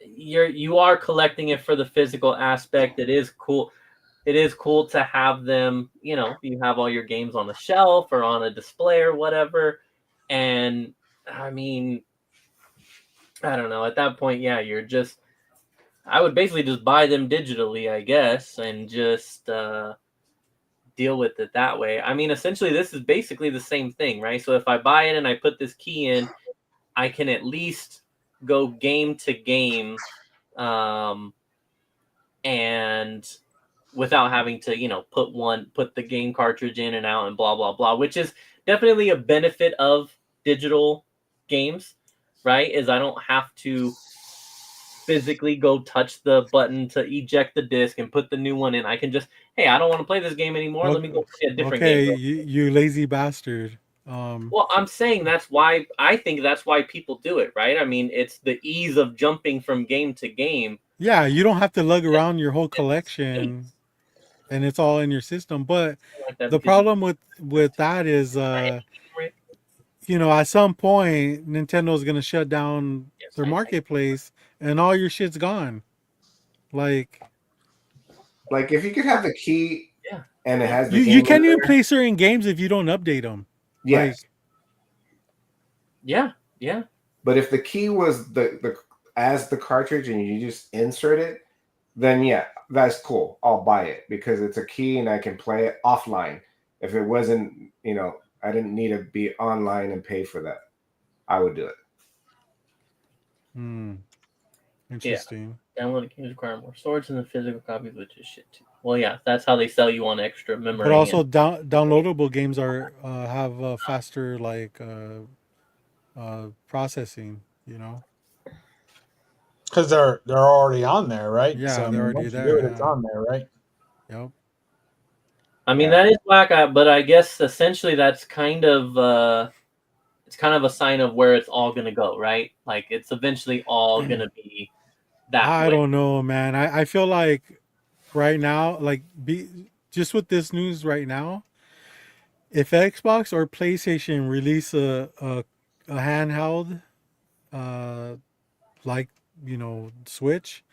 you are collecting it for the physical aspect. It is cool. It is cool to have them, you have all your games on the shelf or on a display or whatever. And I mean, I don't know. At that point, yeah, I would basically just buy them digitally, I guess, and just deal with it that way. I mean, essentially, this is basically the same thing, right? So if I buy it and I put this key in, I can at least go game to game, and without having to, put the game cartridge in and out and blah, blah, blah, which is definitely a benefit of digital games, right? Is I don't have to physically go touch the button to eject the disc and put the new one in. I can just, hey, I don't want to play this game anymore. Let me go play a different game. You lazy bastard. Well, I'm saying I think that's why people do it, right? I mean, it's the ease of jumping from game to game. Yeah, you don't have to lug around your whole collection, and it's all in your system. But the problem with that is, at some point, Nintendo's gonna shut down their marketplace, and all your shit's gone. Like if you could have the key, and it has the you can't even play certain games if you don't update them. Yes. Yeah. But if the key was the as the cartridge and you just insert it, then yeah, that's cool. I'll buy it because it's a key and I can play it offline. If it wasn't, I didn't need to be online and pay for that, I would do it. Interesting. Yeah. Download games require more storage than the physical copies, which is shit too. Well, yeah, that's how they sell you on extra memory. But also, downloadable games have faster processing. Because they're already on there, right? Yeah, so, they're already there. It's on there, right? Yep. I mean, that is whack, but I guess essentially that's kind of it's kind of a sign of where it's all gonna go, right? Like it's eventually all gonna be that. I don't know, man. I feel like right now, just with this news right now, if Xbox or PlayStation release a handheld, Switch,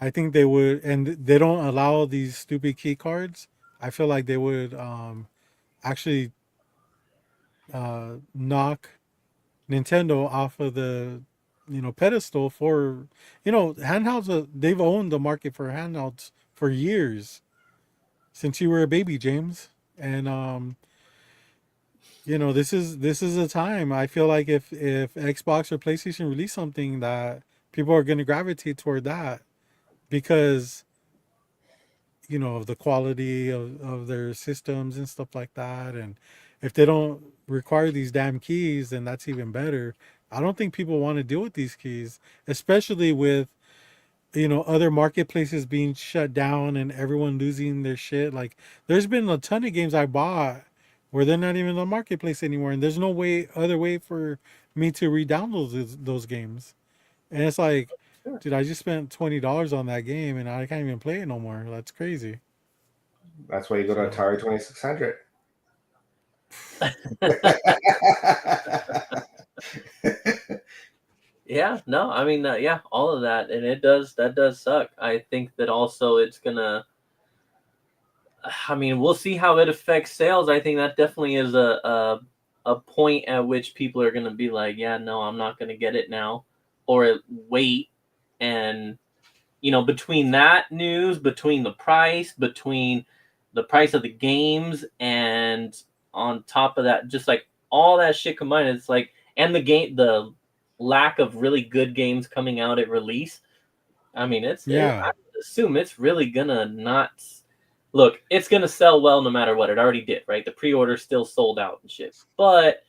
I think they would, and they don't allow these stupid key cards. I feel like they would actually knock Nintendo off of the pedestal for handhelds. They've owned the market for handhelds for years, since you were a baby, James. And this is a time. I feel like if Xbox or PlayStation release something, that people are going to gravitate toward that because of the quality of their systems and stuff like that. And if they don't require these damn keys, then that's even better. I don't think people want to deal with these keys, especially with other marketplaces being shut down and everyone losing their shit. Like, there's been a ton of games I bought where they're not even in the marketplace anymore, and there's no other way for me to re-download those games. And it's like, dude, I just spent $20 on that game and I can't even play it no more. That's crazy. That's why you go to Atari 2600. Yeah, no, I mean, yeah, all of that, and that does suck. I think that also it's gonna. I mean, we'll see how it affects sales. I think that definitely is a point at which people are gonna be like, yeah, no, I'm not gonna get it now, or wait, and between that news, between the price of the games, and on top of that, just like all that shit combined, it's like, and the lack of really good games coming out at release. I mean, I assume it's really gonna not look. It's gonna sell well no matter what. It already did, right? The pre-order still sold out and shit, but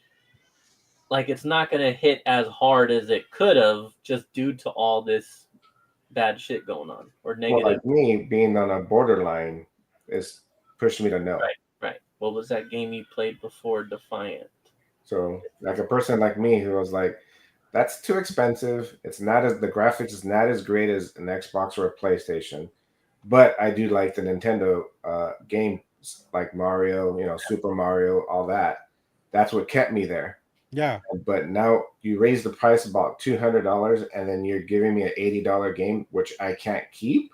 like, it's not gonna hit as hard as it could have just due to all this bad shit going on or negative. Well, like me being on a borderline is pushing me to no. Right. What was that game you played before Defiant? So, like a person like me who was like, that's too expensive. It's not as the graphics is not as great as an Xbox or a PlayStation, but I do like the Nintendo games like Mario, Super Mario, all that. That's what kept me there. Yeah. But now you raise the price about $200, and then you're giving me an $80 game, which I can't keep.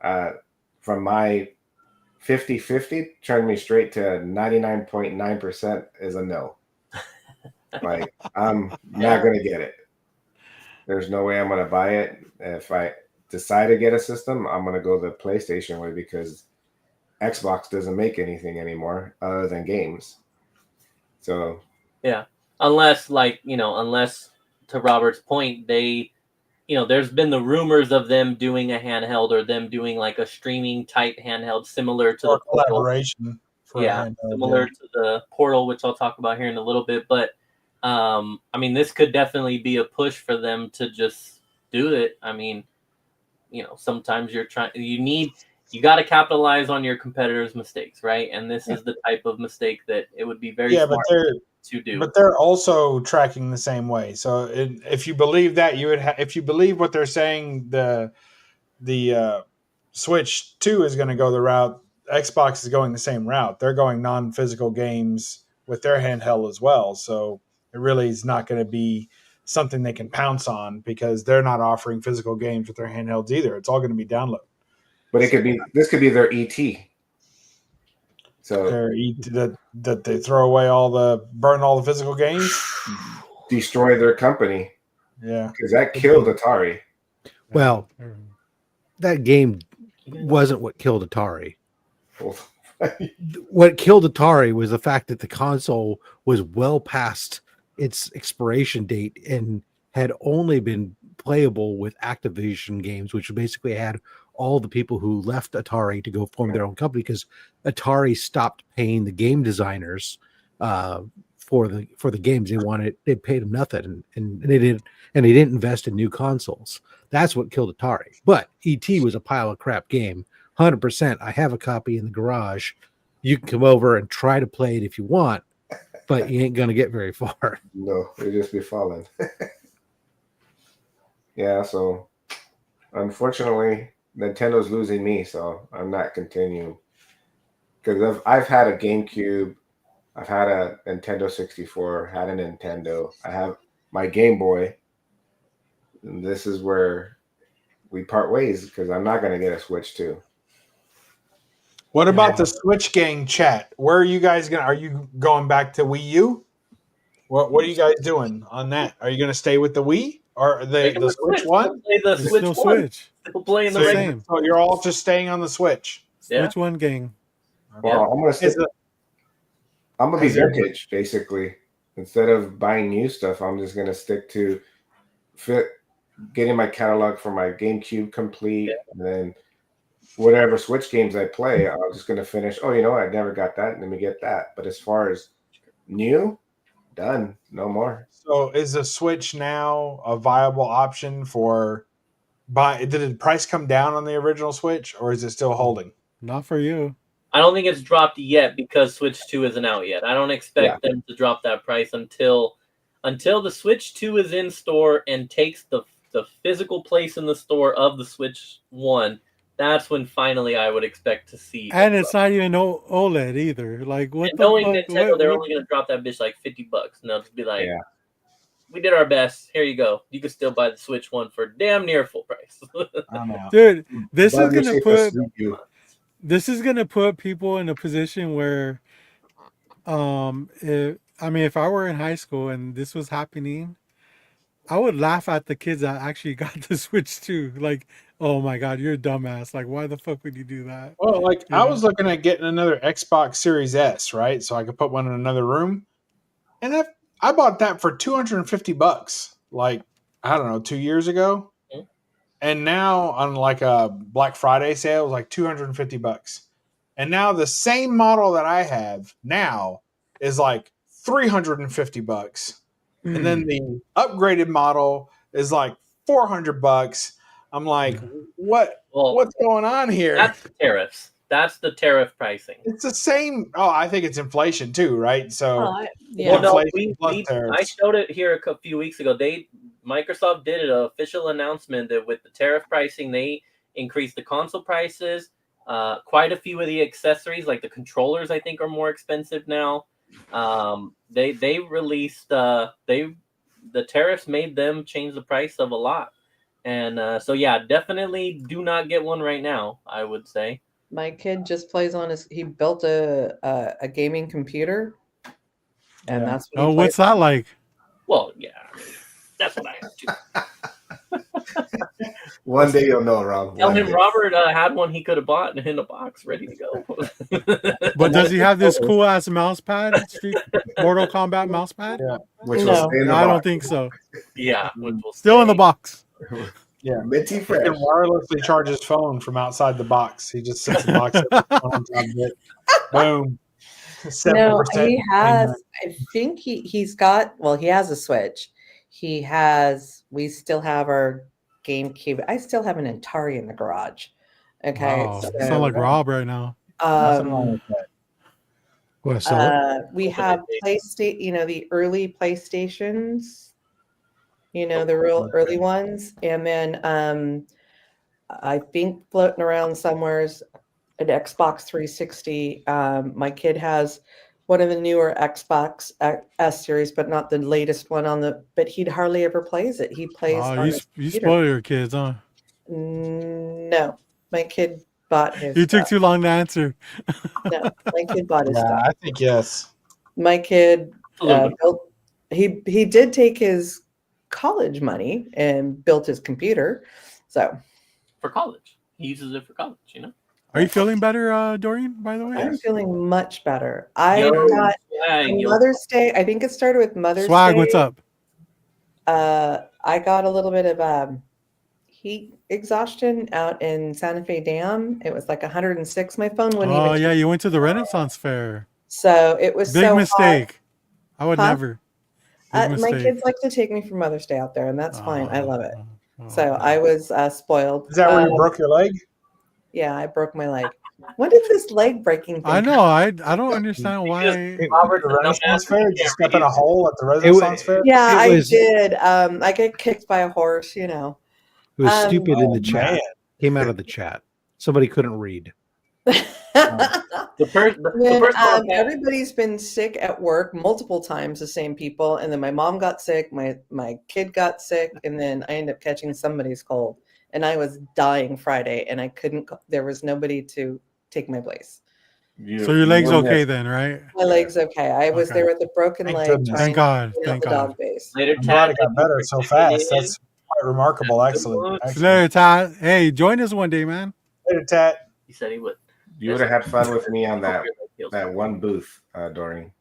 From my 50-50, turn me straight to 99.9% is a no. Like, I'm not going to get it. There's no way I'm going to buy it. If I decide to get a system, I'm going to go the PlayStation way because Xbox doesn't make anything anymore other than games. So, yeah, unless to Robert's point, they, there's been the rumors of them doing a handheld or them doing like a streaming type handheld similar to the collaboration. Similar to the Portal, which I'll talk about here in a little bit. But I mean, this could definitely be a push for them to just do it. I mean, sometimes you got to capitalize on your competitors' mistakes, right? And this is the type of mistake that it would be very smart to do. But they're also tracking the same way. So if you believe that, if you believe what they're saying, the Switch 2 is going to go the route. Xbox is going the same route. They're going non-physical games with their handheld as well. So it really is not going to be something they can pounce on because they're not offering physical games with their handhelds either. It's all going to be download. But this could be their ET. So that they throw away burn all the physical games, destroy their company. Yeah, because that killed Atari. Well, that game wasn't what killed Atari. What killed Atari was the fact that the console was well past its expiration date and had only been playable with Activision games, which basically had all the people who left Atari to go form their own company because Atari stopped paying the game designers for the games. They paid them nothing, and they didn't invest in new consoles. That's what killed Atari. But ET was a pile of crap game. 100%. I have a copy in the garage. You can come over and try to play it if you want, but you ain't gonna get very far. No, you'll just be falling. Yeah, so unfortunately, Nintendo's losing me, so I'm not continuing. Because I've had a GameCube, I've had a Nintendo 64, had a Nintendo, I have my Game Boy, and this is where we part ways because I'm not going to get a Switch 2. What about the Switch gang chat? Where are you guys going? Are you going back to Wii U? What are you guys doing on that? Are you going to stay with the Wii or the Switch one? Play the Switch one. Switch. Still playing the same. So you're all just staying on the Switch. Switch one gang. Well, I'm going to stay. I'm gonna be vintage basically. Instead of buying new stuff, I'm just gonna stick to getting my catalog for my GameCube complete, and then whatever Switch games I play, I'm just gonna finish. Oh, you know what? I never got that. Let me get that. But as far as new, done. No more. So is the Switch now a viable option for buy? Did the price come down on the original Switch, or is it still holding? Not for you. I don't think it's dropped yet because Switch 2 isn't out yet. I don't expect them to drop that price until the Switch 2 is in store and takes the physical place in the store of the Switch 1. That's when finally I would expect to see. And it's not even OLED either. Like, what and the knowing fuck? Nintendo, they're only going to drop that bitch like $50, and they'll just be like, "We did our best. Here you go. You can still buy the Switch 1 for damn near full price." Dude, this is gonna put people in a position where, if I were in high school and this was happening, I would laugh at the kids that actually got the Switch too. Like, oh my God, you're a dumbass. Like, why the fuck would you do that? Well, like I was looking at getting another Xbox Series S, right? So I could put one in another room. And I bought that for $250, like, I don't know, 2 years ago. Mm-hmm. And now on like a Black Friday sale, it was like $250. And now the same model that I have now is like $350. And then the upgraded model is like $400. I'm like, what's going on here? That's the tariffs. That's the tariff pricing. It's the same. Oh, I think it's inflation too, right? So, I showed it here a few weeks ago. Microsoft did an official announcement that with the tariff pricing, they increased the console prices. Quite a few of the accessories, like the controllers, I think are more expensive now. They released the tariffs made them change the price of a lot, and so yeah, definitely do not get one right now. I would say my kid just plays on he built a gaming computer, and that's what he what's that like? Well, yeah, that's what I have to. One day you'll know, Rob. Tell him Robert had one he could have bought in a box ready to go. But does he have this cool ass mouse pad? Mortal Kombat mouse pad? Yeah. Which will stay in the I box. don't think so. Yeah. Still in the box. Yeah. Minty fresh. He can wirelessly charge his phone from outside the box. He just sets the box up on top of it. Boom. 7%. No, he has. I think he's got. Well, he has a Switch. We still have our GameCube. I still have an Atari in the garage. Okay, wow. You sound like Rob right now. We have PlayStation. The early PlayStations. The real early ones, and then I think floating around somewhere's an Xbox 360. My kid has one of the newer Xbox S series, but not the latest one but he hardly ever plays it. He plays. You spoil your kids, huh? No, my kid bought his. You took too long to answer. No, my kid bought his stuff. I think yes. My kid built. He did take his college money and built his computer. So for college, he uses it for college. Are you feeling better, Dorian, by the way? I'm feeling much better. I got Mother's Day. I think it started with Mother's Day. Swag, what's up? I got a little bit of heat exhaustion out in Santa Fe Dam. It was like 106. My phone wouldn't even. Oh, yeah, you went to the Renaissance Fair. So it was big mistake. Hot. I would never. My kids like to take me for Mother's Day out there, and that's fine. I love it. So I was spoiled. Is that where you broke your leg? Yeah, I broke my leg. When did this leg breaking thing I know. I don't understand why. Robert, the Renaissance Fair? Did you step in a hole at the Renaissance Fair? Yeah, I did. I get kicked by a horse, It was stupid in the chat. Man. Came out of the chat. Somebody couldn't read. Everybody's been sick at work multiple times, the same people. And then my mom got sick. My kid got sick. And then I ended up catching somebody's cold. And I was dying Friday, and I couldn't. There was nobody to take my place. So your leg's okay then, right? My leg's okay. I was there with a broken leg. Thank God. Thank God. Dog base. Later, I'm glad it got better so fast. That's quite remarkable, actually. Later, Tat. Hey, join us one day, man. Later, Tat. He said he would. You would have had fun with me on that one booth, Dorian.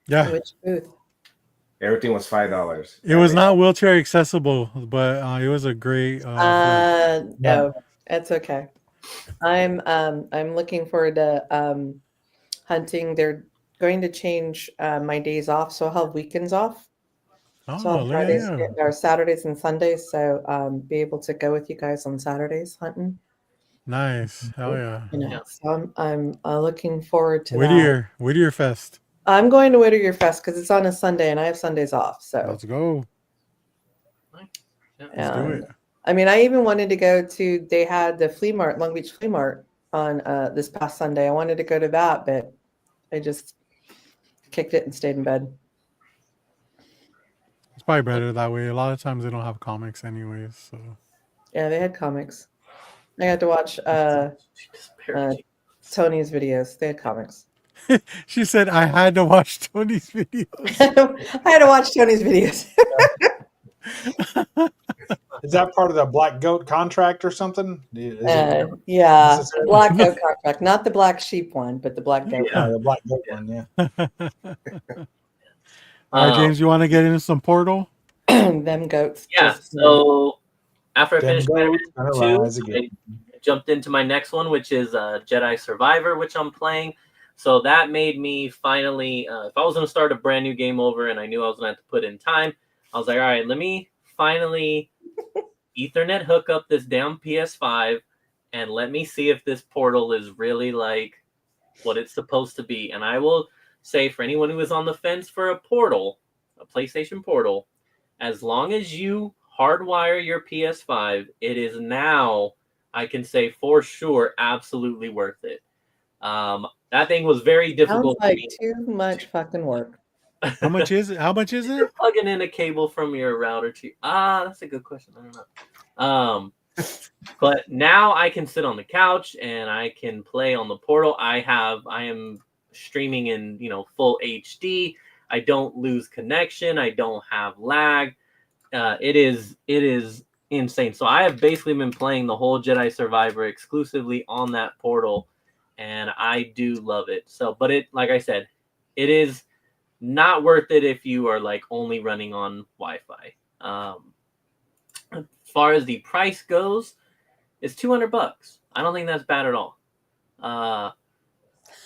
Yeah, Which booth? Everything was $5. it was not wheelchair accessible, but it was a great. Booth. No, that's okay. I'm looking forward to hunting. They're going to change my days off, so I'll have weekends off. So Oh, on look at Fridays you! or Saturdays and Sundays. So be able to go with you guys on Saturdays hunting. Nice, hell yeah! You know, Yeah. so I'm looking forward to that. Whittier Fest. I'm going to Whittier Fest because it's on a Sunday and I have Sundays off. So Let's go. Let's do it. I mean, I even wanted to go to. They had the flea mart, Long Beach Flea Mart, on this past Sunday. I wanted to go to that, but I just kicked it and stayed in bed. It's probably better that way. A lot of times they don't have comics anyways. So Yeah, they had comics. I had to watch Tony's videos. They had comics. she said I had to watch Tony's videos. I had to watch Tony's videos. Is that part of the Black Goat contract or something? Yeah, the Black Goat contract, not the Black Sheep one, but the Black Goat. Yeah, the Black Goat one. Yeah. All right, James, you want to get into some Portal? Them goats. Yeah. So after I Them finished goats Spider-Man gonna 2, rise again. I jumped into my next one, which is Jedi Survivor, which I'm playing. So that made me finally, if I was going to start a brand new game over and I knew I was going to have to put in time, I was like, all right, let me finally Ethernet hook up this damn PS5 and let me see if this Portal is really like what it's supposed to be. And I will say, for anyone who is on the fence for a Portal, a PlayStation Portal, as long as you hardwire your PS5, it is now, I can say for sure, absolutely worth it. That thing was very difficult. Sounds like too much fucking work. How much is it? How much is You're it? plugging in a cable from your router to that's a good question. I don't know. But now I can sit on the couch and I can play on the Portal. I am streaming in full HD. I don't lose connection. I don't have lag. It is insane. So I have basically been playing the whole Jedi Survivor exclusively on that Portal, and I do love it. So, but it, like I said, it is not worth it if you are like only running on Wi-Fi. As far as the price goes, it's $200. I don't think that's bad at all.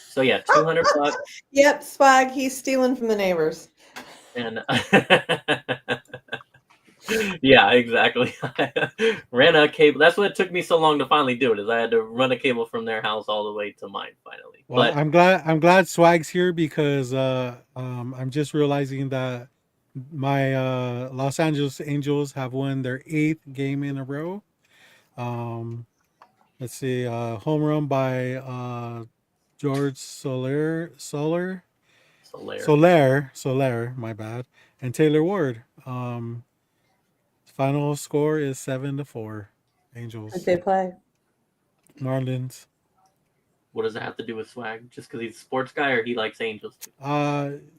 So yeah, $200. Yep, swag. He's stealing from the neighbors. And yeah, exactly. Ran a cable. That's what it took me so long to finally do it. Is I had to run a cable from their house all the way to mine finally. Well, But I'm glad Swag's here because I'm just realizing that my Los Angeles Angels have won their 8th game in a row. Let's see, home run by George Soler, my bad, and Taylor Ward. Final score is 7-4, Angels. Did they play? Marlins. what does it have to do with Swag? Just because he's a sports guy, or he likes Angels too?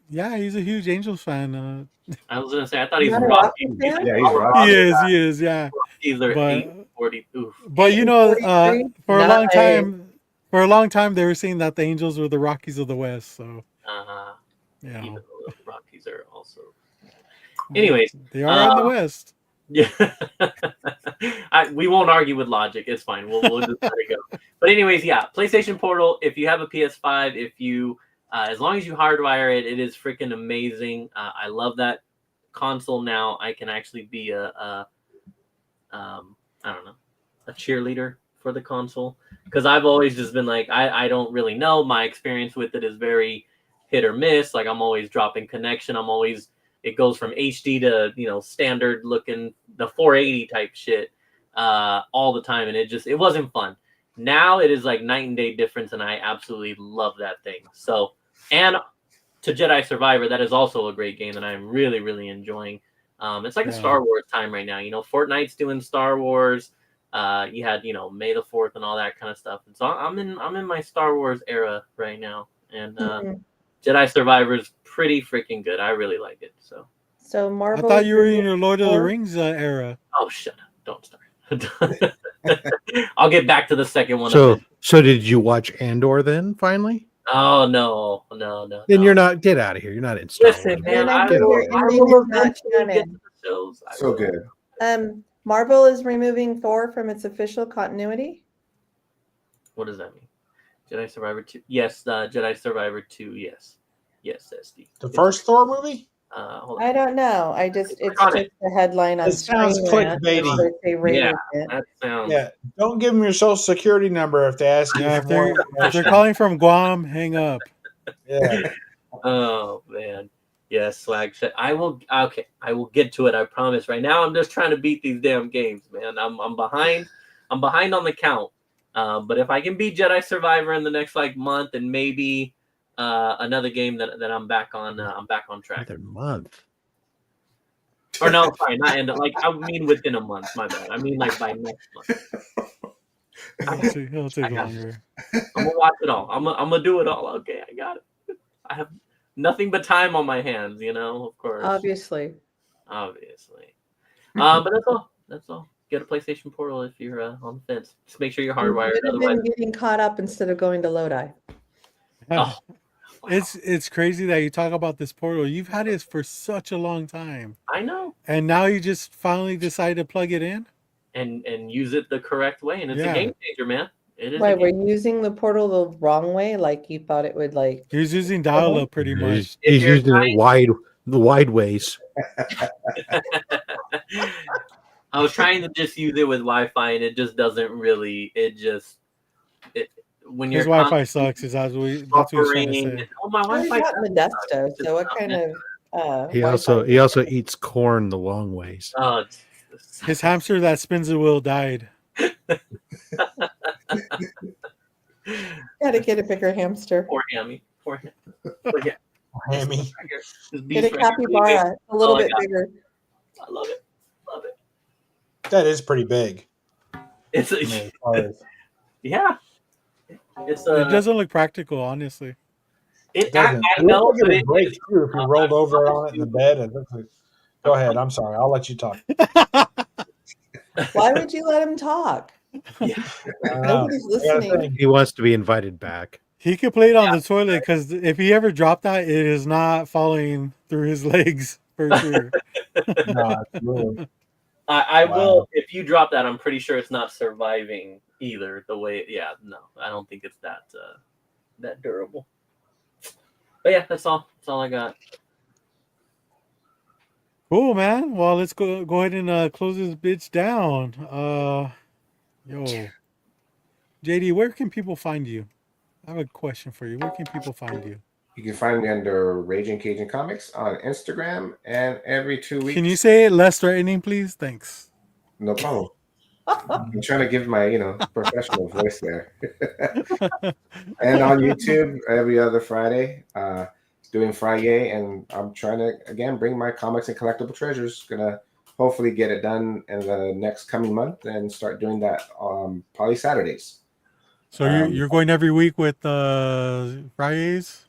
Yeah, he's a huge Angels fan. I was gonna say I thought he's Not a Rocky. Rocky fan? Yeah, he's Rocky. He is, yeah. Rockies are But- 840. Oof. But you know, 43? for a Nice. long time, they were saying that the Angels were the Rockies of the West. So, yeah, Even though the Rockies are also. Anyways, they are in the West. yeah, we won't argue with logic. It's fine. We'll just let it go. But anyways, yeah, PlayStation Portal. If you have a PS5, if you as long as you hardwire it, it is freaking amazing. I love that console now. I can actually be I don't know, a cheerleader for the console, because I've always just been like, I don't really know. My experience with it is very hit or miss. Like I'm always dropping connection. It goes from HD to standard looking, the 480 type shit all the time, and it wasn't fun. Now it is like night and day difference, and I absolutely love that thing. So, and to Jedi Survivor, that is also a great game that I'm really, really enjoying. It's like a Star Wars time right now. Fortnite's doing Star Wars. You had May the 4th and all that kind of stuff. And so I'm in my Star Wars era right now, and Jedi Survivor is pretty freaking good. I really like it. So I Marvel. thought you were in your Lord of the Rings era. Oh, shut up! Don't start. I'll get back to the second one. So did you watch Andor then? Finally, Oh no. Then you're not. Get out of here. You're not in Star Listen, Wars. man, Then I I think will, your I ending will is not eventually get canon. to the shows. I So will. good. Marvel is removing Thor from its official continuity. What does that mean? Jedi Survivor 2. Yes, Jedi Survivor 2. Yes, SD. The first Thor movie? Hold on. I don't know. It's on just the headline on It sounds Screen Rant, clickbaity. so they rated Yeah, it. that sounds. Yeah. Don't give them your social security number if they ask you Yeah, for more if they're information. calling from Guam, hang up. Yeah. Oh man. Yes, swag shit. I will. Okay, I will get to it. I promise. Right now, I'm just trying to beat these damn games, man. I'm behind. I'm behind on the count. But if I can beat Jedi Survivor in the next month and maybe another game that I'm back on. I'm back on track. Another month. Or no, sorry, not end. I mean within a month. My bad. I mean by next month. It'll take longer. I'm gonna watch it all. I'm gonna do it all. Okay, I got it. I have nothing but time on my hands. Of course. Obviously. But that's all. Get a PlayStation Portal if you're on the fence. Just make sure you're hardwired. You could have Otherwise, been getting caught up instead of going to Lodi. Yeah. wow. It's crazy that you talk about this portal. You've had it for such a long time, I know. and now you just finally decide to plug it in. And use it the correct way, and it's Yeah. a game changer, man. It is. Wait, we're using the portal the wrong way? Like you thought it would He was using dial-up pretty much. If He's you're using it the wide ways. I was trying to just use it with Wi-Fi, and it just doesn't really. When His you're Wi-Fi sucks. That's what he's trying to buffering. say. Oh, my Well, you Wi-Fi. got Modesto, so what kind of He Wi-Fi? also eats corn the long ways. Oh, Jesus. His hamster that spins the wheel died. Gotta get a bigger hamster. Poor Hammy. Poor Hammy. But yeah, Hammy. this Get a beast right here. capybara, a little Oh, I bit got bigger. I love it. Love it. That is pretty big. It's I mean, as far as- yeah. It's It doesn't look practical, honestly. it I doesn't. It know, looks but like it it breaks too if you rolled over I on it in the bed. It looks like... Go ahead. I'm sorry. I'll let you talk. Why would you let him talk? Nobody's I gotta listening. think. He wants to be invited back. He could play it on the toilet because if he ever dropped that, it is not falling through his legs for sure. No, absolutely. I Wow. will. If you drop that, I'm pretty sure it's not surviving either. The way, yeah, no, I don't think it's that durable. But yeah, that's all. That's all I got. Cool, man. Well, let's go ahead and close this bitch down. Yo, JD, where can people find you? I have a question for you. Where can people find you? You can find me under Raging Cajun Comics on Instagram, and every 2 weeks. Can you say it less threatening, please? Thanks. No problem. I'm trying to give my professional voice there. And on YouTube every other Friday, doing Friday, and I'm trying to again bring my comics and collectible treasures. Gonna hopefully get it done in the next coming month and start doing that probably Saturdays. So you're going every week with Fridays?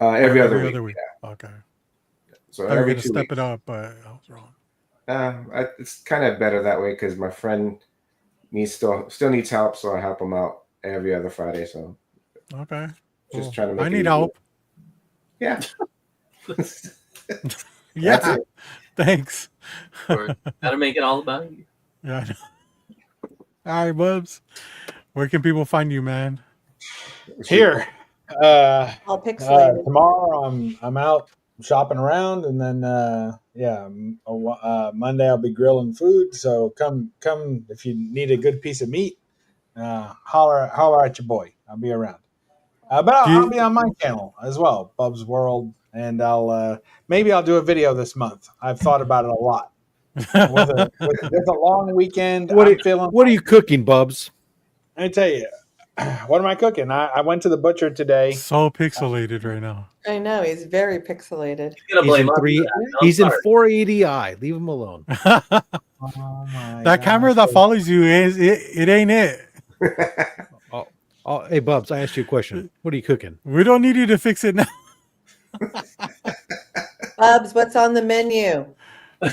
Every other week. Yeah. Okay. So I was every gonna 2 step weeks. it up, but I was wrong. It's kind of better that way because my friend still needs help, so I help him out every other Friday. So Okay. just Cool. trying to make I it need easier. help. Yeah. Yeah. That's it. Thanks. Gotta make it all about you. Yeah. I know. All right, Bubs. Where can people find you, man? Here. All pixelated. Tomorrow I'm out shopping around, and then Monday I'll be grilling food. So come if you need a good piece of meat, holler at your boy. I'll be around. But I'll be on my channel as well, Bub's World, and maybe I'll do a video this month. I've thought about it a lot. With a long weekend, What feeling. are you cooking, Bubs? Let me tell you, what am I cooking? I went to the butcher today. So pixelated right now. I know, he's very pixelated. You're gonna He's blame in us three. for that. No, He's in sorry. 480i. Leave him alone. Oh my That camera that follows you it ain't it. Oh, hey, Bubs, I asked you a question. What are you cooking? We don't need you to fix it now. Bubs, what's on the menu?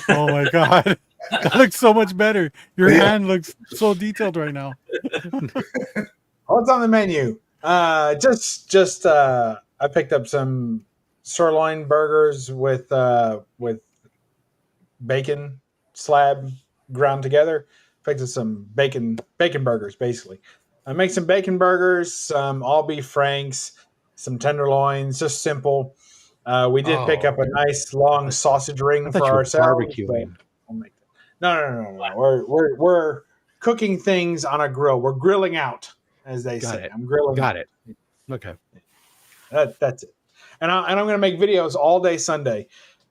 Oh my god. That looks so much better. Your hand looks so detailed right now. What's on the menu? I picked up some sirloin burgers with bacon slab ground together. Picked up some bacon burgers, basically. I make some bacon burgers, some all beef franks, some tenderloins, just simple. We did pick up a nice long sausage I ring thought for you were ourselves. But barbecuing. I'll make that. No. We're cooking things on a grill. We're grilling out, as they Got say. it. I'm grilling. Got it. Okay. That's it. And I'm going to make videos all day Sunday.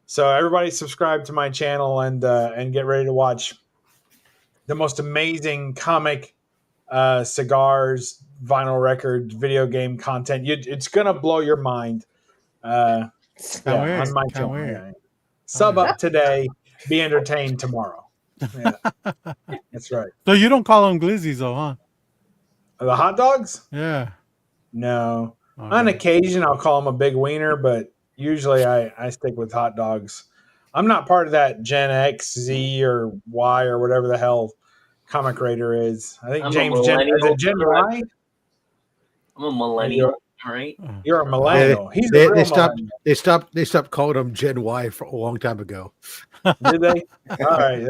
So everybody subscribe to my channel and get ready to watch the most amazing comic, cigars, vinyl record, video game content. It's going to blow your mind. Can't wait. On my Can't channel. wait. Yeah. Sub up today, be entertained tomorrow. Yeah. That's right. So you don't call them glizzies, though, huh? The hot dogs? Yeah. No. Okay. On occasion, I'll call them a big wiener, but usually I stick with hot dogs. I'm not part of that Gen X, Z, or Y, or whatever the hell Comic Raider is. I think I'm a James is millennial. it Gen Y? I'm a millennial, right? You're a millennial. He's a They real stopped. millennial. They stopped calling him Gen Y for a long time ago. Did they? All right.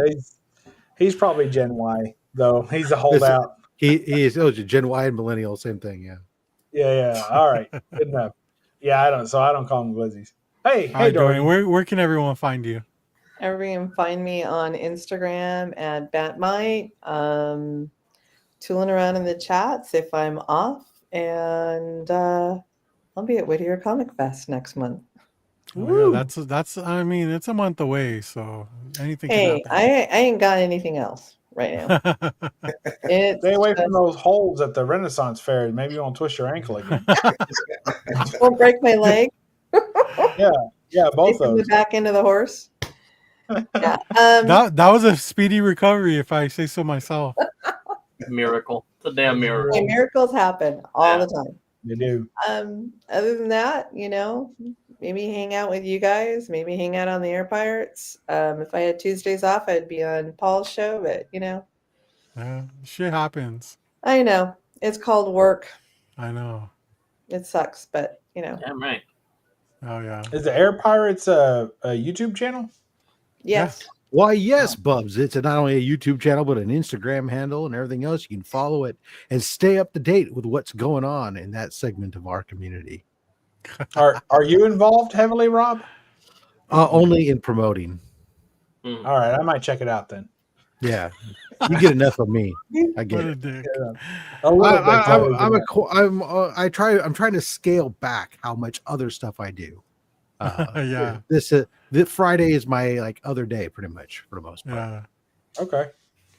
He's probably Gen Y, though. He's a holdout. He is Gen Y and millennial, same thing. Yeah. Yeah. All right. Good enough. Yeah, I don't call them glizzies. Hey, All right, Dorian. Dorian, where can everyone find you? Everybody can find me on Instagram at Batmite. Tooling around in the chats if I'm off, and I'll be at Whittier Comic Fest next month. Oh, yeah, that's. I mean, it's a month away, so anything. Hey, can I ain't got anything else right now. happen. It's Stay away from just- those holes at the Renaissance Fair. Maybe you won't twist your ankle again. won't break my leg. Yeah, both Taking those. the back end of the horse. Yeah. that was a speedy recovery, if I say so myself. Miracle. It's a damn miracle. Okay, miracles happen all the time. They do. Other than that, maybe hang out with you guys, maybe hang out on the Air Pirates. If I had Tuesdays off, I'd be on Paul's show, but Yeah, shit happens. I know it's called work. I know. It sucks, but Damn right. Oh yeah. Is the Air Pirates a YouTube channel? yes. Why, yes, Bubs. It's not only a YouTube channel, but an Instagram handle and everything else. You can follow it and stay up to date with what's going on in that segment of our community. Are you involved heavily, Rob? Only in promoting. Mm. All right, I might check it out then. Yeah, you get enough of me. I get What a it. dick. A little bit. I'm trying to scale back how much other stuff I do. Yeah. This Friday is my other day, pretty much for the most part. Yeah. Okay.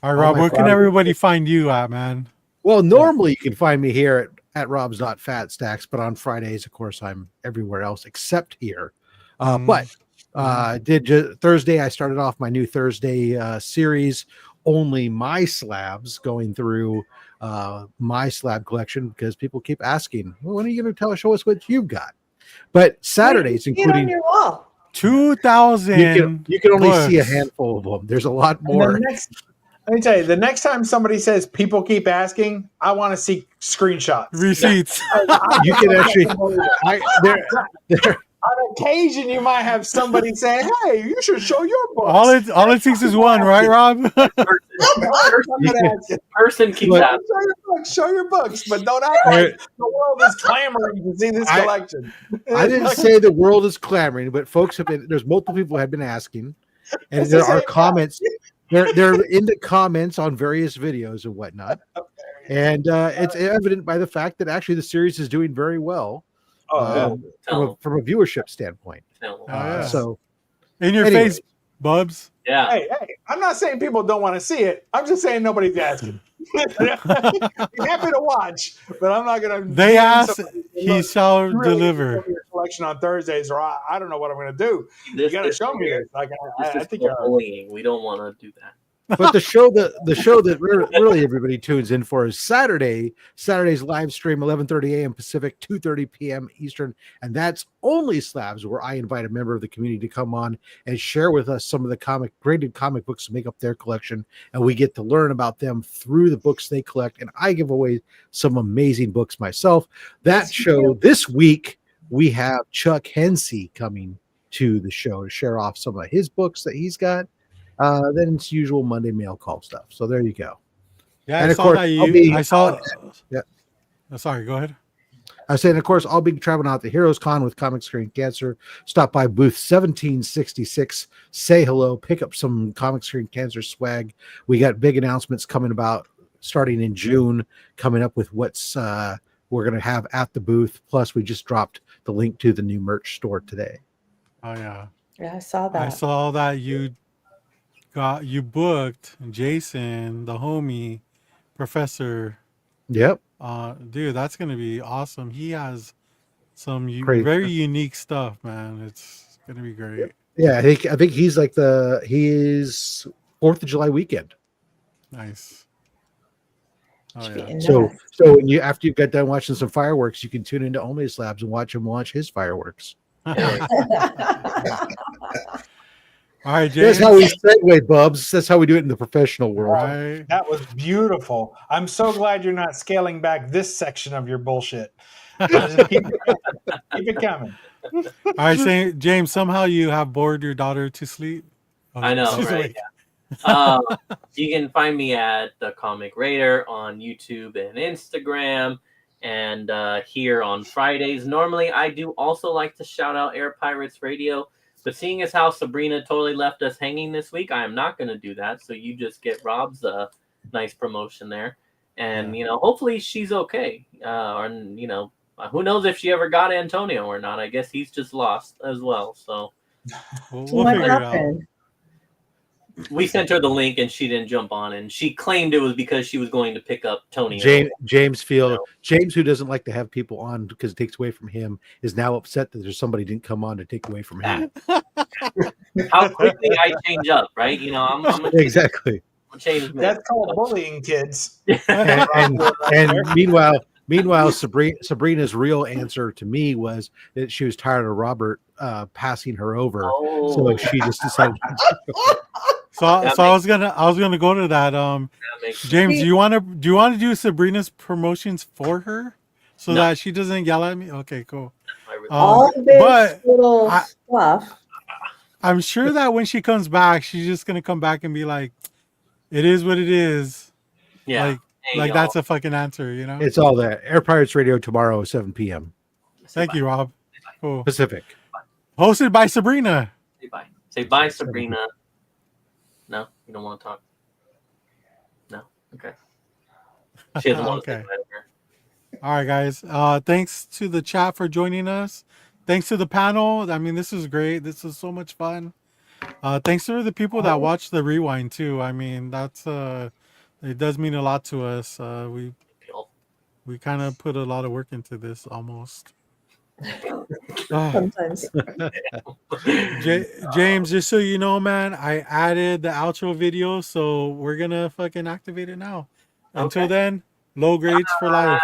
All right, Rob. my Where can Friday- everybody find you at, man? Well, normally you can find me here at Rob's Not Fat Stacks, but on Fridays, of course, I'm everywhere else except here. But Thursday, I started off my new Thursday series, Only My Slabs, going through my slab collection because people keep asking, well, when are you going to show us what you've got? But Saturdays, See it on including your wall. 2,000. you can only see a books. handful of them. There's a lot And more. let me tell you, the next time somebody says people keep asking, I want to see screenshots. Receipts. You can actually, On occasion, you might have somebody say, "Hey, you should show your books." all it takes is one, right, Rob? Person keeps Look, asking. Show your books, but don't act like the world is clamoring to see this collection. I didn't say the world is clamoring, but folks have been. There's multiple people have been asking, and It's there the are same comments. They're in the comments on various videos and whatnot, and it's evident by the fact that actually the series is doing very well from a viewership standpoint. No. yeah. So, In your anyways. face, Bubs. Yeah. Hey, I'm not saying people don't want to see it. I'm just saying nobody's asking. You're happy to watch, but I'm not going to. They ask, he shall Really deliver. show me your collection on Thursdays, or I don't know what I'm going to do. You got to show me this. Like, I This think is bullying. We don't want to do But the show that really everybody tunes in for is Saturday's live stream, 11:30 a.m. Pacific, 2:30 p.m. Eastern, and that's only Slabs, where I invite a member of the community to come on and share with us some of the graded comic books to make up their collection, and we get to learn about them through the books they collect, and I give away some amazing books myself. That show this week, we have Chuck Hensey coming to the show to share off some of his books that he's got. Then it's usual Monday mail call stuff. So there you go. Yeah, and I of saw course, that you. I saw. Yeah. Sorry, go ahead. I said, of course, I'll be traveling out to Heroes Con with Comic Screen Cancer. Stop by booth 1766. Say hello. Pick up some Comic Screen Cancer swag. We got big announcements coming about starting in June, coming up with what's we're going to have at the booth. Plus, we just dropped the link to the new merch store today. Oh yeah. Yeah, I saw that. I saw that you booked Jason, the homie, Professor. Yep. Dude, that's gonna be awesome. He has some Crazy. very unique stuff, man. It's gonna be great. Yeah, I think he's like he's 4th of July weekend. Nice. Oh Should be yeah. in So there. so when after you get done watching some fireworks, you can tune into Only Slabs and watch him launch his fireworks. All right, James. That's how we segue, Bubs. That's how we do it in the professional world. Right. That was beautiful. I'm so glad you're not scaling back this section of your bullshit. Just keep it coming. All right, James. Somehow you have bored your daughter to sleep. Oh, I know, she's right? awake. You can find me at the Comic Raider on YouTube and Instagram, and here on Fridays. Normally, I do also like to shout out Air Pirates Radio, but seeing as how Sabrina totally left us hanging this week, I am not going to do that. So you just get Rob's nice promotion there, and hopefully she's okay. Or who knows if she ever got Antonio or not? I guess he's just lost as well. So We'll What figure it out. happened? we sent her the link and she didn't jump on, and she claimed it was because she was going to pick up Tony. James, who doesn't like to have people on because it takes away from him, is now upset that there's somebody didn't come on to take away from him. How quickly I change up, right? I'm Exactly. change. That's called bullying, kids. And meanwhile, Sabrina's real answer to me was that she was tired of Robert passing her over, so she just decided. So I was gonna go to that. James, do you want to do Sabrina's promotions for her so that she doesn't yell at me? Okay, cool. All this little stuff. I'm sure that when she comes back, she's just gonna come back and be like, "It is what it is." Yeah, like that's a fucking answer, It's all that. Air Pirates Radio tomorrow, 7 p.m. Thank you, Rob. Cool. Pacific. Hosted by Sabrina. Say bye. Say bye, Sabrina. No, you don't want to talk. No, okay. She doesn't want to. Okay. All right, guys. Thanks to the chat for joining us. Thanks to the panel. I mean, this is great. This is so much fun. Thanks to the people that watched the rewind too. I mean, that's it does mean a lot to us. We kind of put a lot of work into this almost. Sometimes. James, just so you know, man, I added the outro video, so we're gonna fucking activate it now. Until then, low grades for life.